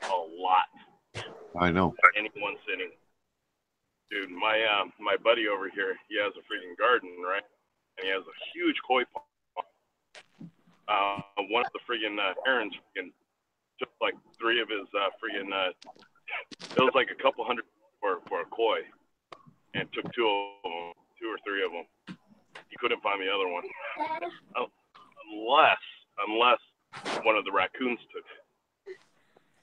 a lot. I know. Any one sitting. Dude, my buddy over here, he has a freaking garden, right? And he has a huge koi pond. One of the friggin' herons friggin' took like 3 of his friggin' it was like a couple hundred for a koi, and took 2 or 3 of them. He couldn't find the other one, unless one of the raccoons took it,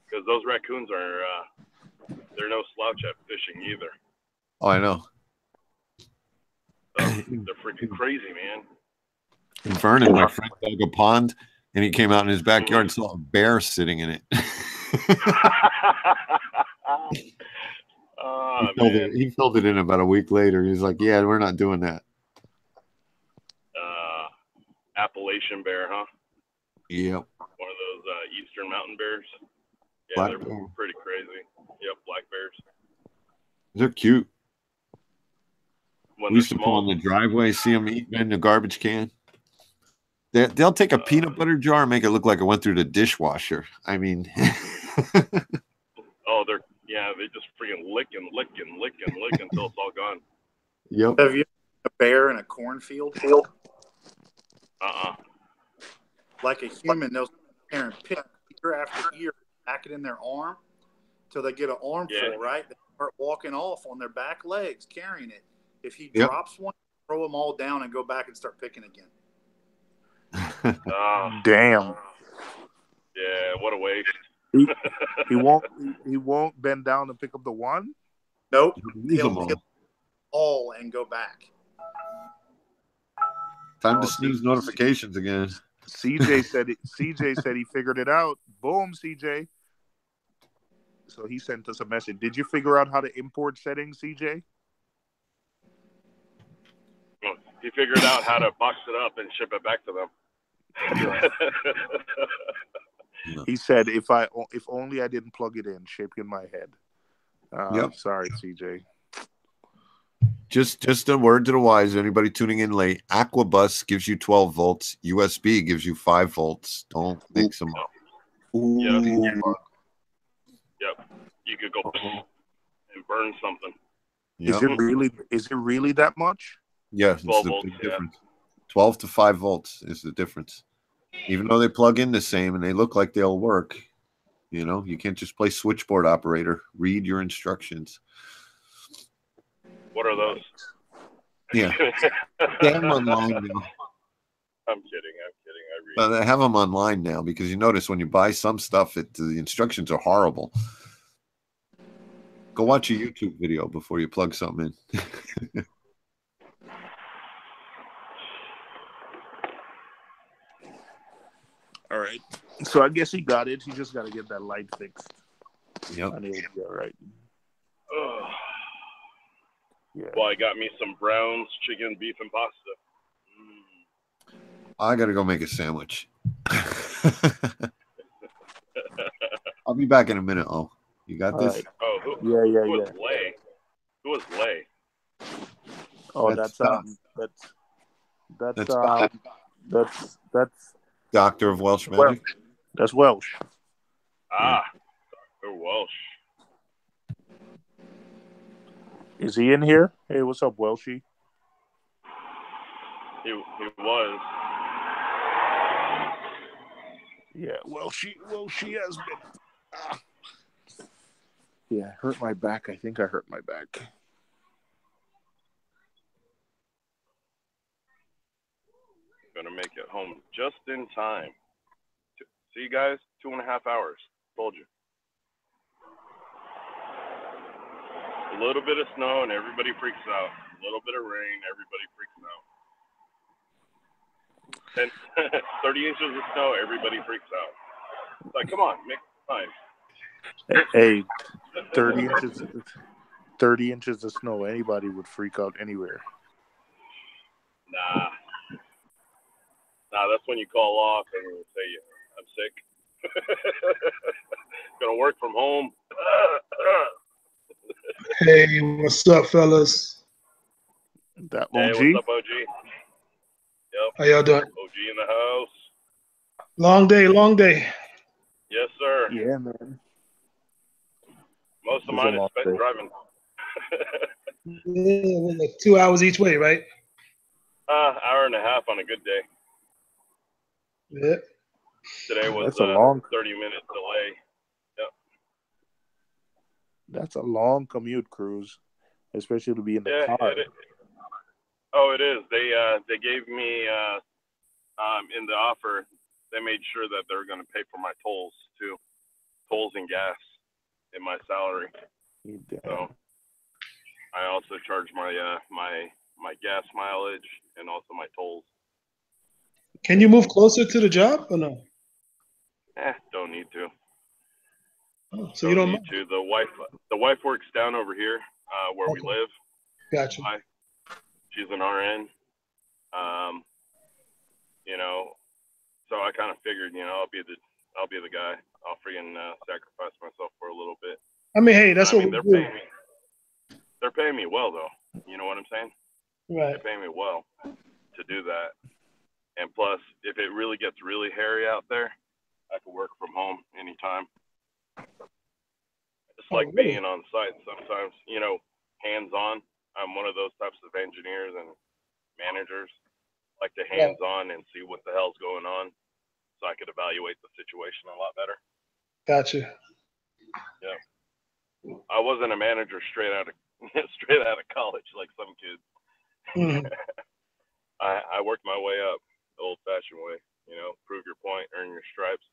because those raccoons they're no slouch at fishing either. Oh, I know. They're freaking crazy, man. In Vernon, my friend dug a pond, and he came out in his backyard and saw a bear sitting in it. He filled it in about a week later. He's like, yeah, we're not doing that. Appalachian bear, huh? Yep. One of those eastern mountain bears. Yeah, Black they're bear. pretty crazy. Yep, black bears. They're cute. When We they're used to pull small. in the driveway, see them eating in the garbage can. They'll take a peanut butter jar and make it look like it went through the dishwasher. I mean, Oh, they just freaking lick until it's all gone. Yep. Have you seen a bear in a cornfield? Like a human, they'll sit there and pick ear after ear, pack it in their arm till they get an armful, right? They start walking off on their back legs, carrying it. If he Yep. drops one, throw them all down and go back and start picking again. Damn. Yeah, what a waste. He won't bend down and pick up the one? Nope. Use them He'll all and go back. Time to snooze notifications again. CJ said he figured it out. Boom, CJ. So he sent us a message. Did you figure out how to import settings, CJ? He figured out how to box it up and ship it back to them. He said, "If only I didn't plug it in, shaking my head." Yep. Sorry, CJ. Just a word to the wise. Anybody tuning in late? Aquabus gives you 12 volts. USB gives you 5 volts. Don't mix them up. Yep. You could go and burn something. Yep. Is it really that much? Yeah, it's 12 the volts, big difference. 12 to 5 volts is the difference. Even though they plug in the same and they look like they'll work, you can't just play switchboard operator. Read your instructions. What are those? Yeah. They have them online now. I'm kidding. I read. They have them online now because you notice when you buy some stuff, the instructions are horrible. Go watch a YouTube video before you plug something in. All right. So I guess he got it. He just got to get that light fixed. Yep. And he'll be all right. Yeah. Well, I got me some Brown's chicken, beef, and pasta. I got to go make a sandwich. I'll be back in a minute. Oh, you got this? Right. Oh, who was Lay? Who was Lay? Oh, that's Doctor of Welsh Magic. That's Welsh. They're Welsh. Is he in here? Hey, what's up, Welshie? He was. Yeah, Welshie has been. Yeah, I hurt my back. I think I hurt my back. Gonna make it home just in time. See you guys, 2.5 hours. Told you. A little bit of snow and everybody freaks out. A little bit of rain, everybody freaks out. And 30 inches of snow, everybody freaks out. It's like, come on, make time. Hey, 30 inches of snow, anybody would freak out anywhere. Nah, that's when you call off and you say, I'm sick. Gonna work from home. Hey, what's up, fellas? That OG? Hey, what's up, OG? Yep. How y'all doing? OG in the house. Long day. Yes, sir. Yeah, man. Most of mine is spent driving. Yeah, like 2 hours each way, right? Hour and a half on a good day. Yeah. Today was That's a long 30-minute delay. Yep. That's a long commute, Cruz, especially to be in the car. It is. They gave me in the offer. They made sure that they're going to pay for my tolls too, tolls and gas in my salary. So I also charge my my gas mileage and also my tolls. Can you move closer to the job or no? Don't need to. Oh, so you don't need to. The wife works down over here where we live. Gotcha. She's an RN. So I kind of figured, I'll be the guy. I'll freaking sacrifice myself for a little bit. I mean, hey, that's I what mean, we they're do. paying me. They're paying me well, though. You know what I'm saying? Right. They're paying me well to do that. And plus, if it really gets really hairy out there, I can work from home anytime. It's like really? being on site sometimes, you know, hands-on. I'm one of those types of engineers and managers, like to hands-on and see what the hell's going on so I could evaluate the situation a lot better. Gotcha. Yeah. I wasn't a manager straight out of college like some kids. Mhm. I worked my way up the old-fashioned way, you know, prove your point, earn your stripes.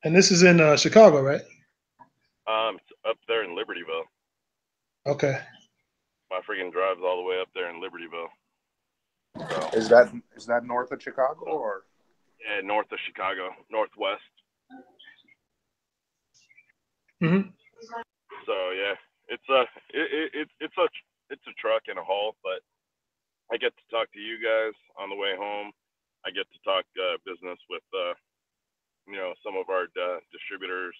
And this is in Chicago, right? It's up there in Libertyville. Okay. My freaking drive's all the way up there in Libertyville. So, Is that north of Chicago or? yeah, north of Chicago, northwest. Mm-hmm. So yeah, it's a truck and a haul, but I get to talk to you guys on the way home. I get to talk business with you know, some of our distributors,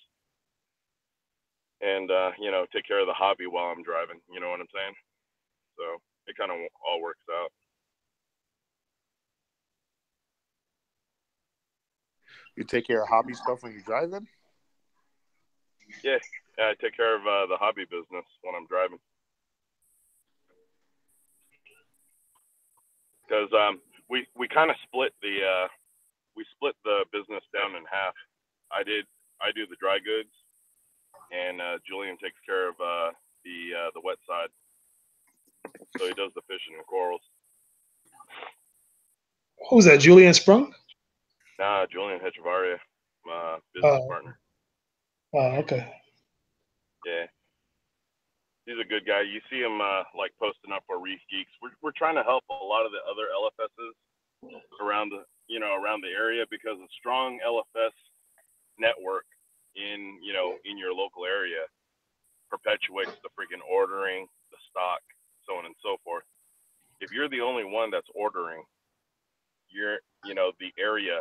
and you know, take care of the hobby while I'm driving. You know what I'm saying? So it kind of all works out. You take care of hobby stuff when you're driving? Yeah, I take care of the hobby business when I'm driving. Because we kind of split the business down in half. I do the dry goods, and Julian takes care of the wet side. So he does the fishing and corals. Who's that? Julian Sprung? Nah, Julian Hechevaria, my business partner. Oh, okay. Yeah, he's a good guy. You see him like posting up for Reef Geeks. We're trying to help a lot of the other LFSs around the area, because a strong LFS network in your local area perpetuates the freaking ordering, the stock, so on and so forth. If you're the only one that's ordering, you're the area,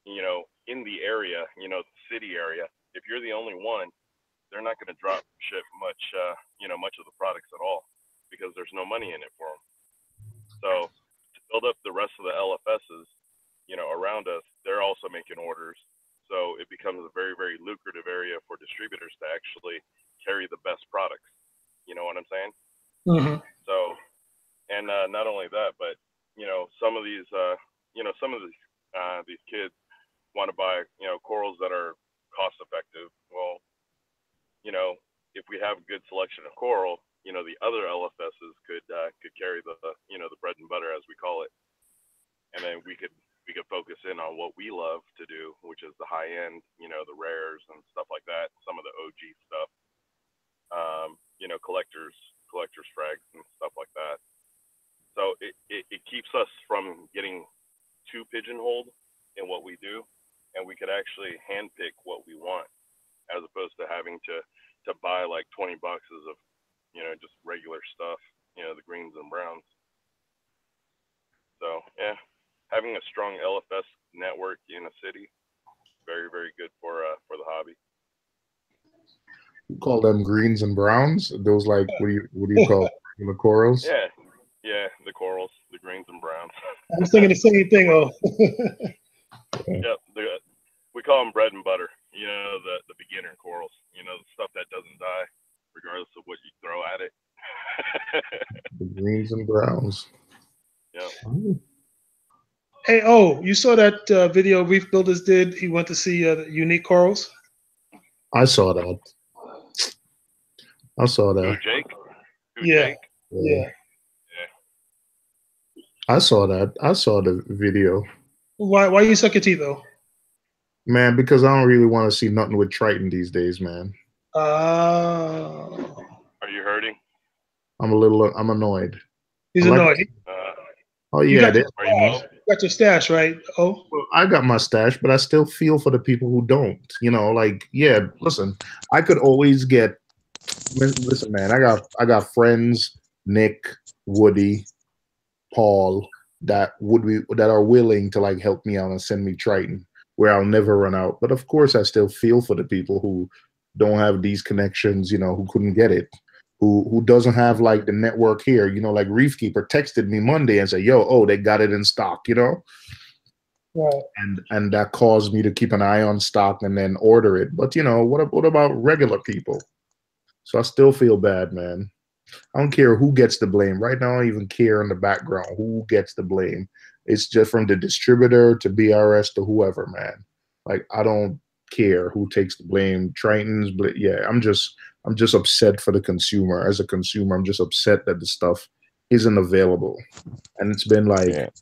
in the area, the city area. If you're the only one, they're not going to drop ship much of the products at all, because there's no money in it for them. So to build up the rest of the LFSs, around us, they're also making orders. So it becomes a very, very lucrative area for distributors to actually carry the best products. You know what I'm saying? Mm-hmm. So, and not only that, but some of these kids want to buy corals that are cost effective. Well, if we have a good selection of coral, the other LFSs could carry the the bread and butter, as we call it, and then we could focus in on what we love to do, which is the high end, the rares and stuff like that, some of the OG stuff, collectors frags and stuff like that. So it keeps us from getting too pigeonholed in what we do, and we could actually handpick what we want, as opposed to having to buy like 20 boxes of just regular stuff, the greens and browns. So yeah, having a strong LFS network in a city, very, very good for the hobby. You call them greens and browns? Those, like, what do you call them? The corals? Yeah, the corals, the greens and browns. I was thinking the same thing. Oh. Yep, we call them bread and butter. The beginner corals. The stuff that doesn't die, regardless of what you throw at it. The greens and browns. Yep. Hey, you saw that video Reef Builders did? He went to see unique corals. I saw that. Who, Jake? Jake? Yeah. I saw that. I saw the video. Why you suck your teeth though? Man, because I don't really want to see nothing with Triton these days, man. Are you hurting? I'm annoyed. He's annoyed. Oh yeah, you got your stash, right? Oh, well, I got my stash, but I still feel for the people who don't. Listen, I could always get. Listen, man, I got friends, Nick, Woody, Paul, that are willing to like help me out and send me Triton. where I'll never run out. But of course, I still feel for the people who don't have these connections, you know, who couldn't get it, who doesn't have like the network here, you know, like Reef Keeper texted me Monday and said, yo, oh, they got it in stock, you know? Right. And that caused me to keep an eye on stock and then order it. But, you know, what about regular people? So I still feel bad, man. I don't care who gets the blame. Right now, I don't even care in the background who gets the blame. It's just from the distributor to BRS to whoever, man. Like, I don't care who takes the blame. Triton's, but yeah, I'm just upset for the consumer. As a consumer, I'm just upset that the stuff isn't available. And it's been like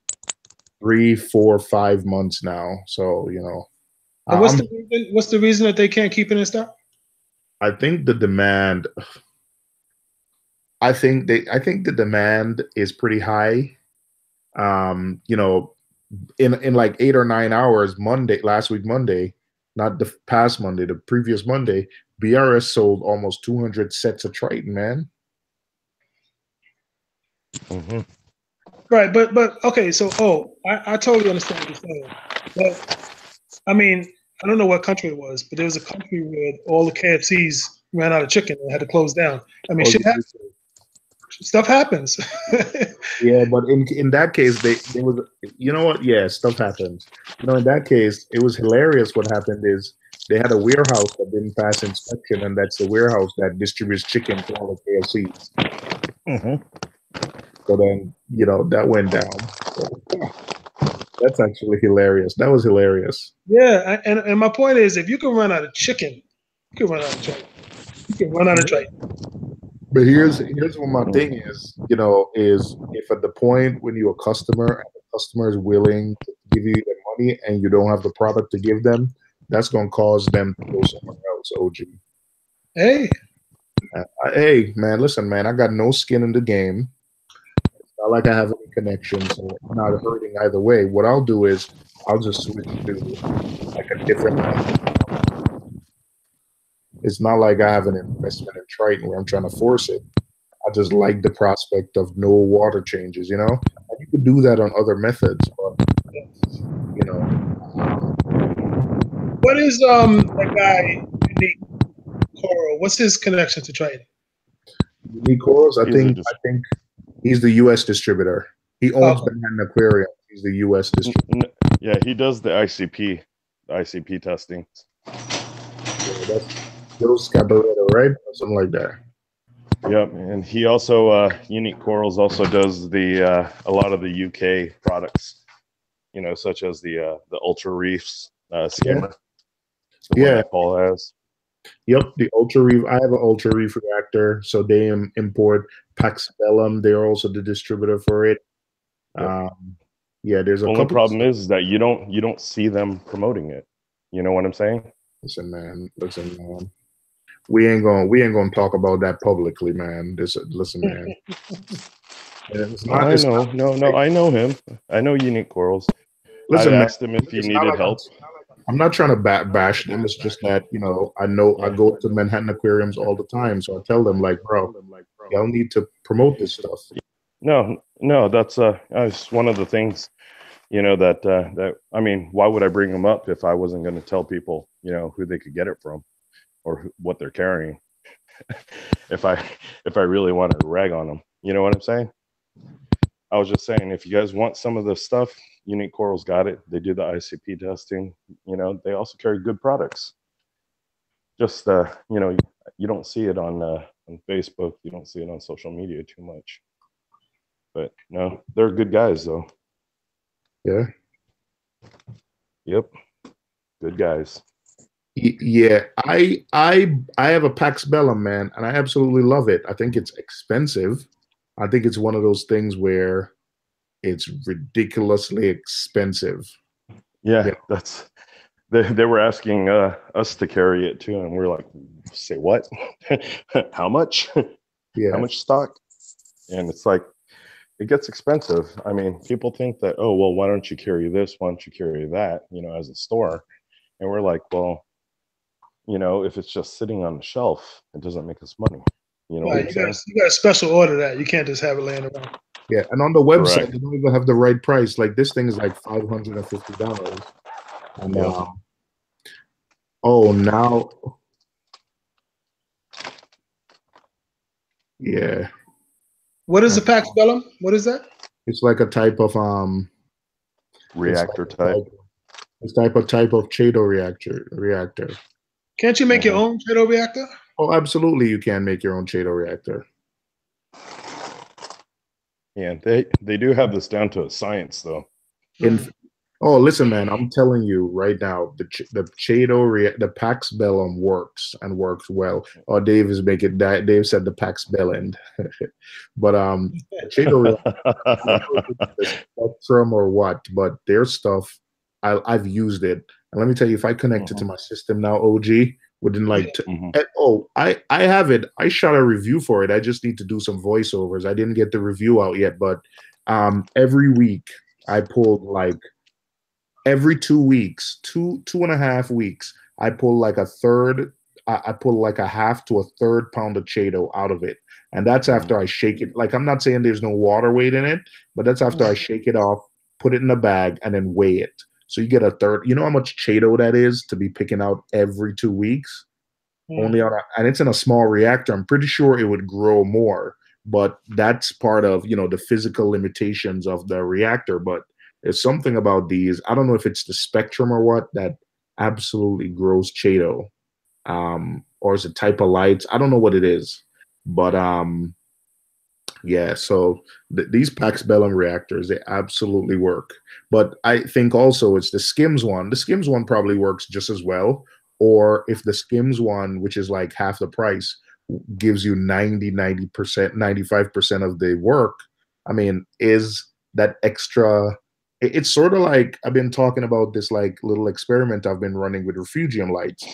3, 4, 5 months now. So, you know. And what's the reason that they can't keep it in stock? I think the demand I think the demand is pretty high. You know, in like 8 or 9 hours, last week Monday, not the past Monday, the previous Monday, BRS sold almost 200 sets of Triton, man. Right, but okay, so I totally understand what you're saying. But I mean, I don't know what country it was, but there was a country where all the KFCs ran out of chicken and had to close down. I mean, stuff happens. Yeah, but in that case, they was, you know what? Yeah, stuff happens. You know, in that case, it was hilarious. What happened is they had a warehouse that didn't pass inspection, and that's the warehouse that distributes chicken to all the KFCs. So then, you know, that went down. So, yeah, that's actually hilarious. That was hilarious. Yeah, and my point is, if you can run out of chicken, you can run out of Triton. You can run out of Triton. But here's what my thing is, you know, is if at the point when you're a customer and the customer is willing to give you the money and you don't have the product to give them, that's going to cause them to go somewhere else, OG. Hey. Hey, man, listen, man, I got no skin in the game. It's not like I have any connections, so I'm not hurting either way. What I'll do is I'll just switch to like a different It's not like I have an investment in Triton where I'm trying to force it. I just like the prospect of no water changes, you know? And you could do that on other methods, but, you know. What is that guy, Unique Coral? What's his connection to Triton? Unique Corals, I think he's the U.S. distributor. He owns Manhattan Aquarium. He's the U.S. distributor. Yeah, he does the ICP testing. Yeah, that's Joe Scabaretta, right? Or something like that. Yep, and he also Unique Corals also does the a lot of the UK products, you know, such as the Ultra Reefs skimmer. Yeah, Paul has. Yep, the Ultra Reef. I have an Ultra Reef reactor, so they import Pax Bellum. They're also the distributor for it. Yep. Yeah, there's a only couple. problem is that you don't see them promoting it. You know what I'm saying? Listen, man. We ain't gonna talk about that publicly, man. Listen, man. I know him. I know Unique Corals. Listen, I man, asked him if he it's needed not like help. I'm not trying to bash them. It's just that, you know I go to Manhattan Aquariums all the time, so I tell them like, bro, y'all need to promote this stuff. No, that's one of the things, you know, that I mean, why would I bring them up if I wasn't going to tell people, you know, who they could get it from or what they're carrying? if I really wanted to rag on them, you know what I'm saying? I was just saying, if you guys want some of the stuff, Unique Corals got it. They do the ICP testing. You know, they also carry good products. Just you know, you don't see it on Facebook. You don't see it on social media too much. But no, they're good guys though. Yeah. Yep. Good guys. Yeah, I have a Pax Bellum, man, and I absolutely love it. I think it's expensive. I think it's one of those things where it's ridiculously expensive. Yeah, that's they were asking us to carry it too, and we're like, say what? How much? Yeah. How much stock? And it's like, it gets expensive. I mean, people think that, oh, well, why don't you carry this? Why don't you carry that? You know, as a store. And we're like, well, you know, if it's just sitting on the shelf, it doesn't make us money. You know, Right, you got to special order that. You can't just have it laying around. Yeah, and on the website, Correct. they don't even have the right price. Like this thing is like $550. And oh, now, yeah, What is the Pax Bellum? What is that? it's like a type of reactor type. It's type of Chaeto reactor. Can't you make your own Chaeto reactor? Oh, absolutely, you can make your own Chaeto reactor. Yeah, they do have this down to a science, though. Oh, listen, man, I'm telling you right now, the Chaeto the Pax Bellum works and works well. Oh, Dave is making that. Dave said the Pax Bellend, but the Chaeto reactor, the Spectrum or what? But their stuff, I've used it, and let me tell you, if I connect it to my system now, OG, within like I have it. I shot a review for it. I just need to do some voiceovers. I didn't get the review out yet, but every week I pulled like every 2 weeks, 2.5 weeks, I pull like a third. I pull like a half to a third pound of Chaeto out of it, and that's after I shake it. Like, I'm not saying there's no water weight in it, but that's after I shake it off, put it in a bag, and then weigh it. So you get a third. You know how much Chaeto that is to be picking out every 2 weeks? Only on and it's in a small reactor. I'm pretty sure it would grow more, but that's part of, you know, the physical limitations of the reactor. But there's something about these. I don't know if it's the spectrum or what that absolutely grows Chaeto, or is it type of lights? I don't know what it is, but yeah. So these Pax Bellum reactors, they absolutely work. But I think also it's the Skims one. The Skims one probably works just as well. Or if the Skims one, which is like half the price, gives you 90%, 95% of the work, I mean, is that extra? It's sort of like, I've been talking about this like little experiment I've been running with refugium lights,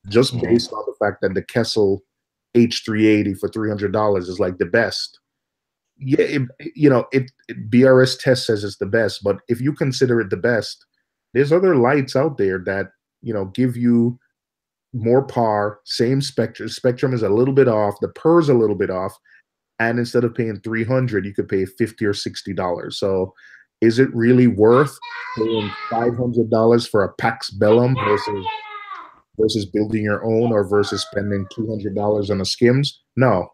just based on the fact that the Kessel H380 for $300 is like the best. Yeah, BRS test says it's the best, but if you consider it the best, there's other lights out there that, you know, give you more par, same spectrum. Spectrum is a little bit off, the PER's a little bit off, and instead of paying $300, you could pay $50 or $60. So, is it really worth paying $500 for a Pax Bellum versus building your own, or versus spending $200 on a Skims? No,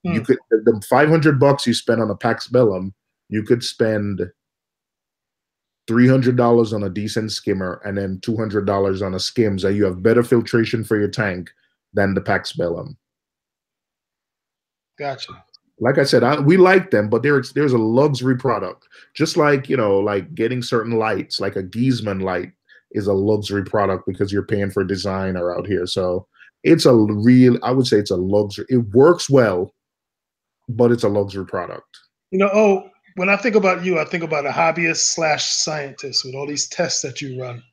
you could the $500 you spend on a Pax Bellum, you could spend $300 on a decent skimmer and then $200 on a Skims, and you have better filtration for your tank than the Pax Bellum. Gotcha. Like I said, we like them, but there's a luxury product. Just like, you know, like getting certain lights, like a Giesman light is a luxury product because you're paying for designer out here. So it's a real, I would say it's a luxury. It works well, but it's a luxury product. You know, when I think about you, I think about a hobbyist / scientist with all these tests that you run.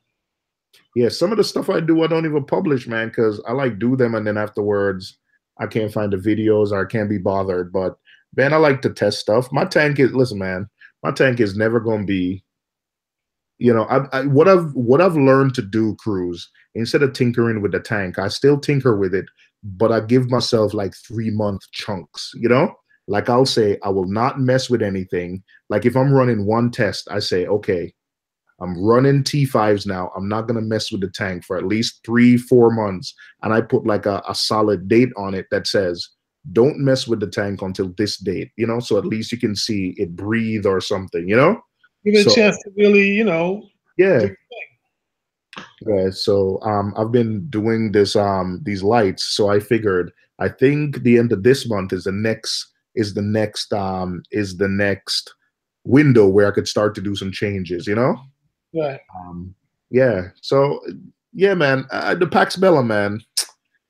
Yeah, some of the stuff I do, I don't even publish, man, because I like do them and then afterwards I can't find the videos or I can't be bothered. But man, I like to test stuff. My tank is, listen, man, my tank is never going to be, you know, what I've learned to do, Cruz, instead of tinkering with the tank, I still tinker with it, but I give myself like 3-month chunks, you know? Like, I'll say I will not mess with anything. Like, if I'm running one test, I say, okay, I'm running T5s now. I'm not going to mess with the tank for at least 3-4 months. And I put like a solid date on it that says, don't mess with the tank until this date, you know? So at least you can see it breathe or something, you know? Give it a chance to really, you know. Yeah. Yeah. So I've been doing this these lights. So I figured, I think the end of this month is the next window where I could start to do some changes, you know? Right. Yeah. So yeah, man. The Pax Bellum, man,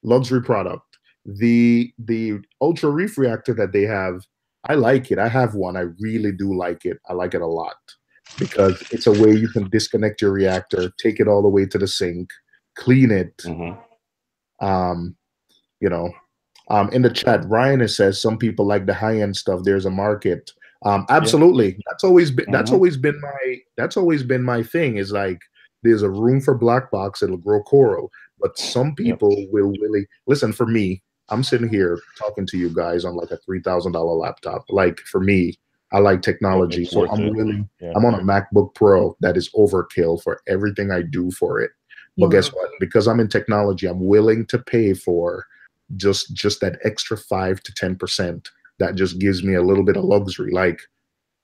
luxury product. The Ultra Reef reactor that they have, I like it. I have one. I really do like it. I like it a lot because it's a way you can disconnect your reactor, take it all the way to the sink, clean it. You know, in the chat, Ryan says some people like the high end stuff. There's a market. Absolutely. Yeah. That's always been my thing. Is like, there's a room for black box. It'll grow coral, but some people will really listen. For me, I'm sitting here talking to you guys on like a $3,000 laptop. Like, for me, I like technology, It's so worth I'm it. willing. Yeah. I'm on a MacBook Pro that is overkill for everything I do for it. But guess what? Because I'm in technology, I'm willing to pay for just that extra 5 to 10% that just gives me a little bit of luxury. Like,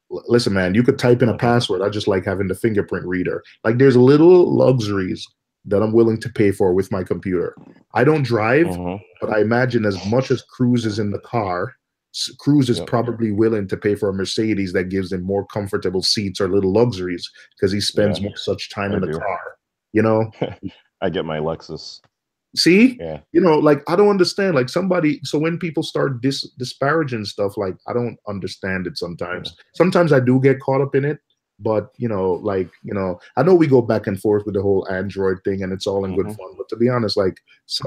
listen, man, you could type in a password. I just like having the fingerprint reader. Like, there's little luxuries that I'm willing to pay for with my computer. I don't drive, but I imagine as much as Cruz is in the car, Cruz is probably willing to pay for a Mercedes that gives him more comfortable seats or little luxuries because he spends more such time in the car. You know, I get my Lexus. See, Yeah. you know, like I don't understand. Like somebody, so when people start disparaging stuff, like I don't understand it sometimes. Sometimes I do get caught up in it, but you know, like I know we go back and forth with the whole Android thing, and it's all in good fun. But to be honest, like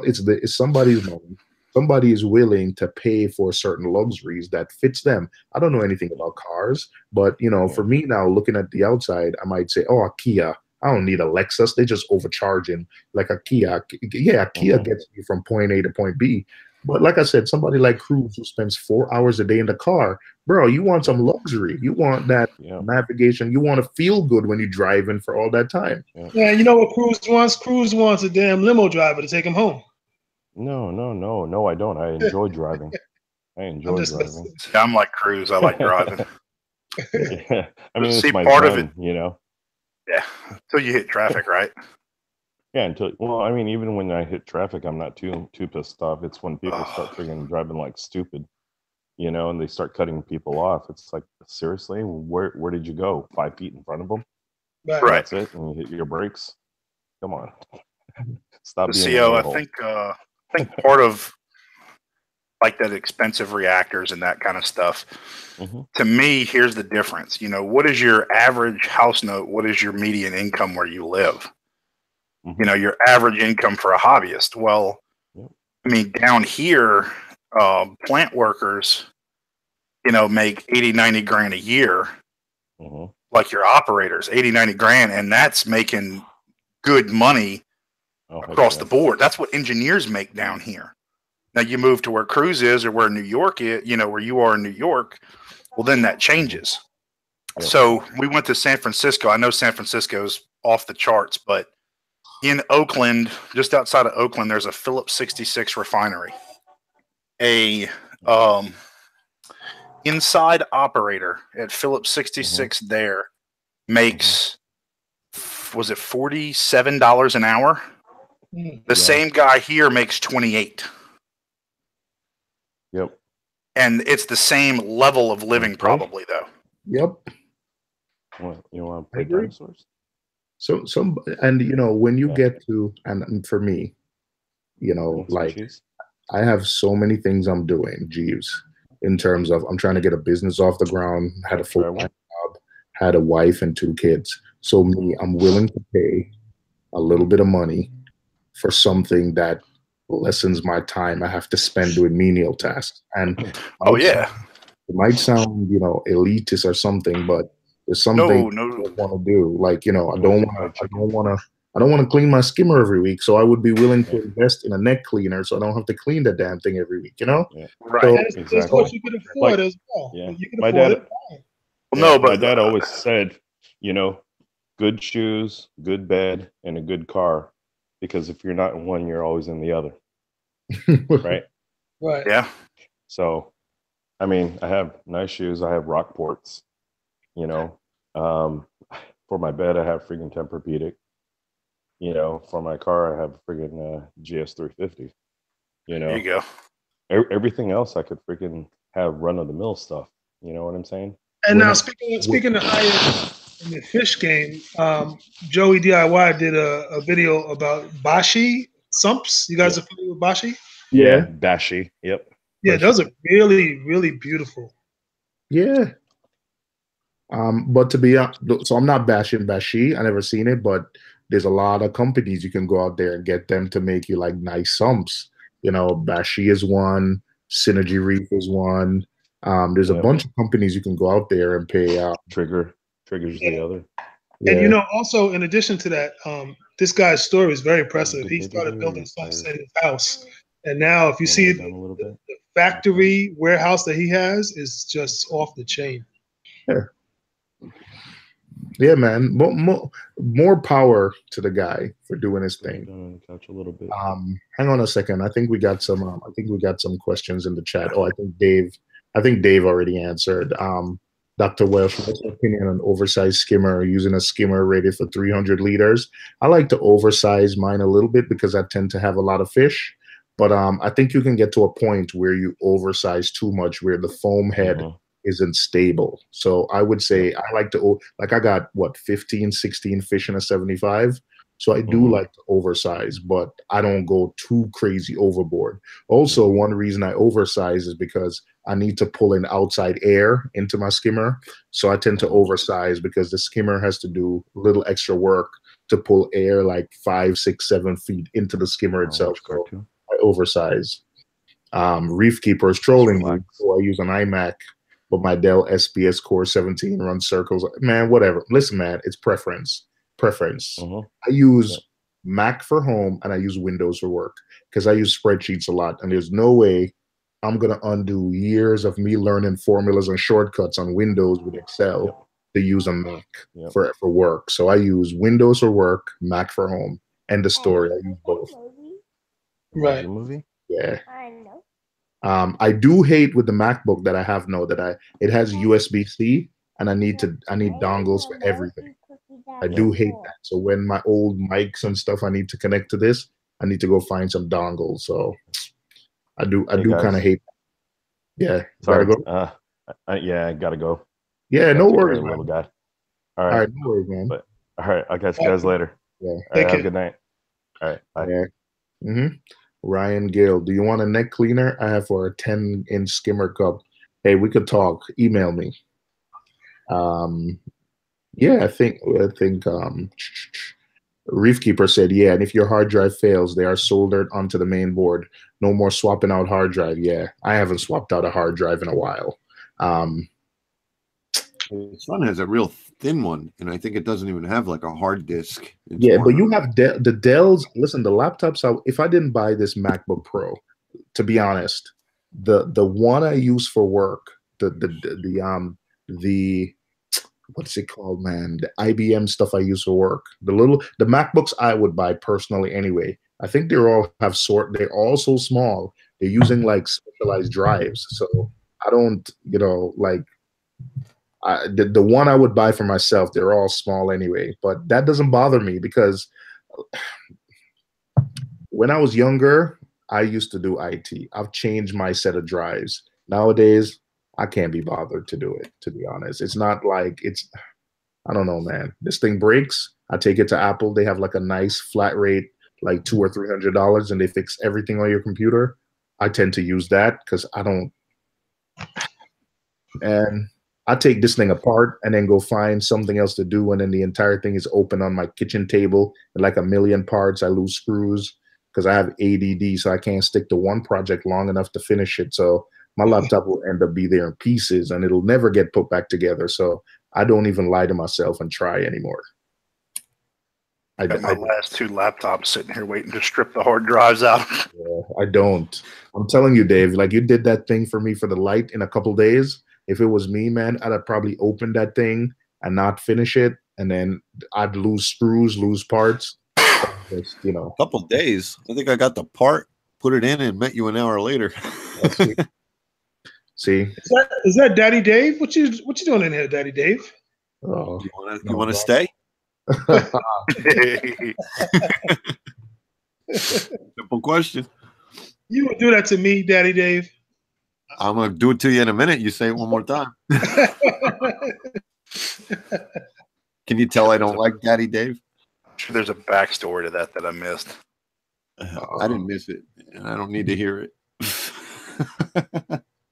it's somebody's money. Somebody is willing to pay for certain luxuries that fits them. I don't know anything about cars, but you know, for me now, looking at the outside, I might say, oh, a Kia. I don't need a Lexus. They just overcharging like a Kia. Yeah, a Kia gets me from point A to point B. But like I said, somebody like Cruz who spends 4 hours a day in the car, bro, you want some luxury. You want that navigation. You want to feel good when you're driving for all that time. Yeah, you know what Cruz wants? Cruz wants a damn limo driver to take him home. No, I don't. I enjoy driving. I enjoy driving. Yeah, I'm like Cruz. I like driving. Yeah. I mean, See, it's my part of fun, you know. Yeah, until you hit traffic, right? Yeah, well, I mean, even when I hit traffic, I'm not too pissed off. It's when people start freaking driving like stupid, you know, and they start cutting people off. It's like, seriously, where did you go? 5 feet in front of them? Right. That's it, and you hit your brakes. Come on, stop being an CO, a-hole. I think part of like that expensive reactors and that kind of stuff. To me, here's the difference. You know, what is your average house note? What is your median income where you live? You know, your average income for a hobbyist. Well, I mean, down here, plant workers, you know, make 80, 90 grand a year. Like your operators, 80, 90 grand. And that's making good money across the board. That's what engineers make down here. Now you move to where Cruz is or where New York is, you know, where you are in New York, well, then that changes. So we went to San Francisco. I know San Francisco's off the charts, but in Oakland, just outside of Oakland, there's a Phillips 66 refinery. A inside operator at Phillips 66 there makes, was it $47 an hour? The same guy here makes 28. Yep. And it's the same level of living, probably, though. Yep. You want to play dinosaurs? So and you know, when you get to, and for me, you know, like I have so many things I'm doing, Jeeves, in terms of I'm trying to get a business off the ground, had a full-time job, had a wife and 2 kids. So me, I'm willing to pay a little bit of money for something that lessens my time I have to spend doing menial tasks. And it might sound, you know, elitist or something, but there's something I want to do. Like, you know, I don't want to clean my skimmer every week. So I would be willing to invest in a neck cleaner so I don't have to clean the damn thing every week, you know? Right. So, It's what you can afford as well. You can My afford dad, it. Well, no, but my dad always said, you know, good shoes, good bed, and a good car. Because if you're not in one, you're always in the other. Right? Right. Yeah. So, I mean, I have nice shoes. I have Rockports, you know. For my bed, I have freaking Tempur-Pedic. You know, for my car, I have a freaking GS350. You know, there you go. Everything else, I could freaking have run-of-the-mill stuff. You know what I'm saying? And now speaking of higher in the fish game, Joey DIY did a video about Bashi sumps. You guys are familiar with Bashi? Yeah, Bashi. Yep. Yeah, those are really, really beautiful. Yeah. But to be so I'm not bashing Bashi. I never seen it, but there's a lot of companies you can go out there and get them to make you like nice sumps. You know, Bashi is one, Synergy Reef is one. There's a bunch of companies you can go out there and pay. Trigger's the other. And you know, also in addition to that, this guy's story is very impressive. He started building sumps in his house, and now if you see the factory warehouse that he has is just off the chain. Yeah, man. More power to the guy for doing his thing. Couch a little bit. Hang on a second. I think we got some. I think we got some questions in the chat. Oh, I think Dave already answered. Dr. Welsh, what's your opinion on oversized skimmer using a skimmer rated for 300 liters? I like to oversize mine a little bit because I tend to have a lot of fish. But I think you can get to a point where you oversize too much, where the foam head isn't stable. So I would say I like to, like I got what, 15, 16 fish in a 75. So I do like to oversize, but I don't go too crazy overboard. Also, one reason I oversize is because I need to pull in outside air into my skimmer. So I tend to oversize because the skimmer has to do a little extra work to pull air like 5, 6, 7 feet into the skimmer itself. So I oversize. Reef Keeper is trolling me. So I use an iMac, but my Dell SPS Core 17 runs circles. Man, whatever. Listen, man, it's preference. I use Mac for home and I use Windows for work because I use spreadsheets a lot, and there's no way I'm gonna undo years of me learning formulas and shortcuts on Windows with Excel to use a Mac for work. So I use Windows for work, Mac for home. End of story. I use both. Right. Movie? Yeah. I do hate with the MacBook that I have now that it has USB-C and I need dongles for everything. I do hate that. So when my old mics and stuff I need to connect to this, I need to go find some dongles. So I do kind of hate that. Yeah. Sorry. Gotta go. Yeah, I gotta go. Yeah, no Take care, worries, man. little guy. All right, no worries, man. But all right, I'll catch you guys later. Yeah. All right, have a good night. All right, bye. Yeah. Ryan Gill, do you want a neck cleaner? I have for a 10-inch skimmer cup. Hey, we could talk. Email me. Yeah, I think Reef Keeper said, yeah, and if your hard drive fails, they are soldered onto the main board. No more swapping out hard drive. Yeah, I haven't swapped out a hard drive in a while. This one has a real thin one, and I think it doesn't even have like a hard disk. It's Yeah, more but you have the Dells. Listen, the laptops. If I didn't buy this MacBook Pro, to be honest, the one I use for work, the what's it called, man? The IBM stuff I use for work. The MacBooks I would buy personally anyway. I think they're all so small. They're using like specialized drives. So I don't, like the one I would buy for myself, they're all small anyway. But that doesn't bother me because when I was younger, I used to do IT. I've changed my set of drives. Nowadays, I can't be bothered to do it, to be honest. It's not like I don't know, man. This thing breaks, I take it to Apple. They have like a nice flat rate, like $200 or $300, and they fix everything on your computer. I tend to use that because and I take this thing apart and then go find something else to do. And then the entire thing is open on my kitchen table and like a million parts. I lose screws because I have ADD, so I can't stick to one project long enough to finish it. So my laptop will end up be there in pieces and it'll never get put back together. So I don't even lie to myself and try anymore. I got my last 2 laptops sitting here waiting to strip the hard drives out. Yeah, I don't. I'm telling you, Dave, like you did that thing for me for the light in a couple days. If it was me, man, I'd have probably opened that thing and not finish it. And then I'd lose screws, lose parts. Just, a couple days. I think I got the part, put it in, and met you an hour later. See, is that Daddy Dave? What you doing in here, Daddy Dave? Oh, you want to stay? Simple question. You would do that to me, Daddy Dave? I'm gonna do it to you in a minute. You say it one more time. Can you tell I don't like Daddy Dave? I'm sure there's a backstory to that I missed. I didn't miss it, and I don't need to hear it.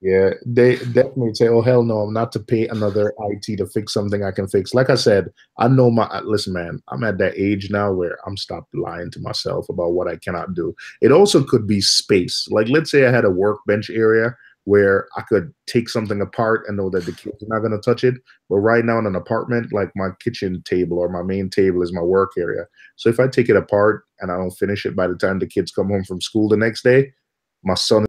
Yeah, they definitely say, "Oh hell no, I'm not to pay another IT to fix something I can fix." Like I said, I know listen, man, I'm at that age now where I'm stopped lying to myself about what I cannot do. It also could be space. Like let's say I had a workbench area where I could take something apart and know that the kids are not going to touch it. But right now in an apartment, like my kitchen table or my main table is my work area. So if I take it apart and I don't finish it by the time the kids come home from school the next day, my son